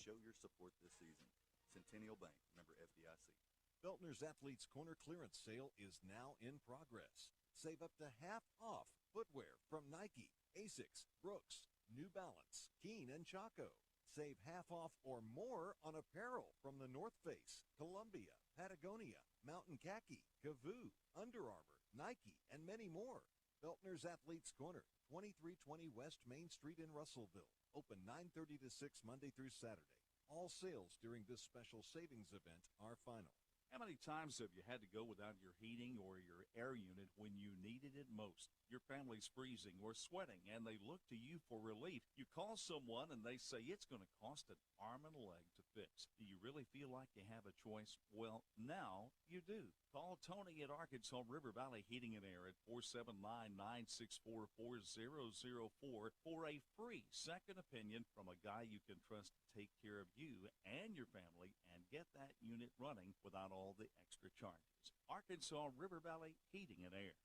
show your support this season. Centennial Bank, member FDIC. Feltner's Athletes Corner clearance sale is now in progress. Save up to half off footwear from Nike, Asics, Brooks, New Balance, Keen, and Chaco. Save half off or more on apparel from the North Face, Columbia, Patagonia, Mountain Khaki, Kavoo, Under Armour, Nike, and many more. Feltner's Athletes Corner, 2320 West Main Street in Russellville. Open 9:30 to 6 Monday through Saturday. All sales during this special savings event are final. How many times have you had to go without your heating or your air unit when you needed it most? Your family's freezing or sweating, and they look to you for relief. You call someone, and they say it's going to cost an arm and a leg to fix. Do you really feel like you have a choice? Well, now you do. Call Tony at Arkansas River Valley Heating and Air at 479-964-4004 for a free second opinion from a guy you can trust to take care of you and your family and get that unit running without all the extra charges. Arkansas River Valley Heating and Air.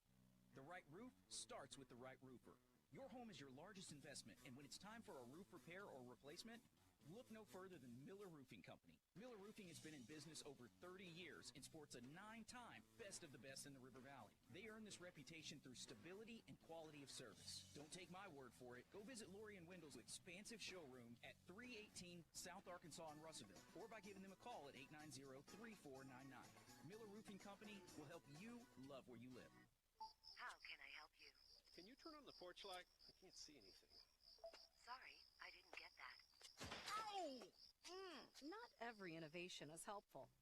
The right roof starts with the right roofer. Your home is your largest investment, and when it's time for a roof repair or replacement, look no further than Miller Roofing Company. Miller Roofing has been in business over 30 years and sports a 9-time best of the best in the River Valley. They earn this reputation through stability and quality of service. Don't take my word for it. Go visit Lori and Wendell's expansive showroom at 318 South Arkansas in Russellville, or by giving them a call at 890-3499. Miller Roofing Company will help you love where you live. How can I help you? Can you turn on the porch light? I can't see anything. Sorry, I didn't get that. Ow! Not every innovation is helpful,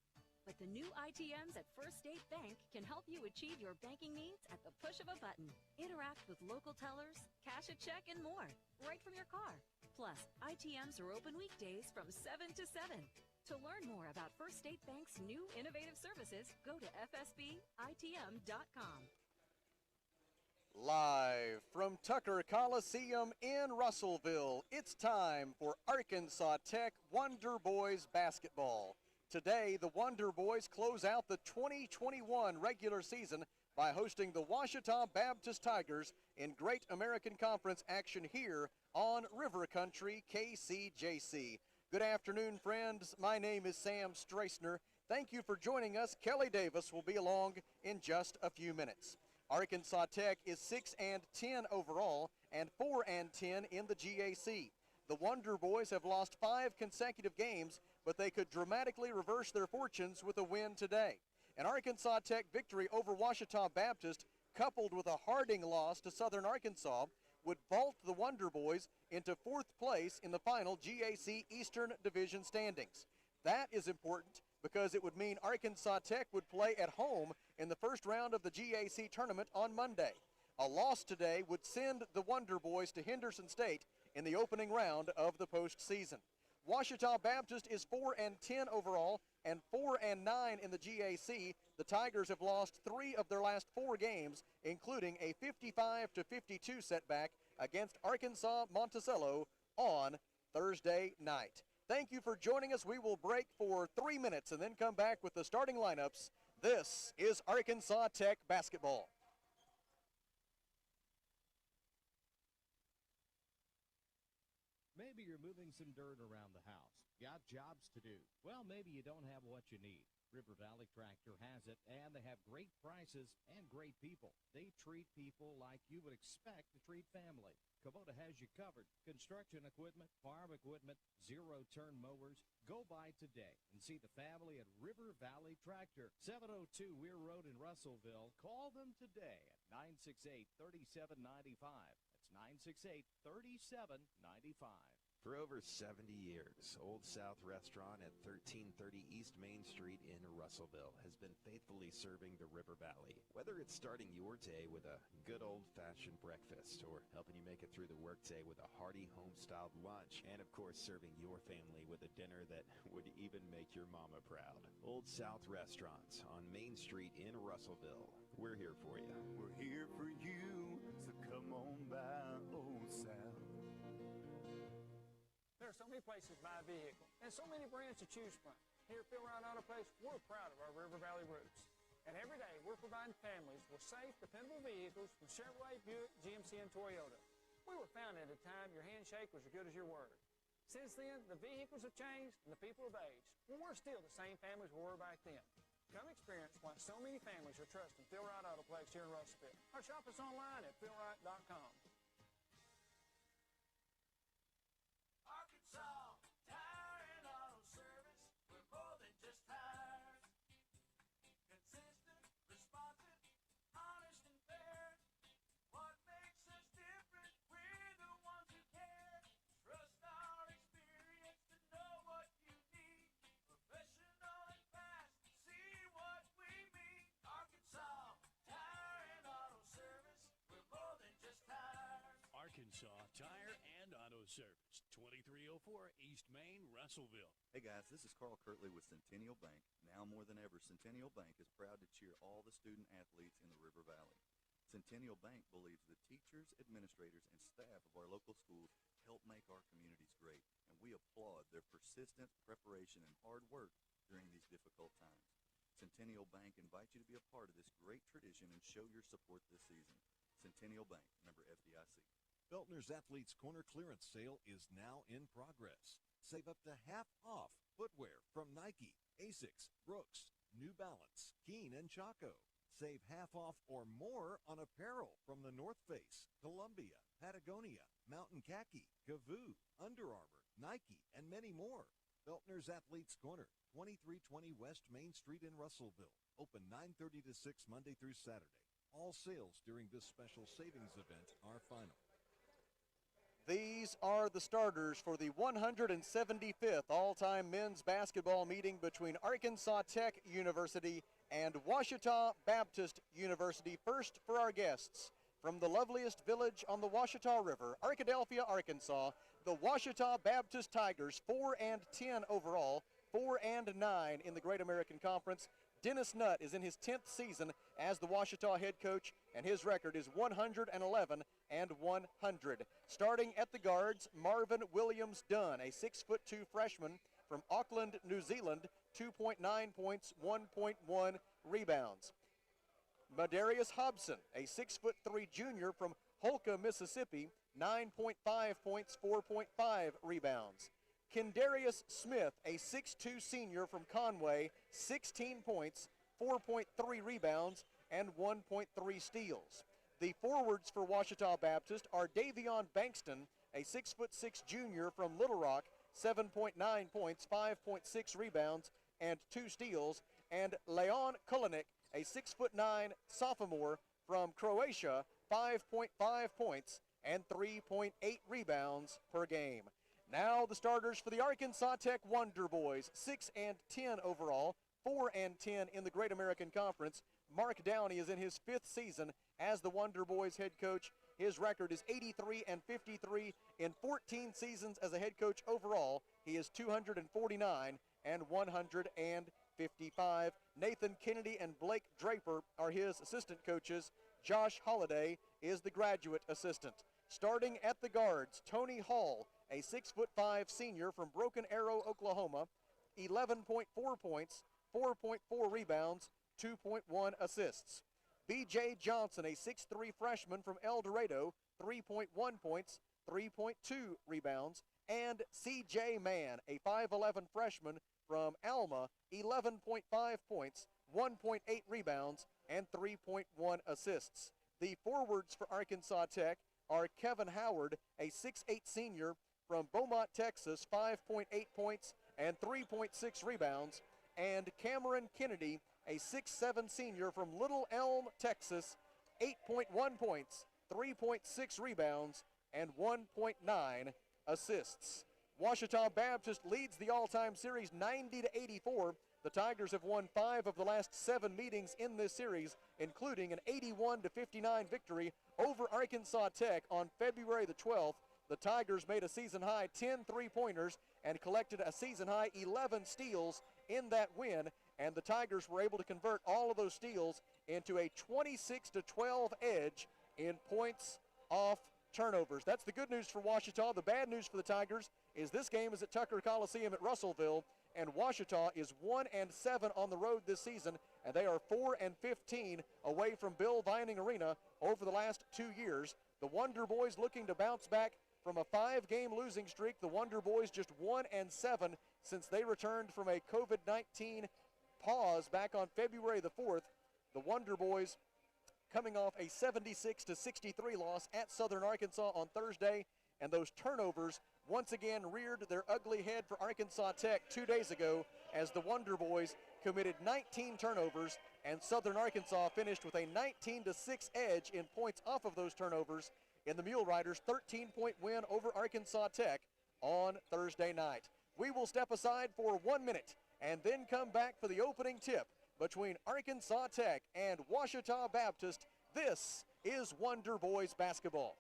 but the new ITMs at First State Bank can help you achieve your banking needs at the push of a button. Interact with local tellers, cash a check, and more, right from your car. Plus, ITMs are open weekdays from 7 to 7. To learn more about First State Bank's new innovative services, go to fsbitm.com. Live from Tucker Coliseum in Russellville, it's time for Arkansas Tech Wonder Boys basketball. Today, the Wonder Boys close out the 2021 regular season by hosting the Ouachita Baptist Tigers in Great American Conference action here on River Country KCJC. Good afternoon, friends. My name is Sam Strassner. Thank you for joining us. Kelly Davis will be along in just a few minutes. Arkansas Tech is 6-10 overall and 4-10 in the GAC. The Wonder Boys have lost 5 consecutive games, but they could dramatically reverse their fortunes with a win today. An Arkansas Tech victory over Ouachita Baptist, coupled with a Harding loss to Southern Arkansas, would vault the Wonder Boys into 4th place in the final GAC Eastern Division standings. That is important because it would mean Arkansas Tech would play at home in the first round of the GAC tournament on Monday. A loss today would send the Wonder Boys to Henderson State in the opening round of the postseason. Ouachita Baptist is 4-10 overall and 4-9 in the GAC. The Tigers have lost 3 of their last 4 games, including a 55-52 setback against Arkansas Monticello on Thursday night. Thank you for joining us. We will break for 3 minutes and then come back with the starting lineups. This is Arkansas Tech basketball. Maybe you're moving some dirt around the house. Got jobs to do. Well, maybe you don't have what you need. River Valley Tractor has it, and they have great prices and great people. They treat people like you would expect to treat family. Kubota has you covered. Construction equipment, farm equipment, zero-turn mowers. Go by today and see the family at River Valley Tractor, 702 Weir Road in Russellville. Call them today at 968-3795. That's 968-3795. For over 70 years, Old South Restaurant at 1330 East Main Street in Russellville has been faithfully serving the River Valley. Whether it's starting your day with a good old-fashioned breakfast or helping you make it through the workday with a hearty home-styled lunch, and of course serving your family with a dinner that would even make your mama proud. Old South Restaurants on Main Street in Russellville. We're here for you. We're here for you, so come on by Old South. There are so many places to buy a vehicle and so many brands to choose from. Here at Phil Ryan Autoplex, we're proud of our River Valley roots. And every day, we're providing families with safe, dependable vehicles from Chevrolet, Buick, GMC, and Toyota. We were founded at a time your handshake was as good as your word. Since then, the vehicles have changed and the people have aged. We're still the same families we were back then. Come experience why so many families are trusting Phil Rite Autoplex here in Russellville. Or shop us online at philrite.com. Arkansas Tire and Auto Service. We're more than just tires. Consistent, responsive, honest and fair. What makes us different? We're the ones who care. Trust our experience to know what you need. Professional and fast. See what we mean. Arkansas Tire and Auto Service. We're more than just tires. Arkansas Tire and Auto Service, 2304 East Main, Russellville. Hey guys, this is Carl Kirtley with Centennial Bank. Now more than ever, Centennial Bank is proud to cheer all the student athletes in the River Valley. Centennial Bank believes the teachers, administrators, and staff of our local schools help make our communities great, and we applaud their persistence, preparation, and hard work during these difficult times. Centennial Bank invites you to be a part of this great tradition and show your support this season. Centennial Bank, member FDIC. Feltner's Athletes Corner clearance sale is now in progress. Save up to half off footwear from Nike, Asics, Brooks, New Balance, Keen, and Chaco. Save half off or more on apparel from the North Face, Columbia, Patagonia, Mountain Khaki, Kavoo, Under Armour, Nike, and many more. Feltner's Athletes Corner, 2320 West Main Street in Russellville. Open 9:30 to 6 Monday through Saturday. All sales during this special savings event are final. These are the starters for the 175th all-time men's basketball meeting between Arkansas Tech University and Ouachita Baptist University. First for our guests, from the loveliest village on the Ouachita River, Arkadelphia, Arkansas, the Ouachita Baptist Tigers, 4-10 overall, 4-9 in the Great American Conference. Dennis Nutt is in his 10th season as the Ouachita head coach, and his record is 111-100. Starting at the guards, Marvin Williams Dunn, a 6'2" freshman from Auckland, New Zealand, 2.9 points, 1.1 rebounds. Madarius Hobson, a 6'3" junior from Holka, Mississippi, 9.5 points, 4.5 rebounds. Kendarius Smith, a 6'2" senior from Conway, 16 points, 4.3 rebounds, and 1.3 steals. The forwards for Ouachita Baptist are Davion Bankston, a 6'6" junior from Little Rock, 7.9 points, 5.6 rebounds, and 2 steals, and Leon Kulinik, a 6'9" sophomore from Croatia, 5.5 points and 3.8 rebounds per game. Now the starters for the Arkansas Tech Wonder Boys, 6-10 overall, 4-10 in the Great American Conference. Mark Downey is in his 5th season as the Wonder Boys head coach. His record is 83-53 in 14 seasons as a head coach overall. He is 249-155. Nathan Kennedy and Blake Draper are his assistant coaches. Josh Holliday is the graduate assistant. Starting at the guards, Tony Hall, a 6'5" senior from Broken Arrow, Oklahoma, 11.4 points, 4.4 rebounds, 2.1 assists. B.J. Johnson, a 6'3" freshman from El Dorado, 3.1 points, 3.2 rebounds. And C.J. Mann, a 5'11" freshman from Alma, 11.5 points, 1.8 rebounds, and 3.1 assists. The forwards for Arkansas Tech are Kevin Howard, a 6'8" senior from Beaumont, Texas, 5.8 points and 3.6 rebounds, and Cameron Kennedy, a 6'7" senior from Little Elm, Texas, 8.1 points, 3.6 rebounds, and 1.9 assists. Ouachita Baptist leads the all-time series 90-84. The Tigers have won 5 of the last 7 meetings in this series, including an 81-59 victory over Arkansas Tech on February the 12th. The Tigers made a season-high 10 three-pointers and collected a season-high 11 steals in that win, and the Tigers were able to convert all of those steals into a 26-12 edge in points off turnovers. That's the good news for Ouachita. The bad news for the Tigers is this game is at Tucker Coliseum at Russellville, and Ouachita is 1-7 on the road this season, and they are 4-15 away from Bill Vining Arena over the last 2 years. The Wonder Boys looking to bounce back from a 5-game losing streak. The Wonder Boys just 1-7 since they returned from a COVID-19 pause back on February the 4th. The Wonder Boys coming off a 76-63 loss at Southern Arkansas on Thursday, and those turnovers once again reared their ugly head for Arkansas Tech 2 days ago as the Wonder Boys committed 19 turnovers, and Southern Arkansas finished with a 19-6 edge in points off of those turnovers in the Mule Riders' 13-point win over Arkansas Tech on Thursday night. We will step aside for 1 minute and then come back for the opening tip between Arkansas Tech and Ouachita Baptist. This is Wonder Boys basketball.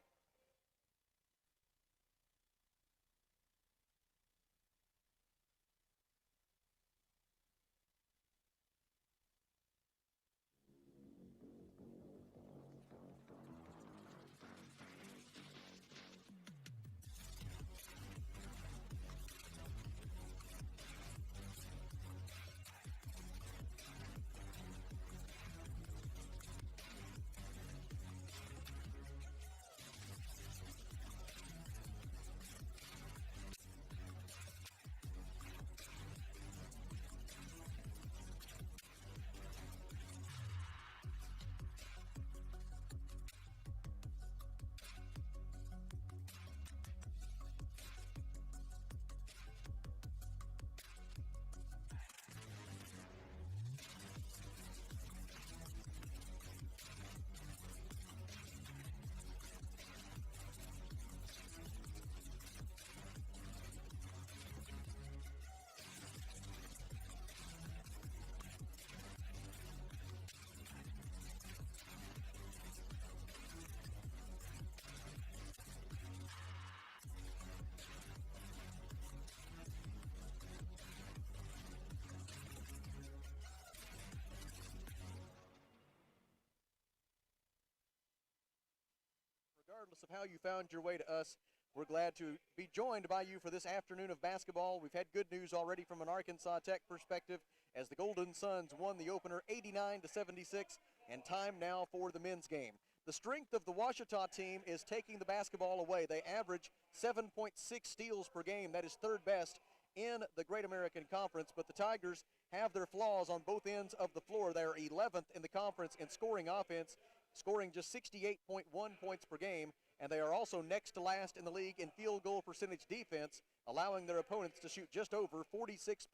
Regardless of how you found your way to us, we're glad to be joined by you for this afternoon of basketball. We've had good news already from an Arkansas Tech perspective as the Golden Suns won the opener 89-76, and time now for the men's game. The strength of the Ouachita team is taking the basketball away. They average 7.6 steals per game. That is third best in the Great American Conference, but the Tigers have their flaws on both ends of the floor. They are 11th in the conference in scoring offense, scoring just 68.1 points per game, and they are also next to last in the league in field goal percentage defense, allowing their opponents to shoot just over 46%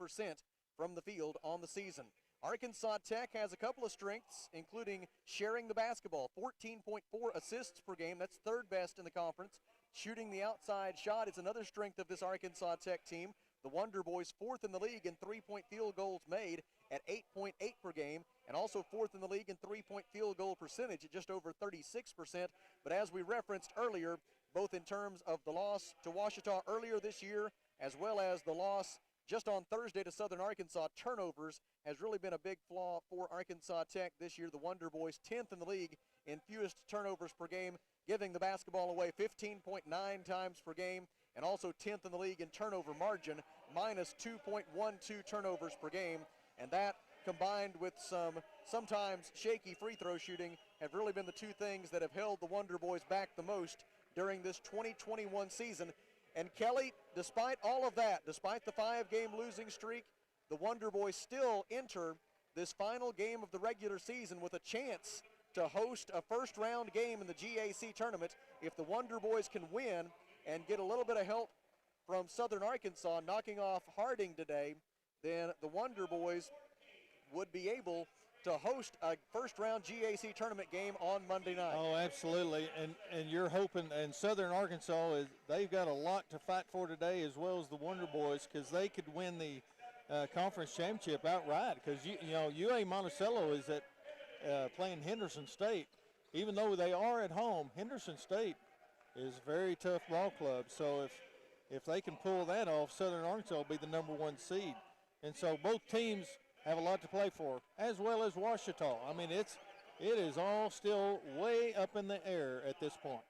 from the field on the season. Arkansas Tech has a couple of strengths, including sharing the basketball, 14.4 assists per game. That's third best in the conference. Shooting the outside shot is another strength of this Arkansas Tech team. The Wonder Boys fourth in the league in three-point field goals made at 8.8 per game, and also fourth in the league in three-point field goal percentage at just over 36%. But as we referenced earlier, both in terms of the loss to Ouachita earlier this year, as well as the loss just on Thursday to Southern Arkansas, turnovers has really been a big flaw for Arkansas Tech this year. The Wonder Boys 10th in the league in fewest turnovers per game, giving the basketball away 15.9 times per game, and also 10th in the league in turnover margin, minus 2.12 turnovers per game. And that, combined with some sometimes shaky free throw shooting, have really been the two things that have held the Wonder Boys back the most during this 2021 season. And Kelly, despite all of that, despite the 5-game losing streak, the Wonder Boys still enter this final game of the regular season with a chance to host a first-round game in the GAC tournament. If the Wonder Boys can win and get a little bit of help from Southern Arkansas knocking off Harding today, then the Wonder Boys would be able to host a first-round GAC tournament game on Monday night. Oh, absolutely, and you're hoping, and Southern Arkansas, they've got a lot to fight for today, as well as the Wonder Boys, because they could win the conference championship outright, because UA Monticello is playing Henderson State. Even though they are at home, Henderson State is a very tough ball club, so if they can pull that off, Southern Arkansas will be the number 1 seed. And so both teams have a lot to play for, as well as Ouachita. I mean, it is all still way up in the air at this point.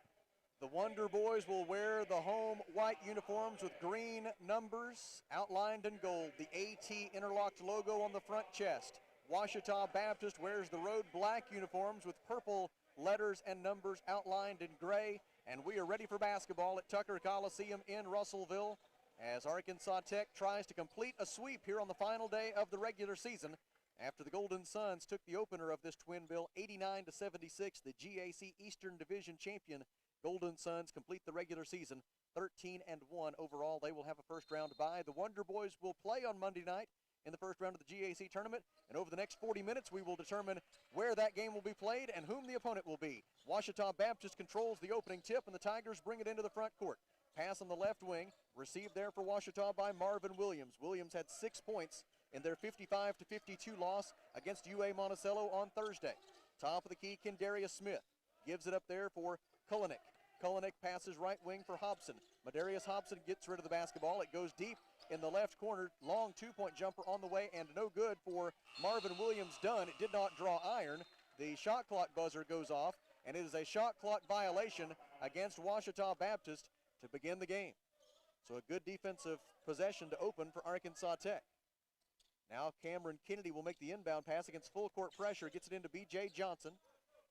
The Wonder Boys will wear the home white uniforms with green numbers outlined in gold, the AT interlocked logo on the front chest. Ouachita Baptist wears the road black uniforms with purple letters and numbers outlined in gray, and we are ready for basketball at Tucker Coliseum in Russellville as Arkansas Tech tries to complete a sweep here on the final day of the regular season after the Golden Suns took the opener of this twin bill 89-76. The GAC Eastern Division champion Golden Suns complete the regular season 13-1 overall. They will have a first round bye. The Wonder Boys will play on Monday night in the first round of the GAC tournament, and over the next 40 minutes we will determine where that game will be played and whom the opponent will be. Ouachita Baptist controls the opening tip, and the Tigers bring it into the front court. Pass on the left wing, received there for Ouachita by Marvin Williams. Williams had 6 points in their 55-52 loss against UA Monticello on Thursday. Top of the key, Kendarius Smith gives it up there for Kulinik. Kulinik passes right wing for Hobson. Madarius Hobson gets rid of the basketball. It goes deep in the left corner. Long two-point jumper on the way and no good for Marvin Williams. Done. It did not draw iron. The shot clock buzzer goes off, and it is a shot clock violation against Ouachita Baptist to begin the game. So a good defensive possession to open for Arkansas Tech. Now Cameron Kennedy will make the inbound pass against full court pressure. Gets it into B.J. Johnson.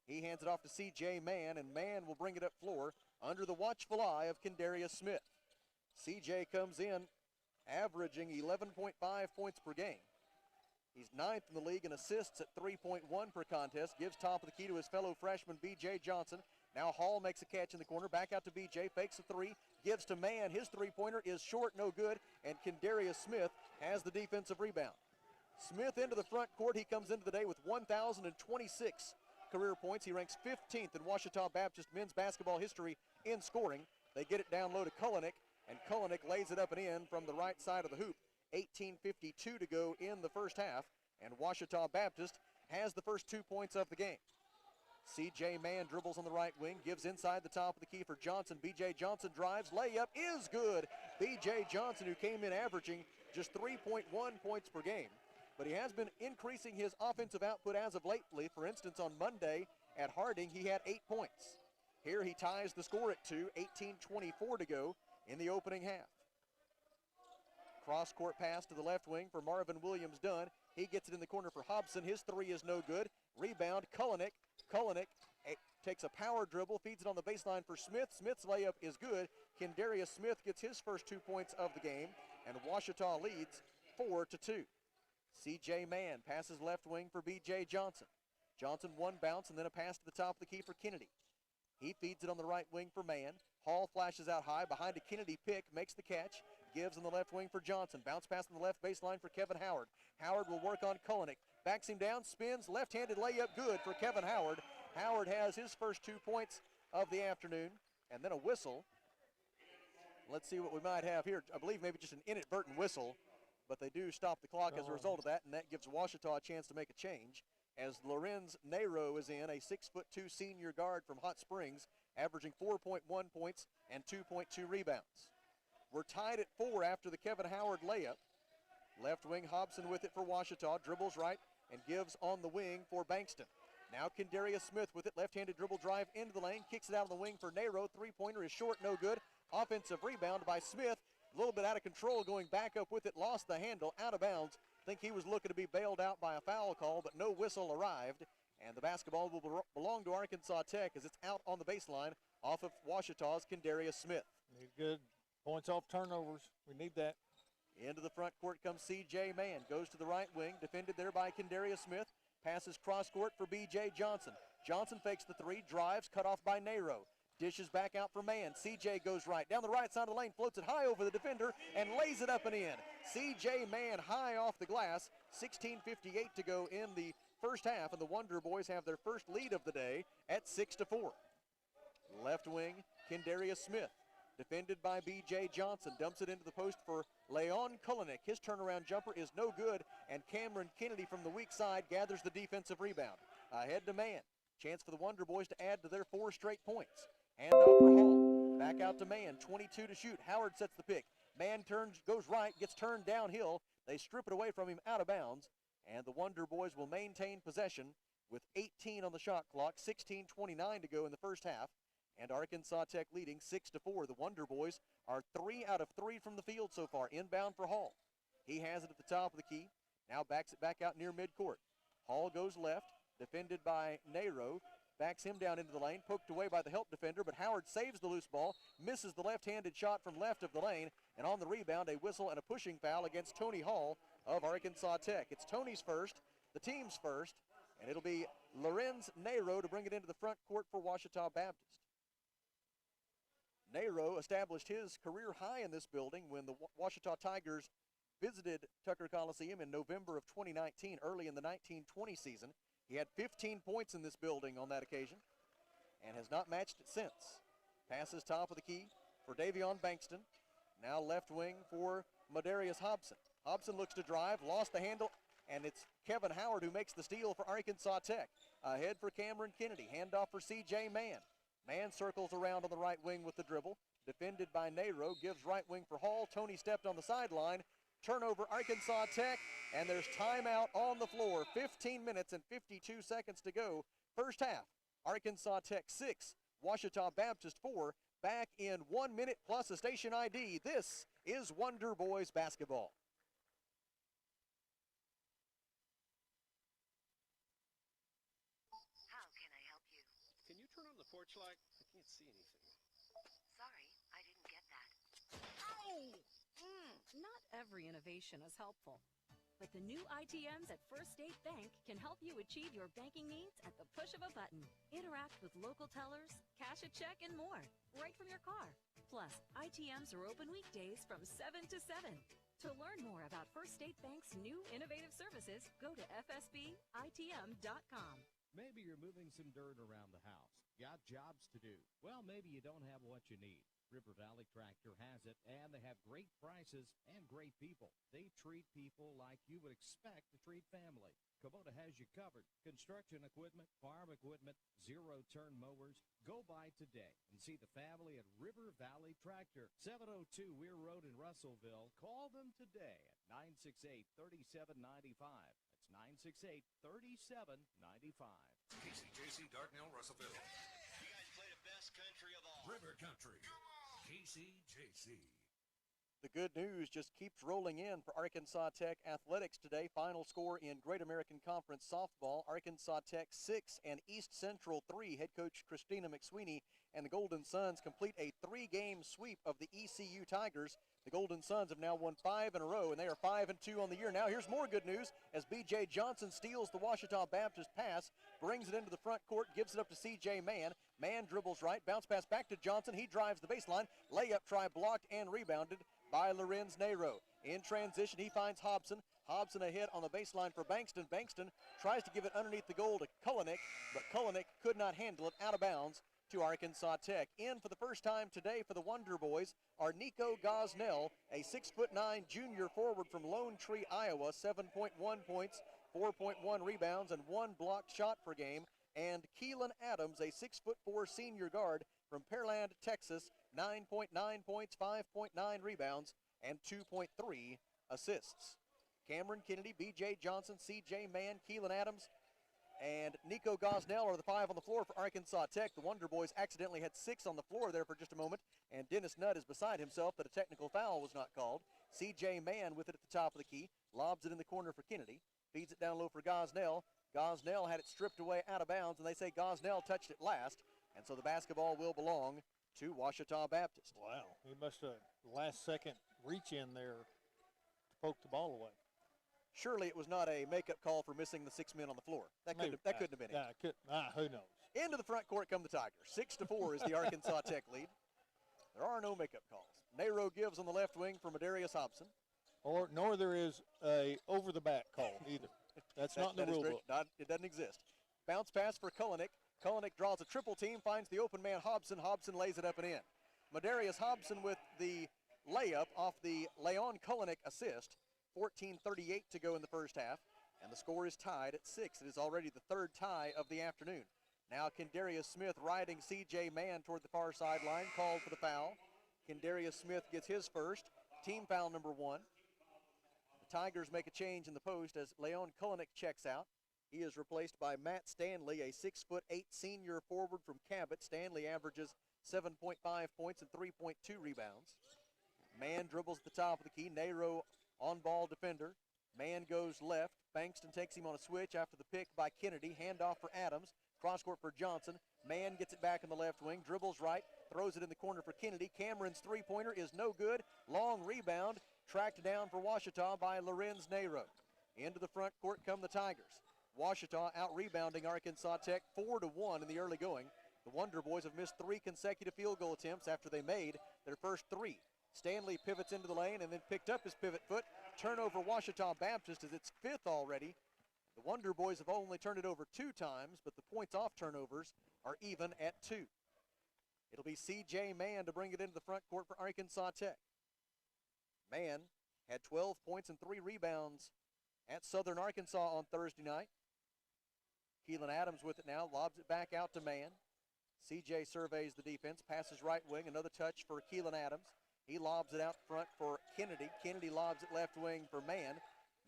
He hands it off to C.J. Mann, and Mann will bring it up floor under the watchful eye of Kendarius Smith. C.J. comes in averaging 11.5 points per game. He's 9th in the league in assists at 3.1 per contest. Gives top of the key to his fellow freshman B.J. Johnson. Now Hall makes a catch in the corner. Back out to B.J. Fakes a three. Gives to Mann. His three-pointer is short, no good. And Kendarius Smith has the defensive rebound. Smith into the front court. He comes into the day with 1,026 career points. He ranks 15th in Ouachita Baptist men's basketball history in scoring. They get it down low to Kulinik, and Kulinik lays it up and in from the right side of the hoop. 18:52 to go in the first half, and Ouachita Baptist has the first 2 points of the game. C.J. Mann dribbles on the right wing, gives inside the top of the key for Johnson. B.J. Johnson drives, layup is good. B.J. Johnson, who came in averaging just 3.1 points per game, but he has been increasing his offensive output as of lately. For instance, on Monday at Harding, he had 8 points. Here he ties the score at 2, 18:24 to go in the opening half. Cross-court pass to the left wing for Marvin Williams Dunn. He gets it in the corner for Hobson. His three is no good. Rebound, Kulinik. Kulinik takes a power dribble, feeds it on the baseline for Smith. Smith's layup is good. Kendarius Smith gets his first 2 points of the game, and Ouachita leads 4-2. C.J. Mann passes left wing for B.J. Johnson. Johnson one bounce and then a pass to the top of the key for Kennedy. He feeds it on the right wing for Mann. Hall flashes out high behind a Kennedy pick, makes the catch, gives on the left wing for Johnson. Bounce pass on the left baseline for Kevin Howard. Howard will work on Kulinik. Backs him down, spins, left-handed layup good for Kevin Howard. Howard has his first 2 points of the afternoon, and then a whistle. Let's see what we might have here. I believe maybe just an inadvertent whistle, but they do stop the clock as a result of that, and that gives Ouachita a chance to make a change as Lorenz Nero is in, a 6'2" senior guard from Hot Springs, averaging 4.1 points and 2.2 rebounds. We're tied at 4 after the Kevin Howard layup. Left wing Hobson with it for Ouachita, dribbles right and gives on the wing for Bankston. Now Kendarius Smith with it, left-handed dribble drive into the lane, kicks it out on the wing for Nero. Three-pointer is short, no good. Offensive rebound by Smith, a little bit out of control, going back up with it, lost the handle, out of bounds. Think he was looking to be bailed out by a foul call, but no whistle arrived. And the basketball will belong to Arkansas Tech as it's out on the baseline off of Ouachita's Kendarius Smith. Need good points off turnovers. We need that. Into the front court comes C.J. Mann. Goes to the right wing, defended there by Kendarius Smith. Passes cross court for B.J. Johnson. Johnson fakes the three, drives, cut off by Nero. Dishes back out for Mann. C.J. goes right. Down the right side of the lane, floats it high over the defender, and lays it up and in. C.J. Mann high off the glass. 16:58 to go in the first half, and the Wonder Boys have their first lead of the day at 6-4. Left wing, Kendarius Smith. Defended by B.J. Johnson. Dumps it into the post for Leon Kulinik. His turnaround jumper is no good, and Cameron Kennedy from the weak side gathers the defensive rebound. Ahead to Mann. Chance for the Wonder Boys to add to their 4 straight points. Hand off for Hall. Back out to Mann. 22 to shoot. Howard sets the pick. Mann goes right, gets turned downhill. They strip it away from him out of bounds, and the Wonder Boys will maintain possession with 18 on the shot clock. 16:29 to go in the first half. And Arkansas Tech leading 6-4. The Wonder Boys are 3 out of 3 from the field so far. Inbound for Hall. He has it at the top of the key. Now backs it back out near midcourt. Hall goes left, defended by Nero. backs him down into the lane, poked away by the help defender, but Howard saves the loose ball, misses the left-handed shot from left of the lane, and on the rebound, a whistle and a pushing foul against Tony Hall of Arkansas Tech. It's Tony's first, the team's first, and it'll be Lorenz Nero to bring it into the front court for Ouachita Baptist. Nero established his career high in this building when the Ouachita Tigers visited Tucker Coliseum in November of 2019, early in the 1920 season. He had 15 points in this building on that occasion and has not matched it since. Passes top of the key for Davion Bankston. Now left wing for Madarius Hobson. Hobson looks to drive, lost the handle, and it's Kevin Howard who makes the steal for Arkansas Tech. Ahead for Cameron Kennedy. Handoff for C.J. Mann. Mann circles around on the right wing with the dribble. Defended by Nero. Gives right wing for Hall. Tony stepped on the sideline. Turnover Arkansas Tech, and there's timeout on the floor. 15 minutes and 52 seconds to go. First half, Arkansas Tech 6, Ouachita Baptist 4. Back in 1 minute plus a station ID. This is Wonder Boys basketball. How can I help you? Can you turn on the porch light? I can't see anything. Sorry, I didn't get that. Ow! Not every innovation is helpful, but the new ITMs at First State Bank can help you achieve your banking needs at the push of a button. Interact with local tellers, cash a check, and more, right from your car. Plus, ITMs are open weekdays from 7 to 7. To learn more about First State Bank's new innovative services, go to fsbitm.com. Maybe you're moving some dirt around the house. Got jobs to do. Well, maybe you don't have what you need. River Valley Tractor has it, and they have great prices and great people. They treat people like you would expect to treat family. Kubota has you covered. Construction equipment, farm equipment, zero-turn mowers. Go by today and see the family at River Valley Tractor, 702 Weir Road in Russellville. Call them today at 968-3795. That's 968-3795. KCJC Dartnell, Russellville. You guys play the best country of all. River Country. KCJC. The good news just keeps rolling in for Arkansas Tech athletics today. Final score in Great American Conference softball. Arkansas Tech 6 and East Central 3. Head coach Christina McSweeney and the Golden Suns complete a 3-game sweep of the ECU Tigers. The Golden Suns have now won 5 in a row, and they are 5-2 on the year. Now here's more good news as B.J. Johnson steals the Ouachita Baptist pass, brings it into the front court, gives it up to C.J. Mann. Mann dribbles right, bounce pass back to Johnson. He drives the baseline. Layup try blocked and rebounded by Lorenz Nero. In transition, he finds Hobson. Hobson ahead on the baseline for Bankston. Bankston tries to give it underneath the goal to Kulinick, but Kulinick could not handle it, out of bounds to Arkansas Tech. In for the first time today for the Wonder Boys are Nico Gosnell, a 6'9" junior forward from Lone Tree, Iowa, 7.1 points, 4.1 rebounds, and 1 blocked shot per game. And Keelan Adams, a 6'4" senior guard from Pearland, Texas, 9.9 points, 5.9 rebounds, and 2.3 assists. Cameron Kennedy, B.J. Johnson, C.J. Mann, Keelan Adams, and Nico Gosnell are the 5 on the floor for Arkansas Tech. The Wonder Boys accidentally had 6 on the floor there for just a moment, and Dennis Nutt is beside himself that a technical foul was not called. C.J. Mann with it at the top of the key, lobs it in the corner for Kennedy, feeds it down low for Gosnell. Gosnell had it stripped away out of bounds, and they say Gosnell touched it last, and so the basketball will belong to Ouachita Baptist. Wow, he must have last-second reach in there to poke the ball away. Surely it was not a makeup call for missing the 6 men on the floor. That couldn't have been it. Who knows? Into the front court come the Tigers. 6-4 is the Arkansas Tech lead. There are no makeup calls. Nero gives on the left wing for Madarius Hobson. Nor there is a over-the-back call either. That's not in the rule book. It doesn't exist. Bounce pass for Kulinick. Kulinick draws a triple team, finds the open man Hobson. Hobson lays it up and in. Madarius Hobson with the layup off the Leon Kulinick assist. 14:38 to go in the first half, and the score is tied at 6. It is already the third tie of the afternoon. Now Kendarius Smith riding C.J. Mann toward the far sideline, called for the foul. Kendarius Smith gets his first, team foul number 1. The Tigers make a change in the post as Leon Kulinick checks out. He is replaced by Matt Stanley, a 6'8" senior forward from Cabot. Stanley averages 7.5 points and 3.2 rebounds. Mann dribbles at the top of the key. Nero on-ball defender. Mann goes left. Bankston takes him on a switch after the pick by Kennedy. Handoff for Adams. Cross court for Johnson. Mann gets it back in the left wing, dribbles right, throws it in the corner for Kennedy. Cameron's three-pointer is no good. Long rebound, tracked down for Ouachita by Lorenz Nero. Into the front court come the Tigers. Ouachita out-rebounding Arkansas Tech 4-1 in the early going. The Wonder Boys have missed 3 consecutive field goal attempts after they made their first 3. Stanley pivots into the lane and then picked up his pivot foot. Turnover Ouachita Baptist as it's 5th already. The Wonder Boys have only turned it over 2 times, but the points off turnovers are even at 2. It'll be C.J. Mann to bring it into the front court for Arkansas Tech. Mann had 12 points and 3 rebounds at Southern Arkansas on Thursday night. Keelan Adams with it now, lobs it back out to Mann. C.J. surveys the defense, passes right wing, another touch for Keelan Adams. He lobs it out front for Kennedy. Kennedy lobs it left wing for Mann.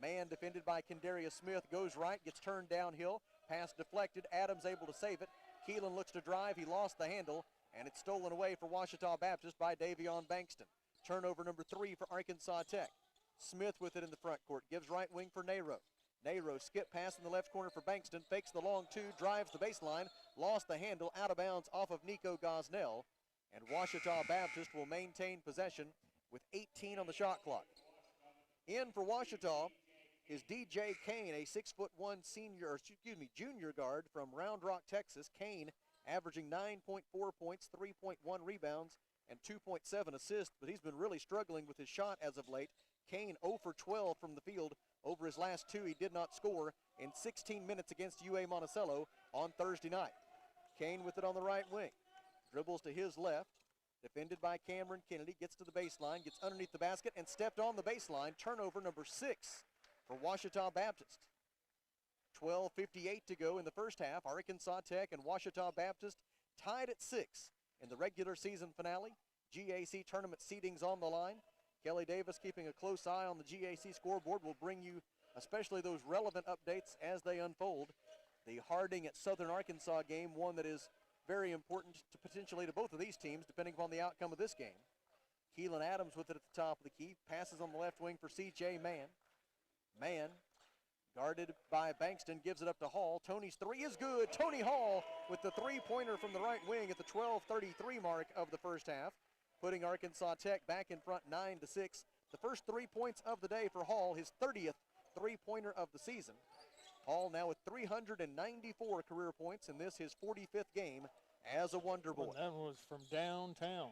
Mann defended by Kendarius Smith, goes right, gets turned downhill, pass deflected, Adams able to save it. Keelan looks to drive, he lost the handle, and it's stolen away for Ouachita Baptist by Davion Bankston. Turnover number 3 for Arkansas Tech. Smith with it in the front court, gives right wing for Nero. Nero skip pass in the left corner for Bankston, fakes the long 2, drives the baseline, lost the handle, out of bounds off of Nico Gosnell, and Ouachita Baptist will maintain possession with 18 on the shot clock. In for Ouachita is DJ Kane, a 6'1" junior guard from Round Rock, Texas. Kane averaging 9.4 points, 3.1 rebounds, and 2.7 assists, but he's been really struggling with his shot as of late. Kane 0 for 12 from the field. Over his last 2, he did not score in 16 minutes against UA Monticello on Thursday night. Kane with it on the right wing. Dribbles to his left. Defended by Cameron Kennedy. Gets to the baseline. Gets underneath the basket and stepped on the baseline. Turnover number 6 for Ouachita Baptist. 12:58 to go in the first half. Arkansas Tech and Ouachita Baptist tied at 6 in the regular season finale. GAC tournament seedings on the line. Kelly Davis keeping a close eye on the GAC scoreboard will bring you especially those relevant updates as they unfold. The Harding at Southern Arkansas game, one that is very important to potentially to both of these teams depending upon the outcome of this game. Keelan Adams with it at the top of the key. Passes on the left wing for C.J. Mann. Mann, guarded by Bankston, gives it up to Hall. Tony's 3 is good. Tony Hall with the three-pointer from the right wing at the 12:33 mark of the first half, putting Arkansas Tech back in front 9-6. The first 3 points of the day for Hall, his 30th three-pointer of the season. Hall now with 394 career points in this, his 45th game as a Wonder Boy. That was from downtown.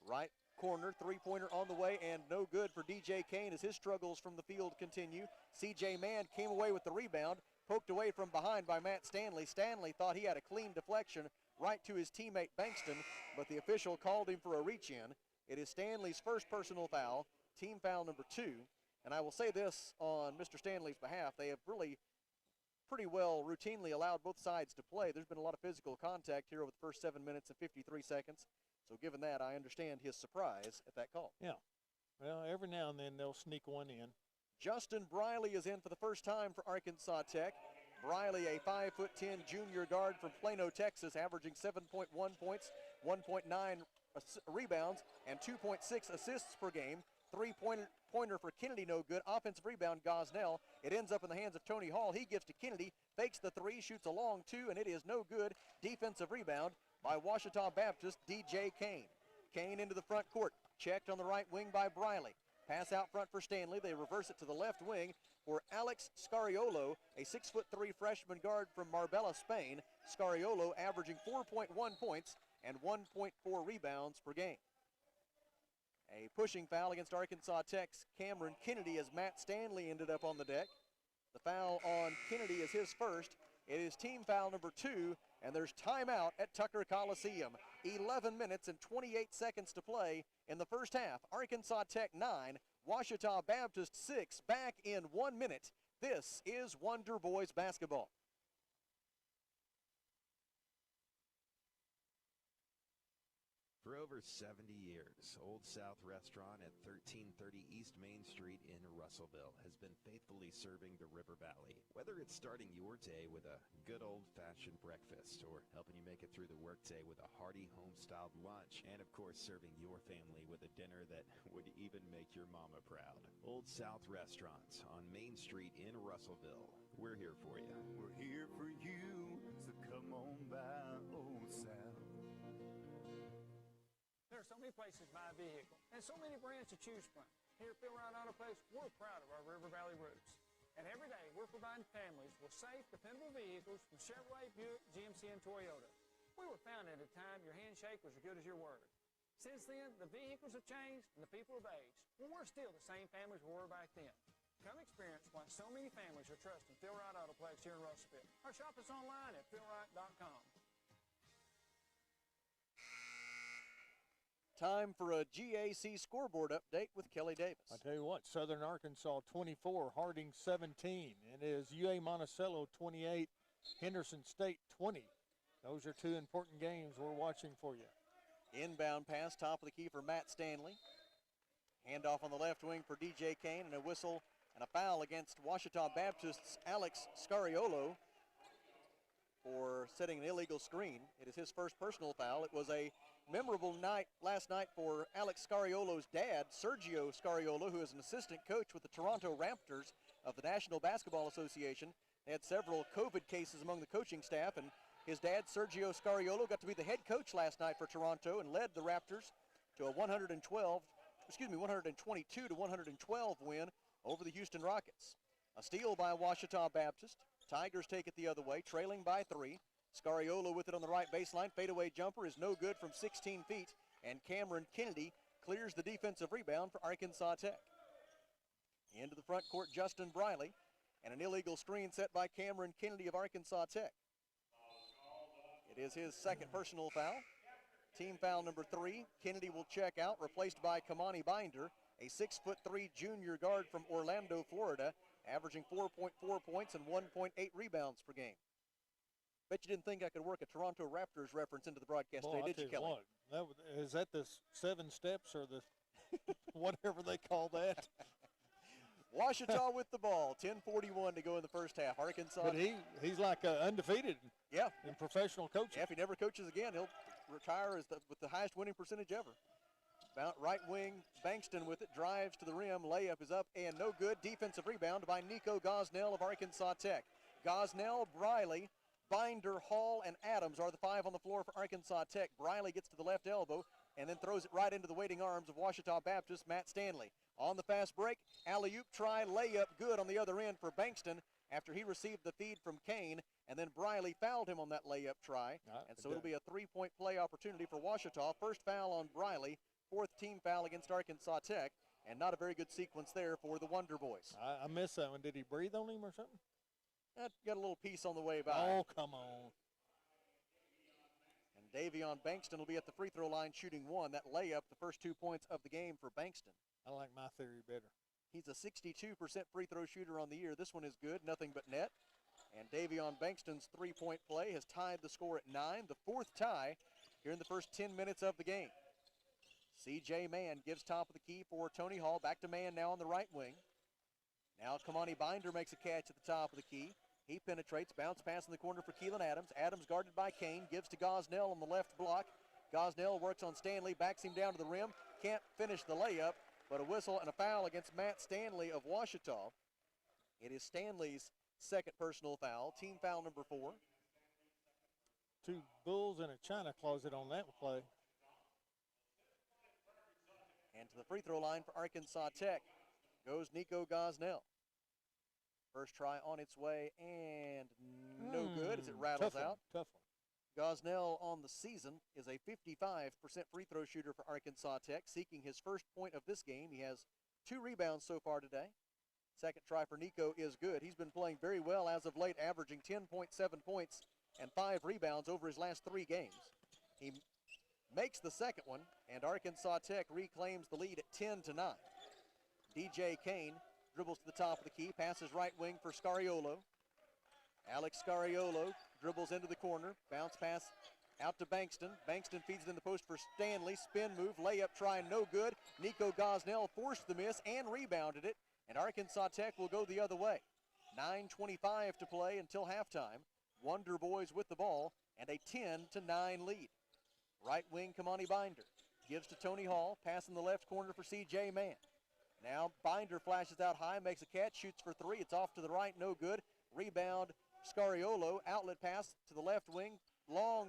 Right corner, three-pointer on the way, and no good for DJ Kane as his struggles from the field continue. C.J. Mann came away with the rebound, poked away from behind by Matt Stanley. Stanley thought he had a clean deflection right to his teammate Bankston, but the official called him for a reach-in. It is Stanley's first personal foul, team foul number 2. And I will say this on Mr. Stanley's behalf, they have really pretty well routinely allowed both sides to play. There's been a lot of physical contact here over the first 7 minutes and 53 seconds. So given that, I understand his surprise at that call. Yeah. Well, every now and then they'll sneak one in. Justin Briley is in for the first time for Arkansas Tech. Briley, a 5'10" junior guard from Plano, Texas, averaging 7.1 points, 1.9 rebounds, and 2.6 assists per game. Three-pointer for Kennedy, no good. Offensive rebound, Gosnell. It ends up in the hands of Tony Hall. He gives to Kennedy, fakes the 3, shoots a long 2, and it is no good. Defensive rebound by Ouachita Baptist, DJ Kane. Kane into the front court, checked on the right wing by Briley. Pass out front for Stanley. They reverse it to the left wing for Alex Scariolo, a 6'3" freshman guard from Marbella, Spain. Scariolo averaging 4.1 points and 1.4 rebounds per game. A pushing foul against Arkansas Tech's Cameron Kennedy as Matt Stanley ended up on the deck. The foul on Kennedy is his first. It is team foul number 2, and there's timeout at Tucker Coliseum. 11 minutes and 28 seconds to play in the first half. Arkansas Tech 9, Ouachita Baptist 6, back in 1 minute. This is Wonder Boys basketball. For over 70 years, Old South Restaurant at 1330 East Main Street in Russellville has been faithfully serving the River Valley. Whether it's starting your day with a good old-fashioned breakfast or helping you make it through the workday with a hearty home-styled lunch, and of course serving your family with a dinner that would even make your mama proud. Old South Restaurant on Main Street in Russellville. We're here for you. We're here for you, so come come on by Old South. There are so many places to buy a vehicle and so many brands to choose from. Here at Rite Autoplex, we're proud of our River Valley roots. And every day, we're providing families with safe, dependable vehicles from Chevrolet, Buick, GMC, and Toyota. We were founded at a time your handshake was as good as your word. Since then, the vehicles have changed and the people have aged. But we're still the same families we were back then. Come experience why so many families are trusting Rite Autoplex here in Russellville. Or shop us online at philrite.com. Time for a GAC scoreboard update with Kelly Davis. I tell you what, Southern Arkansas 24, Harding 17. It is UA Monticello 28, Henderson State 20. Those are two important games we're watching for you. Inbound pass, top of the key for Matt Stanley. Handoff on the left wing for DJ Kane, and a whistle and a foul against Ouachita Baptist's Alex Scariolo for setting an illegal screen. It is his first personal foul. It was a memorable night last night for Alex Scariolo's dad, Sergio Scariolo, who is an assistant coach with the Toronto Raptors of the National Basketball Association. They had several COVID cases among the coaching staff, and his dad, Sergio Scariolo, got to be the head coach last night for Toronto and led the Raptors to a 122 to 112 win over the Houston Rockets. A steal by Ouachita Baptist. Tigers take it the other way, trailing by 3. Scariolo with it on the right baseline. Fadeaway jumper is no good from 16 feet, and Cameron Kennedy clears the defensive rebound for Arkansas Tech. Into the front court, Justin Briley, and an illegal screen set by Cameron Kennedy of Arkansas Tech. It is his second personal foul. Team foul number 3. Kennedy will check out, replaced by Kamani Binder, a 6'3" junior guard from Orlando, Florida, averaging 4.4 points and 1.8 rebounds per game. Bet you didn't think I could work a Toronto Raptors reference into the broadcast today, did you, Kelly? Is that the 7 steps or the whatever they call that? Ouachita with the ball, 10:41 to go in the first half. Arkansas. But he's like undefeated. Yeah. In professional coaching. Yeah, if he never coaches again, he'll retire with the highest winning percentage ever. Right wing, Bankston with it, drives to the rim, layup is up and no good. Defensive rebound by Nico Gosnell of Arkansas Tech. Gosnell, Briley, Binder, Hall, and Adams are the 5 on the floor for Arkansas Tech. Briley gets to the left elbow and then throws it right into the waiting arms of Ouachita Baptist, Matt Stanley. On the fast break, alley-oop try, layup good on the other end for Bankston after he received the feed from Kane, and then Briley fouled him on that layup try. And so it'll be a 3-point play opportunity for Ouachita. First foul on Briley, 4th team foul against Arkansas Tech, and not a very good sequence there for the Wonder Boys. I missed that one. Did he breathe on him or something? Got a little piece on the way by. Oh, come on. And Davion Bankston will be at the free throw line shooting 1. That layup, the first 2 points of the game for Bankston. I like my theory better. He's a 62% free throw shooter on the year. This one is good, nothing but net. And Davion Bankston's 3-point play has tied the score at 9, the 4th tie here in the first 10 minutes of the game. C.J. Mann gives top of the key for Tony Hall. Back to Mann now on the right wing. Now Kamani Binder makes a catch at the top of the key. He penetrates, bounce pass in the corner for Keelan Adams. Adams guarded by Kane, gives to Gosnell on the left block. Gosnell works on Stanley, backs him down to the rim. Can't finish the layup, but a whistle and a foul against Matt Stanley of Ouachita. It is Stanley's second personal foul, team foul number 4. 2 bulls in a china closet on that play. And to the free throw line for Arkansas Tech goes Nico Gosnell. First try on its way and no good as it rattles out. Tough one. Gosnell on the season is a 55% free throw shooter for Arkansas Tech, seeking his first point of this game. He has 2 rebounds so far today. Second try for Nico is good. He's been playing very well as of late, averaging 10.7 points and 5 rebounds over his last 3 games. He makes the second one, and Arkansas Tech reclaims the lead at 10-9. DJ Kane dribbles to the top of the key, passes right wing for Scariolo. Alex Scariolo dribbles into the corner, bounce pass out to Bankston. Bankston feeds it in the post for Stanley. Spin move, layup try, no good. Nico Gosnell forced the miss and rebounded it, and Arkansas Tech will go the other way. 9:25 to play until halftime. Wonder Boys with the ball and a 10-9 lead. Right wing, Kamani Binder gives to Tony Hall, pass in the left corner for C.J. Mann. Now Binder flashes out high, makes a catch, shoots for 3. It's off to the right, no good. Rebound, Scariolo, outlet pass to the left wing, long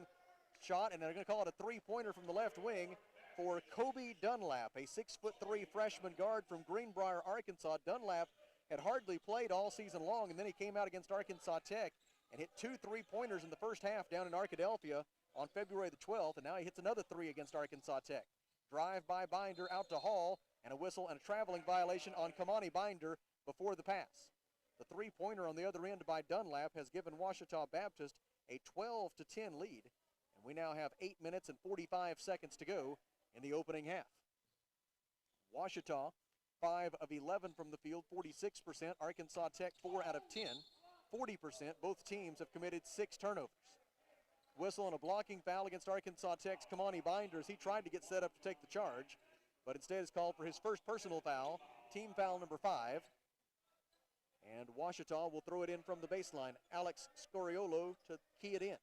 shot, and they're going to call it a three-pointer from the left wing for Kobe Dunlap, a 6'3" freshman guard from Greenbrier, Arkansas. Dunlap had hardly played all season long, and then he came out against Arkansas Tech and hit 2 3-pointers in the first half down in Arkadelphia on February the 12th, and now he hits another 3 against Arkansas Tech. Drive by Binder out to Hall, and a whistle and a traveling violation on Kamani Binder before the pass. The three-pointer on the other end by Dunlap has given Ouachita Baptist a 12-10 lead, and we now have 8 minutes and 45 seconds to go in the opening half. Ouachita, 5 of 11 from the field, 46%. Arkansas Tech, 4 out of 10, 40%. Both teams have committed 6 turnovers. Whistle and a blocking foul against Arkansas Tech's Kamani Binder as he tried to get set up to take the charge, but instead is called for his first personal foul, team foul number 5. And Ouachita will throw it in from the baseline. Alex Scariolo to key it in.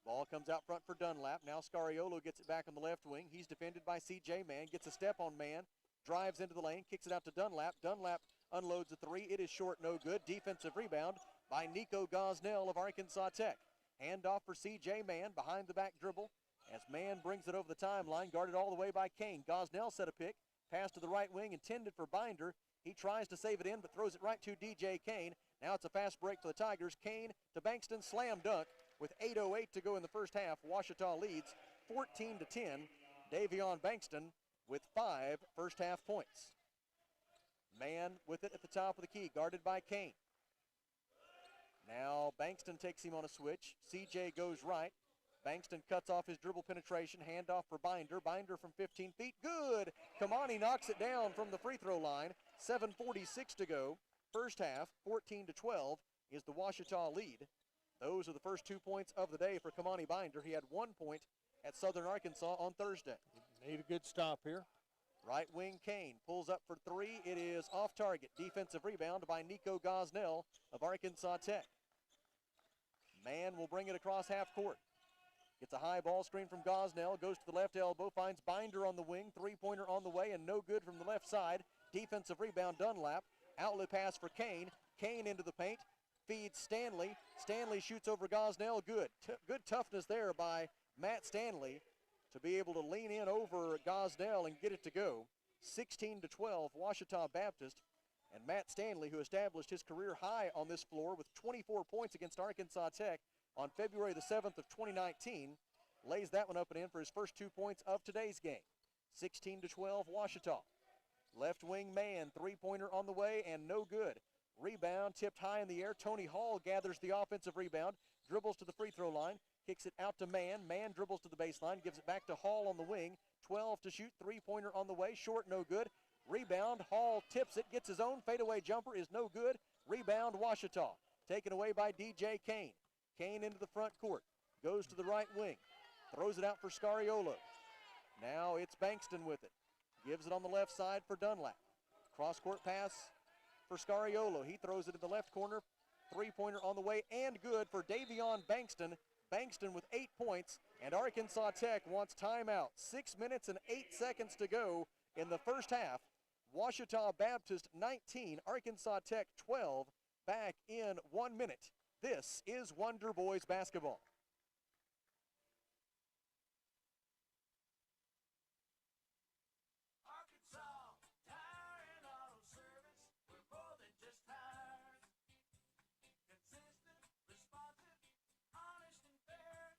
Ball comes out front for Dunlap. Now Scariolo gets it back on the left wing. He's defended by C.J. Mann, gets a step on Mann, drives into the lane, kicks it out to Dunlap. Dunlap unloads a 3. It is short, no good. Defensive rebound by Nico Gosnell of Arkansas Tech. Handoff for C.J. Mann, behind the back dribble as Mann brings it over the timeline, guarded all the way by Kane. Gosnell set a pick, pass to the right wing, intended for Binder. He tries to save it in, but throws it right to DJ Kane. Now it's a fast break for the Tigers. Kane to Bankston, slam dunk with 8:08 to go in the first half. Ouachita leads 14-10. Davion Bankston with 5 first half points. Mann with it at the top of the key, guarded by Kane. Now Bankston takes him on a switch. CJ goes right. Bankston cuts off his dribble penetration. Handoff for Binder. Binder from 15 feet. Good. Kamani knocks it down from the free throw line. 7:46 to go. First half, 14-12 is the Ouachita lead. Those are the first 2 points of the day for Kamani Binder. He had 1 point at Southern Arkansas on Thursday. Need a good stop here. Right wing Kane pulls up for 3. It is off target. Defensive rebound by Nico Gosnell of Arkansas Tech. Mann will bring it across half court. Gets a high ball screen from Gosnell, goes to the left elbow, finds Binder on the wing, three-pointer on the way, and no good from the left side. Defensive rebound, Dunlap. Outlet pass for Kane. Kane into the paint, feeds Stanley. Stanley shoots over Gosnell, good. Good toughness there by Matt Stanley to be able to lean in over Gosnell and get it to go. 16-12, Ouachita Baptist. And Matt Stanley, who established his career high on this floor with 24 points against Arkansas Tech on February the 7th of 2019, lays that one up and in for his first 2 points of today's game. 16-12, Ouachita. Left wing Mann, three-pointer on the way and no good. Rebound tipped high in the air. Tony Hall gathers the offensive rebound, dribbles to the free throw line, kicks it out to Mann. Mann dribbles to the baseline, gives it back to Hall on the wing. 12 to shoot, three-pointer on the way, short, no good. Rebound, Hall tips it, gets his own fadeaway jumper, is no good. Rebound, Ouachita, taken away by DJ Kane. Kane into the front court, goes to the right wing, throws it out for Scariolo. Now it's Bankston with it. Gives it on the left side for Dunlap. Cross-court pass for Scariolo. He throws it in the left corner. Three-pointer on the way and good for Davion Bankston. Bankston with 8 points, and Arkansas Tech wants timeout. 6 minutes and 8 seconds to go in the first half. Ouachita Baptist 19, Arkansas Tech 12. Back in 1 minute. This is Wonder Boys basketball. Arkansas Tire and Auto Service, we're more than just tires. Consistent, responsive, honest and fair.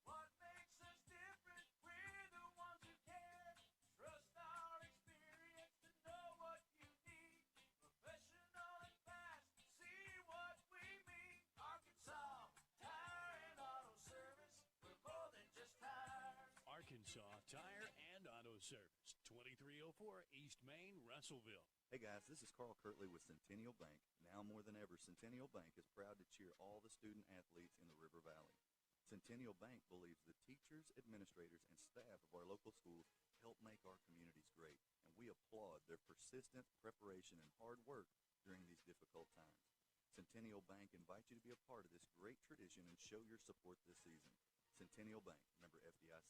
What makes us different? We're the ones who care. Trust our experience to know what you need. Professional and fast, see what we mean. Arkansas Tire and Auto Service, we're more than just tires. Arkansas Tire and Auto Service, 2304 East Main, Russellville. Hey guys, this is Carl Kirtley with Centennial Bank. Now more than ever, Centennial Bank is proud to cheer all the student athletes in the River Valley. Centennial Bank believes the teachers, administrators, and staff of our local schools help make our communities great, and we applaud their persistent preparation and hard work during these difficult times. Centennial Bank invites you to be a part of this great tradition and show your support this season. Centennial Bank, member FDIC.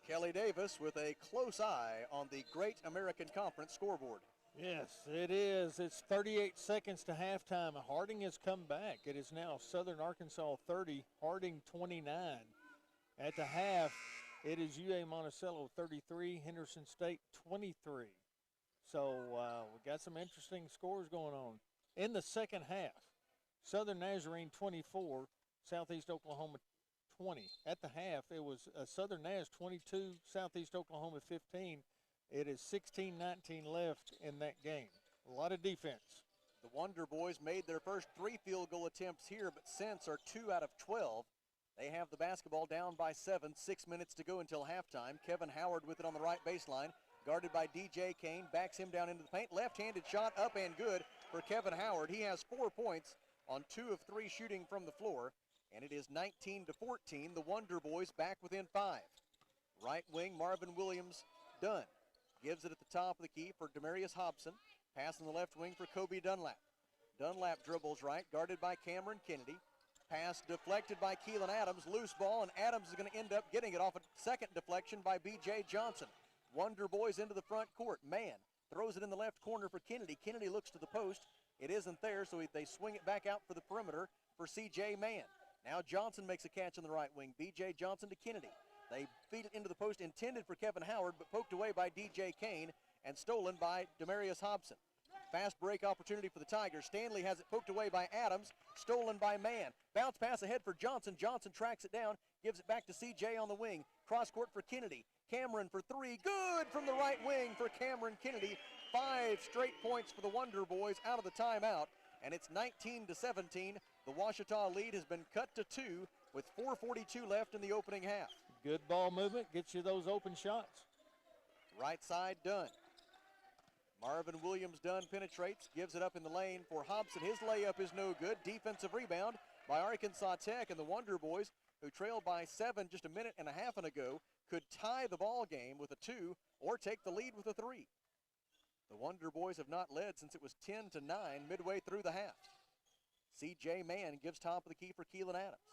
Kelly Davis with a close eye on the Great American Conference scoreboard. Yes, it is. It's 38 seconds to halftime. Harding has come back. It is now Southern Arkansas 30, Harding 29. At the half, it is UA Monticello 33, Henderson State 23. So we got some interesting scores going on. In the second half, Southern Nazarene 24, Southeast Oklahoma 20. At the half, it was Southern Naz 22, Southeast Oklahoma 15. It is 16-19 left in that game. A lot of defense. The Wonder Boys made their first 3 field goal attempts here, but since are 2 out of 12. They have the basketball down by 7, 6 minutes to go until halftime. Kevin Howard with it on the right baseline, guarded by DJ Kane, backs him down into the paint. Left-handed shot up and good for Kevin Howard. He has 4 points on 2 of 3 shooting from the floor, and it is 19-14. The Wonder Boys back within 5. Right wing, Marvin Williams done. Gives it at the top of the key for Demarius Hobson. Pass in the left wing for Kobe Dunlap. Dunlap dribbles right, guarded by Cameron Kennedy. Pass deflected by Keelan Adams. Loose ball, and Adams is going to end up getting it off a second deflection by B.J. Johnson. Wonder Boys into the front court. Mann throws it in the left corner for Kennedy. Kennedy looks to the post. It isn't there, so they swing it back out for the perimeter for C.J. Mann. Now Johnson makes a catch on the right wing. B.J. Johnson to Kennedy. They feed it into the post, intended for Kevin Howard, but poked away by DJ Kane and stolen by Demarius Hobson. Fast break opportunity for the Tigers. Stanley has it poked away by Adams, stolen by Mann. Bounce pass ahead for Johnson. Johnson tracks it down, gives it back to CJ on the wing. Cross court for Kennedy. Cameron for 3. Good from the right wing for Cameron Kennedy. 5 straight points for the Wonder Boys out of the timeout, and it's 19-17. The Ouachita lead has been cut to 2 with 4:42 left in the opening half. Good ball movement gets you those open shots. Right side done. Marvin Williams Dunn penetrates, gives it up in the lane for Hobson. His layup is no good. Defensive rebound by Arkansas Tech, and the Wonder Boys, who trailed by 7 just a minute and a half ago, could tie the ball game with a 2 or take the lead with a 3. The Wonder Boys have not led since it was 10-9 midway through the half. C.J. Mann gives top of the key for Keelan Adams.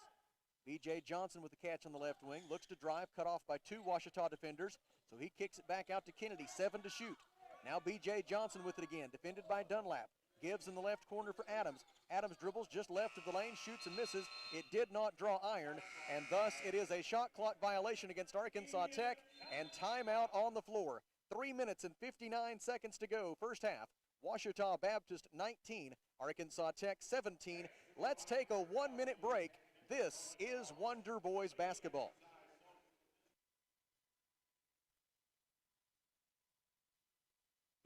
B.J. Johnson with the catch on the left wing, looks to drive, cut off by 2 Ouachita defenders, so he kicks it back out to Kennedy, 7 to shoot. Now B.J. Johnson with it again, defended by Dunlap. Gives in the left corner for Adams. Adams dribbles just left of the lane, shoots and misses. It did not draw iron, and thus it is a shot clock violation against Arkansas Tech, and timeout on the floor. 3 minutes and 59 seconds to go, first half. Ouachita Baptist 19, Arkansas Tech 17. Let's take a 1-minute break. This is Wonder Boys basketball.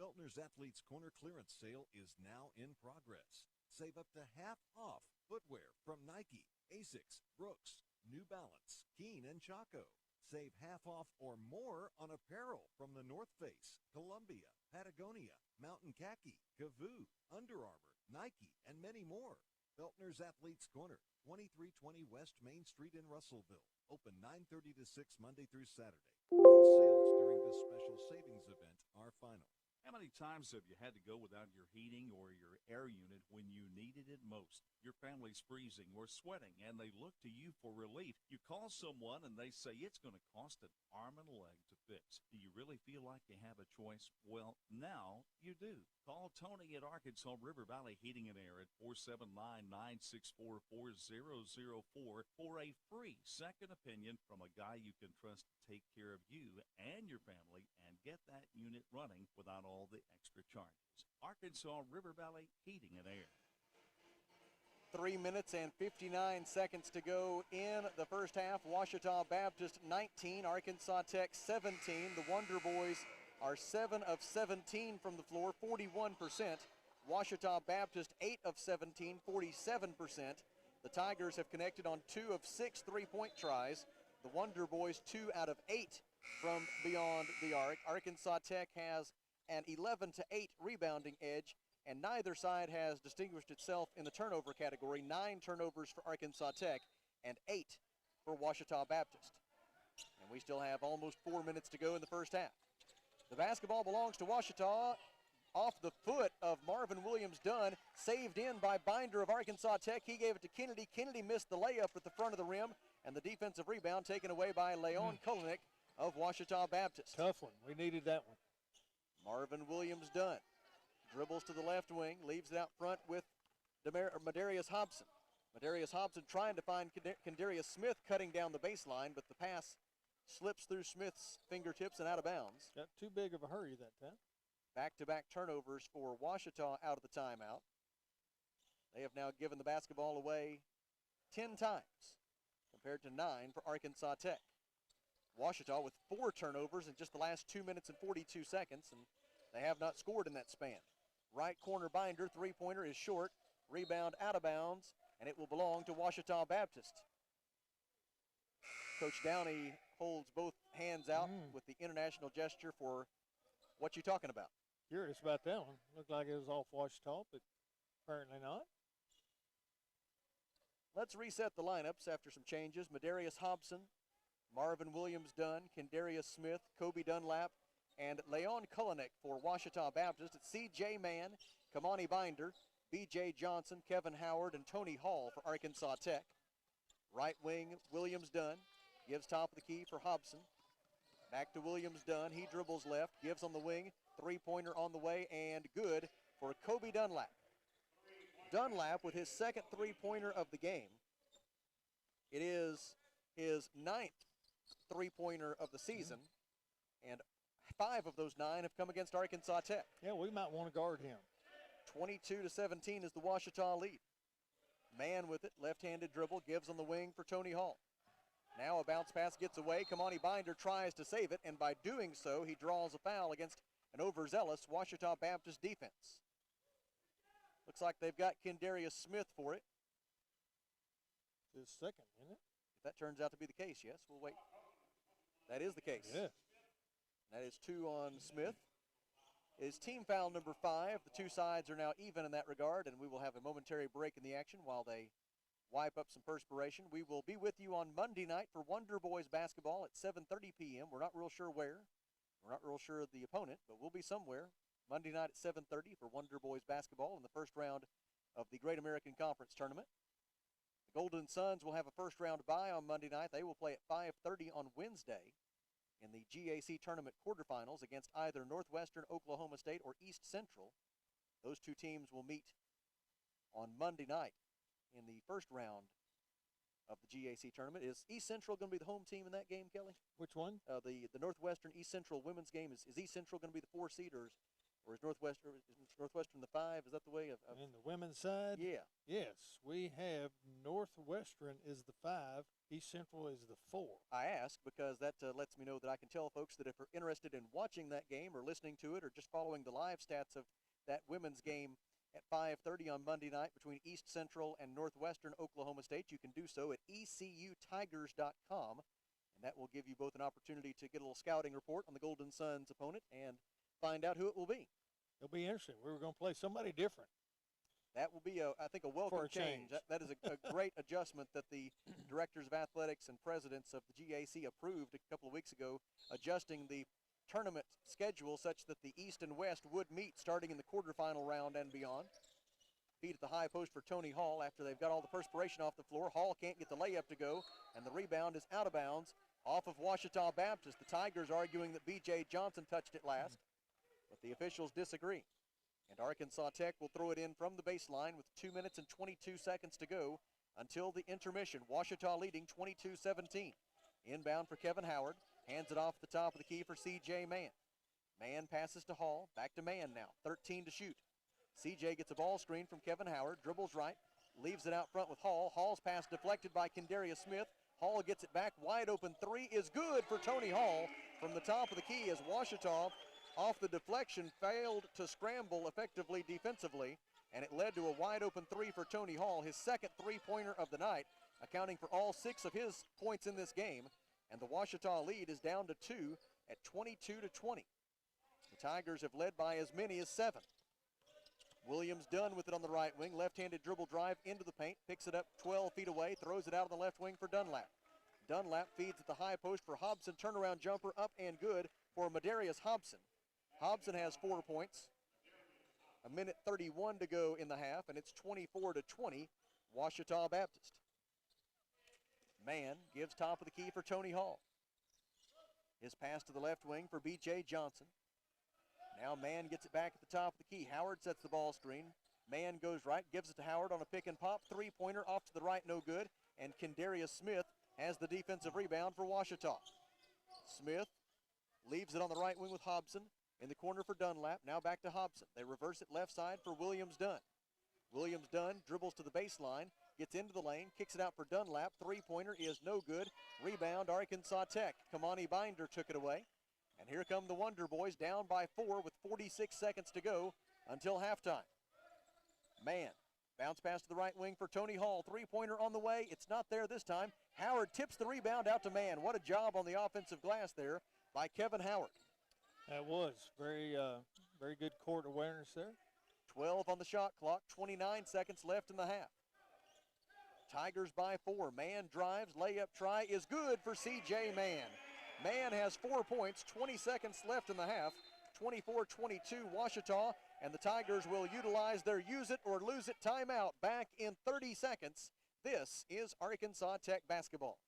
Feltner's Athletes Corner clearance sale is now in progress. Save up to half off footwear from Nike, Asics, Brooks, New Balance, Keen, and Chaco. Save half off or more on apparel from the North Face, Columbia, Patagonia, Mountain Khaki, Kavoo, Under Armour, Nike, and many more. Feltner's Athletes Corner, 2320 West Main Street in Russellville. Open 9:30 to 6 Monday through Saturday. All sales during this special savings event are final. How many times have you had to go without your heating or your air unit when you needed it most? Your family's freezing or sweating, and they look to you for relief. You call someone, and they say it's going to cost an arm and a leg to fix. Do you really feel like you have a choice? Well, now you do. Call Tony at Arkansas River Valley Heating and Air at 479-964-4004 for a free second opinion from a guy you can trust to take care of you and your family and get that unit running without all the extra charges. Arkansas River Valley Heating and Air. 3 minutes and 59 seconds to go in the first half. Ouachita Baptist 19, Arkansas Tech 17. The Wonder Boys are 7 of 17 from the floor, 41%. Ouachita Baptist 8 of 17, 47%. The Tigers have connected on 2 of 6 3-point tries. The Wonder Boys 2 out of 8 from beyond the arc. Arkansas Tech has an 11-8 rebounding edge, and neither side has distinguished itself in the turnover category. 9 turnovers for Arkansas Tech and 8 for Ouachita Baptist. And we still have almost 4 minutes to go in the first half. The basketball belongs to Ouachita. Off the foot of Marvin Williams Dunn, saved in by Binder of Arkansas Tech. He gave it to Kennedy. Kennedy missed the layup at the front of the rim, and the defensive rebound taken away by Leon Kulinik of Ouachita Baptist. Tough one. We needed that one. Marvin Williams Dunn Dribbles to the left wing, leaves it out front with Madarius Hobson. Madarius Hobson trying to find Kendarius Smith cutting down the baseline, but the pass slips through Smith's fingertips and out of bounds. Got too big of a hurry that time. Back-to-back turnovers for Ouachita out of the timeout. They have now given the basketball away 10 times compared to 9 for Arkansas Tech. Ouachita with 4 turnovers in just the last 2 minutes and 42 seconds, and they have not scored in that span. Right corner Binder, three-pointer is short. Rebound out of bounds, and it will belong to Ouachita Baptist. Coach Downey holds both hands out with the international gesture for what you talking about. Curious about that one. Looked like it was off Ouachita, but apparently not. Let's reset the lineups after some changes. Madarius Hobson, Marvin Williams-Dunn, Kendarius Smith, Kobe Dunlap, and Leon Kulinek for Ouachita Baptist. It's C.J. Mann, Kamani Binder, B.J. Johnson, Kevin Howard, and Tony Hall for Arkansas Tech. Right wing, Williams-Dunn gives top of the key for Hobson. Back to Williams-Dunn. He dribbles left, gives on the wing. Three-pointer on the way, and good for Kobe Dunlap. Dunlap with his second three-pointer of the game. It is his 9th three-pointer of the season, and 5 of those 9 have come against Arkansas Tech. Yeah, we might want to guard him. 22-17 is the Ouachita lead. Mann with it, left-handed dribble, gives on the wing for Tony Hall. Now a bounce pass gets away. Kamani Binder tries to save it, and by doing so, he draws a foul against an overzealous Ouachita Baptist defense. Looks like they've got Kendarius Smith for it. His second, isn't it? If that turns out to be the case, yes, we'll wait. That is the case. Yeah. That is 2 on Smith. It is team foul number 5. The two sides are now even in that regard, and we will have a momentary break in the action while they wipe up some perspiration. We will be with you on Monday night for Wonder Boys basketball at 7:30 p.m. We're not real sure where. We're not real sure of the opponent, but we'll be somewhere. Monday night at 7:30 for Wonder Boys basketball in the first round of the Great American Conference Tournament. The Golden Suns will have a first-round bye on Monday night. They will play at 5:30 on Wednesday in the GAC Tournament quarterfinals against either Northwestern, Oklahoma State, or East Central. Those two teams will meet on Monday night in the first round of the GAC tournament. Is East Central going to be the home team in that game, Kelly? Which one? The Northwestern East Central women's game. Is East Central going to be the 4 seed, or is Northwestern the 5? Is that the way of in the women's side? Yeah. Yes, we have Northwestern is the 5, East Central is the 4. I ask because that lets me know that I can tell folks that if they're interested in watching that game or listening to it or just following the live stats of that women's game at 5:30 on Monday night between East Central and Northwestern Oklahoma State, you can do so at ecutigers.com, and that will give you both an opportunity to get a little scouting report on the Golden Suns opponent and find out who it will be. It'll be interesting. We were going to play somebody different. That will be, I think, a welcome change. That is a great adjustment that the directors of athletics and presidents of the GAC approved a couple of weeks ago, adjusting the tournament schedule such that the East and West would meet starting in the quarterfinal round and beyond. Feed at the high post for Tony Hall after they've got all the perspiration off the floor. Hall can't get the layup to go, and the rebound is out of bounds off of Ouachita Baptist. The Tigers arguing that B.J. Johnson touched it last, but the officials disagree. And Arkansas Tech will throw it in from the baseline with 2 minutes and 22 seconds to go until the intermission. Ouachita leading 22-17. Inbound for Kevin Howard. Hands it off the top of the key for C.J. Mann. Mann passes to Hall. Back to Mann now. 13 to shoot. C.J. gets a ball screen from Kevin Howard. Dribbles right. Leaves it out front with Hall. Hall's pass deflected by Kendarius Smith. Hall gets it back. Wide open three is good for Tony Hall from the top of the key as Ouachita, off the deflection, failed to scramble effectively defensively, and it led to a wide open three for Tony Hall, his second three-pointer of the night, accounting for all 6 of his points in this game. And the Ouachita lead is down to 2 at 22-20. The Tigers have led by as many as 7. Williams done with it on the right wing. Left-handed dribble drive into the paint. Picks it up 12 feet away. Throws it out on the left wing for Dunlap. Dunlap feeds at the high post for Hobson. Turnaround jumper up and good for Madarius Hobson. Hobson has 4 points. 1:31 to go in the half, and it's 24-20, Ouachita Baptist. Mann gives top of the key for Tony Hall. His pass to the left wing for B.J. Johnson. Now Mann gets it back at the top of the key. Howard sets the ball screen. Mann goes right, gives it to Howard on a pick and pop. Three-pointer off to the right, no good. And Kendarius Smith has the defensive rebound for Ouachita. Smith leaves it on the right wing with Hobson. In the corner for Dunlap. Now back to Hobson. They reverse it left side for Williams-Dunn. Williams-Dunn dribbles to the baseline, gets into the lane, kicks it out for Dunlap. Three-pointer is no good. Rebound, Arkansas Tech. Kamani Binder took it away. And here come the Wonder Boys down by 4 with 46 seconds to go until halftime. Mann, bounce pass to the right wing for Tony Hall. Three-pointer on the way. It's not there this time. Howard tips the rebound out to Mann. What a job on the offensive glass there by Kevin Howard. That was very good court awareness there. 12 on the shot clock, 29 seconds left in the half. Tigers by 4. Mann drives, layup try is good for C.J. Mann. Mann has 4 points, 20 seconds left in the half. 24-22 Ouachita, and the Tigers will utilize their use it or lose it timeout back in 30 seconds. This is Arkansas Tech basketball.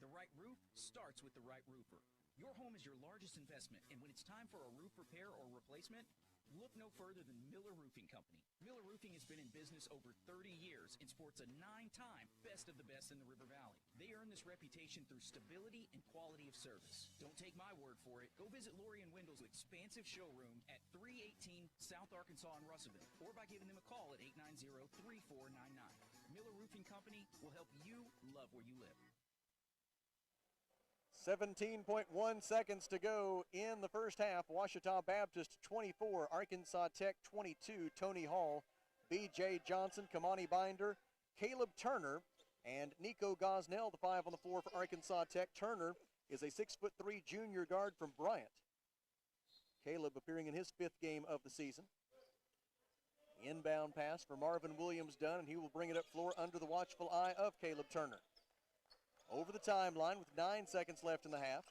The right roof starts with the right roofer. Your home is your largest investment, and when it's time for a roof repair or replacement, look no further than Miller Roofing Company. Miller Roofing has been in business over 30 years and sports a 9-time best of the best in the River Valley. They earn this reputation through stability and quality of service. Don't take my word for it. Go visit Lori and Wendell's expansive showroom at 318 South Arkansas in Russellville, or by giving them a call at 890-3499. Miller Roofing Company will help you love where you live. 17.1 seconds to go in the first half. Ouachita Baptist 24, Arkansas Tech 22. Tony Hall, B.J. Johnson, Kamani Binder, Caleb Turner, and Nico Gosnell, the 5 on the floor for Arkansas Tech. Turner is a 6'3" junior guard from Bryant. Caleb appearing in his 5th game of the season. Inbound pass for Marvin Williams-Dunn, and he will bring it up floor under the watchful eye of Caleb Turner. Over the timeline with 9 seconds left in the half.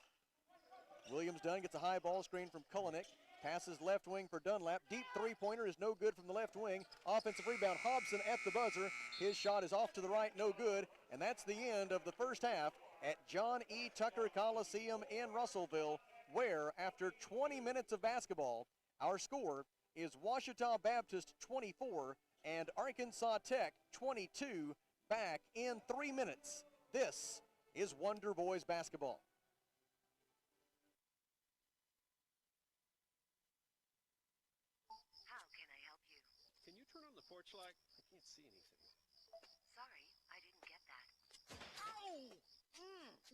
Williams-Dunn gets a high ball screen from Kulinik. Passes left wing for Dunlap. Deep three-pointer is no good from the left wing. Offensive rebound, Hobson at the buzzer. His shot is off to the right, no good. And that's the end of the first half at John E. Tucker Coliseum in Russellville, where after 20 minutes of basketball, our score is Ouachita Baptist 24 and Arkansas Tech 22 back in 3 minutes. This is Wonder Boys basketball. How can I help you? Can you turn on the porch light? I can't see anything. Sorry, I didn't get that.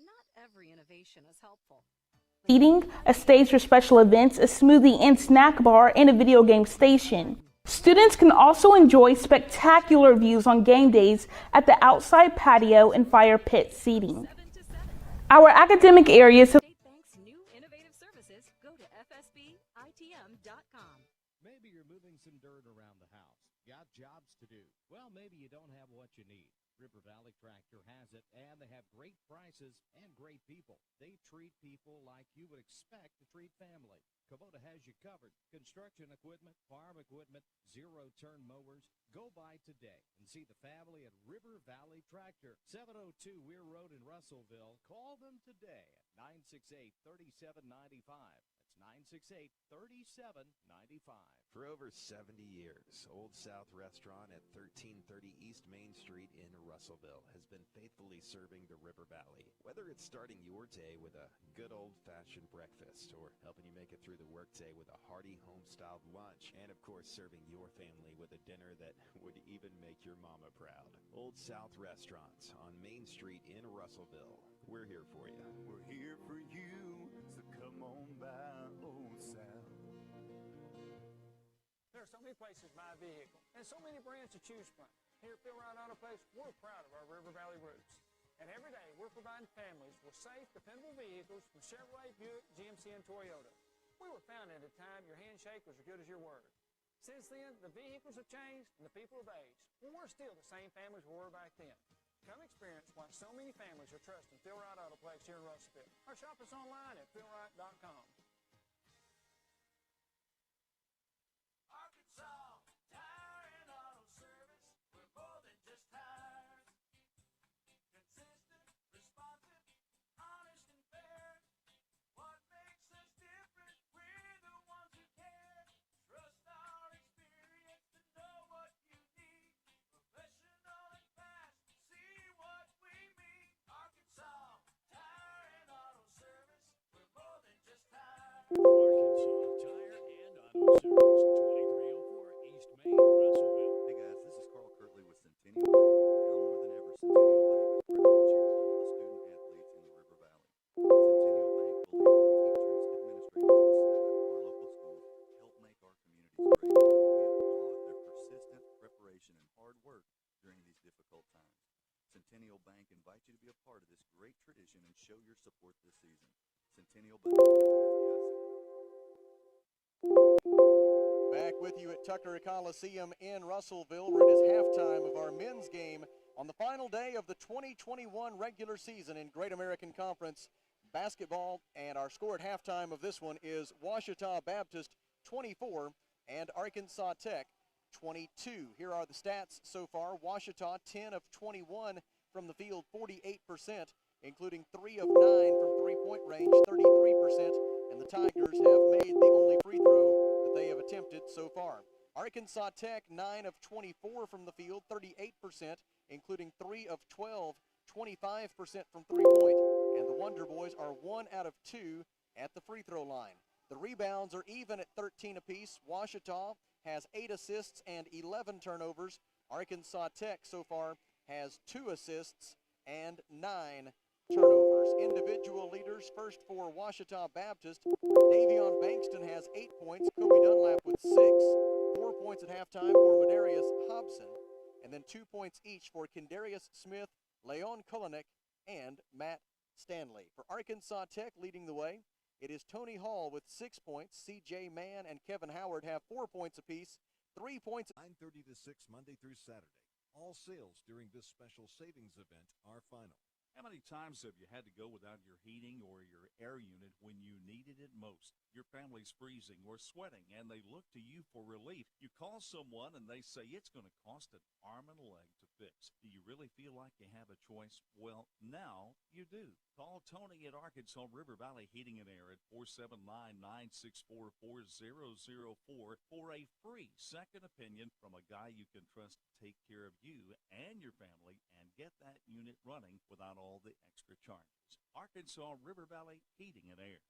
Not every innovation is helpful. Seating, a stage for special events, a smoothie and snack bar, and a video game station. Students can also enjoy spectacular views on game days at the outside patio and fire pit seating. Our academic areas have State Bank's new innovative services. Go to fsbitm.com. Maybe you're moving some dirt around the house. Got jobs to do. Well, maybe you don't have what you need. River Valley Tractor has it, and they have great prices and great people. They treat people like you would expect to treat family. Kubota has you covered. Construction equipment, farm equipment, zero-turn mowers. Go by today and see the family at River Valley Tractor, 702 Weir Road in Russellville. Call them today at 968-3795. That's 968-3795. For over 70 years, Old South Restaurant at 1330 East Main Street in Russellville has been faithfully serving the River Valley. Whether it's starting your day with a good old-fashioned breakfast or helping you make it through the workday with a hearty home-styled lunch, and of course serving your family with a dinner that would even make your mama proud. Old South Restaurant on Main Street in Russellville. We're here for you. We're here for you, so come on by Old South. There are so many places to buy a vehicle and so many brands to choose from. Here at Rite Autoplex, we're proud of our River Valley roots. And every day, we're providing families with safe, dependable vehicles from Chevrolet, Buick, GMC, and Toyota. We were founded at a time your handshake was as good as your word. Since then, the vehicles have changed and the people have aged. But we're still the same families we were back then. Come experience why so many families are trusting Rite Autoplex here in Russellville. Or shop us online at philrite.com. Arkansas Tire and Auto Service. We're more than just tires. Consistent, responsive, Bank invites you to be a part of this great tradition and show your support this season. Centennial Bank, Back with you at Tucker Coliseum in Russellville, where it is halftime of our men's game on the final day of the 2021 regular season in Great American Conference basketball. And our score at halftime of this one is Ouachita Baptist 24 and Arkansas Tech 22. Here are the stats so far. Ouachita 10 of 21 from the field, 48%, including 3 of 9 from three-point range, 33%, and the Tigers have made the only free throw that they have attempted so far. Arkansas Tech 9 of 24 from the field, 38%, including 3 of 12, 25% from three-point, and the Wonder Boys are 1 out of 2 at the free throw line. The rebounds are even at 13 apiece. Ouachita has 8 assists and 11 turnovers. Arkansas Tech so far has 2 assists and 9 turnovers. Individual leaders, first for Ouachita Baptist, Davion Bankston has 8 points, Kobe Dunlap with 6, 4 points at halftime for Madarius Hobson, and then 2 points each for Kendarius Smith, Leon Kulinek, and Matt Stanley. For Arkansas Tech leading the way, it is Tony Hall with 6 points. C.J. Mann and Kevin Howard have 4 points apiece. 3 points. 9:30 to 6 Monday through Saturday. All sales during this special savings event are final. How many times have you had to go without your heating or your air unit when you needed it most? Your family's freezing or sweating, and they look to you for relief. You call someone, and they say it's going to cost an arm and a leg to fix. Do you really feel like you have a choice? Well, now you do. Call Tony at Arkansas River Valley Heating and Air at 479-964-4004 for a free second opinion from a guy you can trust to take care of you and your family and get that unit running without all the extra charges. Arkansas River Valley Heating and Air.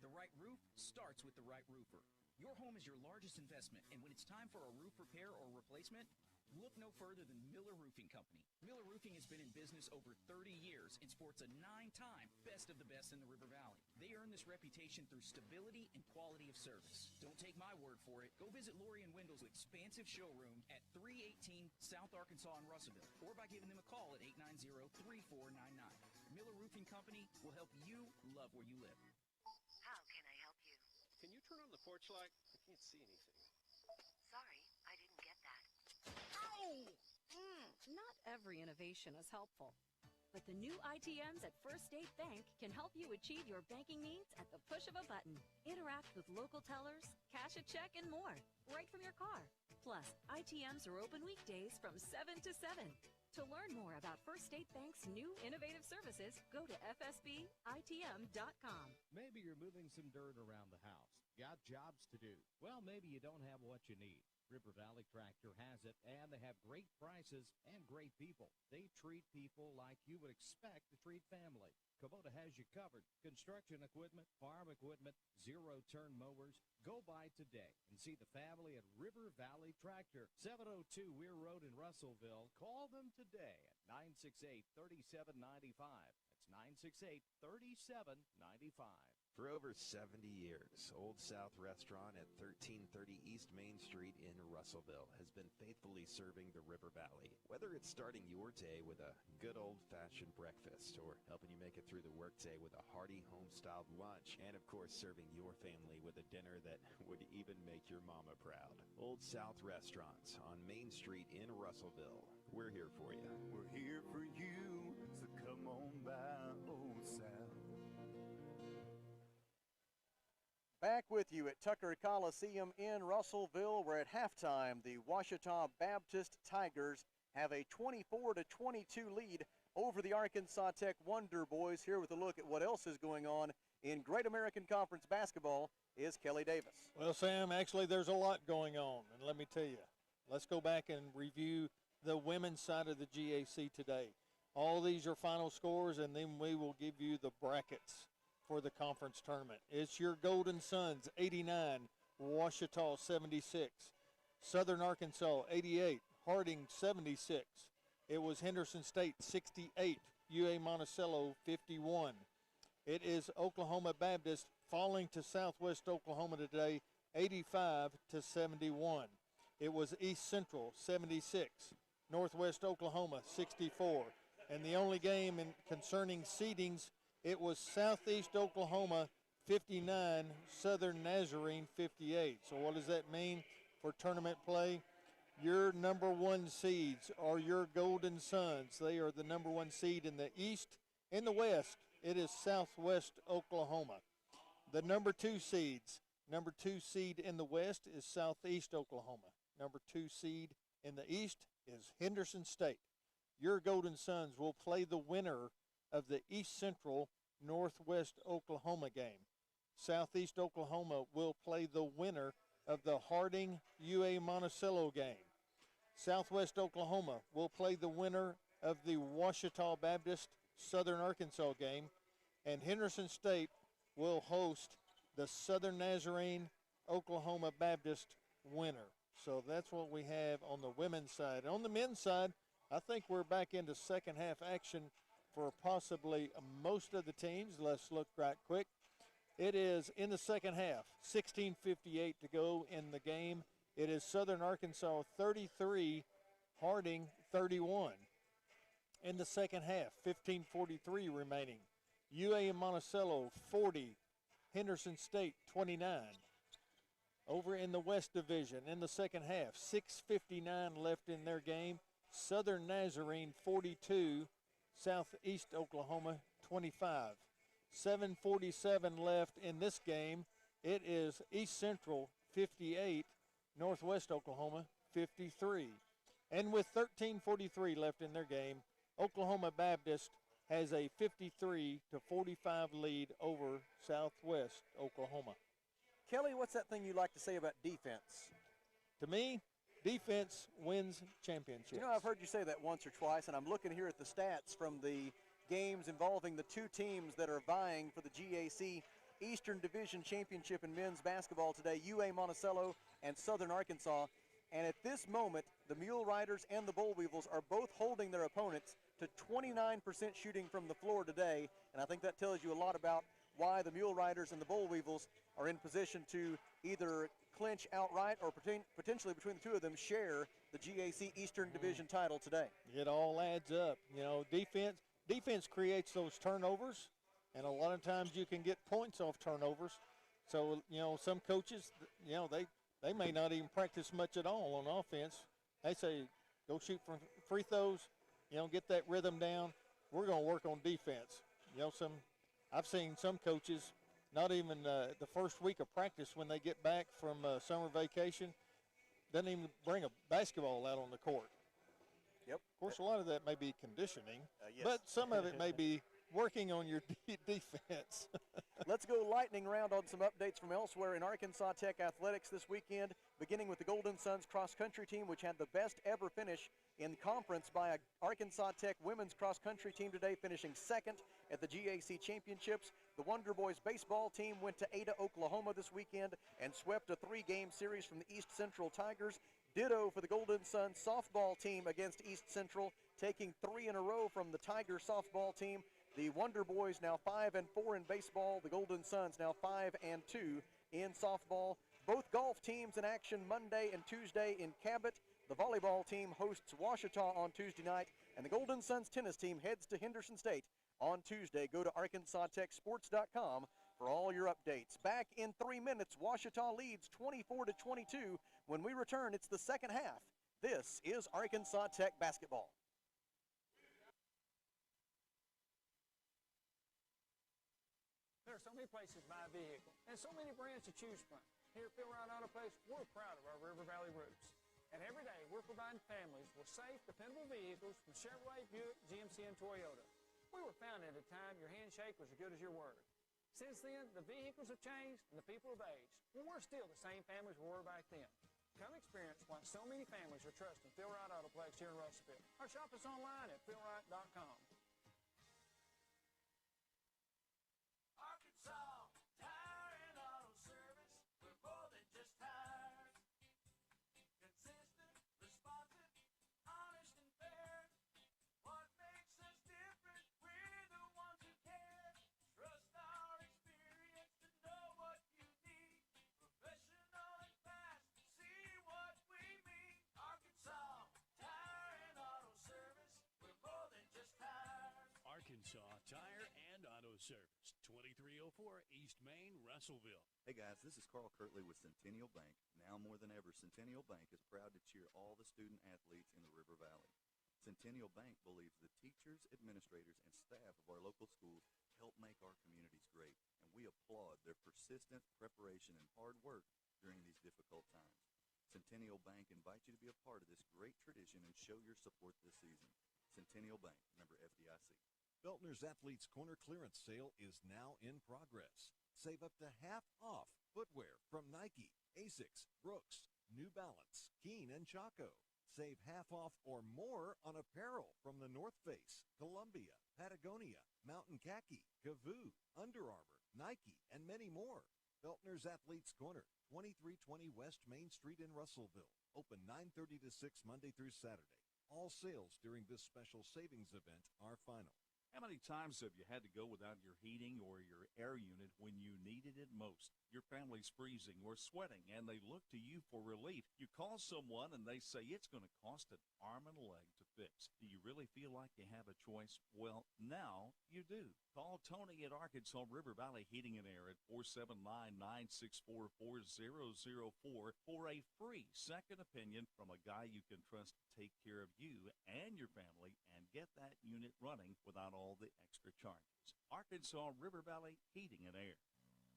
The right roof starts with the right roofer. Your home is your largest investment, and when it's time for a roof repair or replacement, look no further than Miller Roofing Company. Miller Roofing has been in business over 30 years and sports a 9-time Best of the Best in the River Valley. They earn this reputation through stability and quality of service. Don't take my word for it. Go visit Lori and Wendell's expansive showroom at 318 South Arkansas in Russellville, or by giving them a call at 890-3499. Miller Roofing Company will help you love where you live. How can I help you? Can you turn on the porch light? I can't see anything. Sorry, I didn't get that. Ow! Not every innovation is helpful, but the new ITMs at First State Bank can help you achieve your banking needs at the push of a button. Interact with local tellers, cash a check, and more, right from your car. Plus, ITMs are open weekdays from 7 to 7. To learn more about First State Bank's new innovative services, go to fsbitm.com. Maybe you're moving some dirt around the house. Got jobs to do. Well, maybe you don't have what you need. River Valley Tractor has it, and they have great prices and great people. They treat people like you would expect to treat family. Kubota has you covered. Construction equipment, farm equipment, zero-turn mowers. Go by today and see the family at River Valley Tractor, 702 Weir Road in Russellville. Call them today at 968-3795. That's 968-3795. For over 70 years, Old South Restaurant at 1330 East Main Street in Russellville has been faithfully serving the River Valley. Whether it's starting your day with a good old-fashioned breakfast or helping you make it through the workday with a hearty home-styled lunch, and of course serving your family with a dinner that would even make your mama proud. Old South Restaurants on Main Street in Russellville. We're here for you. We're here for you, so come on by Old South. Back with you at Tucker Coliseum in Russellville, where at halftime the Ouachita Baptist Tigers have a 24-22 lead over the Arkansas Tech Wonder Boys. Here with a look at what else is going on in Great American Conference basketball is Kelly Davis. Well, Sam, actually there's a lot going on, and let me tell you, let's go back and review the women's side of the GAC today. All these are final scores, and then we will give you the brackets for the conference tournament. It's your Golden Suns 89, Ouachita 76, Southern Arkansas 88, Harding 76. It was Henderson State 68, UA Monticello 51. It is Oklahoma Baptist falling to Southwest Oklahoma today 85-71. It was East Central 76, Northwest Oklahoma 64, And the only game concerning seedings, it was Southeast Oklahoma 59, Southern Nazarene 58. So what does that mean for tournament play? Your number one seeds are your Golden Suns. They are the number one seed in the East. In the West, it is Southwest Oklahoma. The number two seed in the West is Southeast Oklahoma. Number two seed in the East is Henderson State. Your Golden Suns will play the winner of the East Central Northwest Oklahoma game. Southeast Oklahoma will play the winner of the Harding UA Monticello game. Southwest Oklahoma will play the winner of the Ouachita Baptist Southern Arkansas game. And Henderson State will host the Southern Nazarene Oklahoma Baptist winner. So that's what we have on the women's side. On the men's side, I think we're back into second half action for possibly most of the teams. Let's look right quick. It is in the second half, 16:58 to go in the game. It is Southern Arkansas 33, Harding 31. In the second half, 15:43 remaining. UA Monticello 40, Henderson State 29. Over in the West Division, in the second half, 6:59 left in their game. Southern Nazarene 42, Southeast Oklahoma 25. 7:47 left in this game. It is East Central 58, Northwest Oklahoma 53. And with 13:43 left in their game, Oklahoma Baptist has a 53-45 lead over Southwest Oklahoma. Kelly, what's that thing you like to say about defense? To me, defense wins championships. You know, I've heard you say that once or twice, and I'm looking here at the stats from the games involving the two teams that are vying for the GAC Eastern Division Championship in men's basketball today, UA Monticello and Southern Arkansas. And at this moment, the Mule Riders and the Boll Weevils are both holding their opponents to 29% shooting from the floor today. And I think that tells you a lot about why the Mule Riders and the Boll Weevils are in position to either clinch outright or potentially between the two of them share the GAC Eastern Division title today. It all adds up. You know, defense creates those turnovers, and a lot of times you can get points off turnovers. So, you know, some coaches, you know, they may not even practice much at all on offense. They say, go shoot for free throws, you know, get that rhythm down. We're going to work on defense. You know, I've seen some coaches, not even the first week of practice when they get back from summer vacation, doesn't even bring a basketball out on the court. Yep. Of course, a lot of that may be conditioning, yes. but some of it may be working on your defense. Let's go lightning round on some updates from elsewhere in Arkansas Tech athletics this weekend, beginning with the Golden Suns cross-country team, which had the best ever finish in conference by an Arkansas Tech women's cross-country team today, finishing second at the GAC Championships. The Wonder Boys baseball team went to Ada, Oklahoma this weekend and swept a 3-game series from the East Central Tigers. Ditto for the Golden Suns softball team against East Central, taking 3 in a row from the Tiger softball team. The Wonder Boys now 5-4 in baseball. The Golden Suns now 5-2 in softball. Both golf teams in action Monday and Tuesday in Cabot. The volleyball team hosts Ouachita on Tuesday night, and the Golden Suns tennis team heads to Henderson State on Tuesday. Go to ArkansasTechSports.com for all your updates. Back in 3 minutes, Ouachita leads 24-22. When we return, it's the second half. This is Arkansas Tech basketball. There are so many places to buy a vehicle and so many brands to choose from. Here at Rite Autoplex, we're proud of our River Valley roots. And every day, we're providing families with safe, dependable vehicles from Chevrolet, Buick, GMC, and Toyota. We were founded at a time your handshake was as good as your word. Since then, the vehicles have changed and the people have aged. But we're still the same families we were back then. Come experience why so many families are trusting Rite Autoplex here in Russellville. Or shop us online at philrite.com. Arkansas Tire and Auto Service, we're more than just tires. Consistent, responsive, honest and fair. What makes us different? We're the ones who care. Trust our experience to know what you need. Professional and fast, see what we mean. Arkansas Tire and Auto Service, we're more than just tires. East Main, Russellville. Hey guys, this is Carl Kirtley with Centennial Bank. Now more than ever, Centennial Bank is proud to cheer all the student athletes in the River Valley. Centennial Bank believes the teachers, administrators, and staff of our local schools help make our communities great, and we applaud their persistent preparation and hard work during these difficult times. Centennial Bank invites you to be a part of this great tradition and show your support this season. Centennial Bank, member FDIC. Feltner's Athletes Corner clearance sale is now in progress. Save up to half off footwear from Nike, Asics, Brooks, New Balance, Keen, and Chaco. Save half off or more on apparel from the North Face, Columbia, Patagonia, Mountain Khaki, Kavoo, Under Armour, Nike, and many more. Feltner's Athletes Corner, 2320 West Main Street in Russellville. Open 9:30 to 6 Monday through Saturday. All sales during this special savings event are final. How many times have you had to go without your heating or your air unit when you needed it most? Your family's freezing or sweating, and they look to you for relief. You call someone, and they say it's going to cost an arm and a leg to fix. Do you really feel like you have a choice? Well, now you do. Call Tony at Arkansas River Valley Heating and Air at 479-964-4004 for a free second opinion from a guy you can trust to take care of you and your family and get that unit running without all the extra charges. Arkansas River Valley Heating and Air.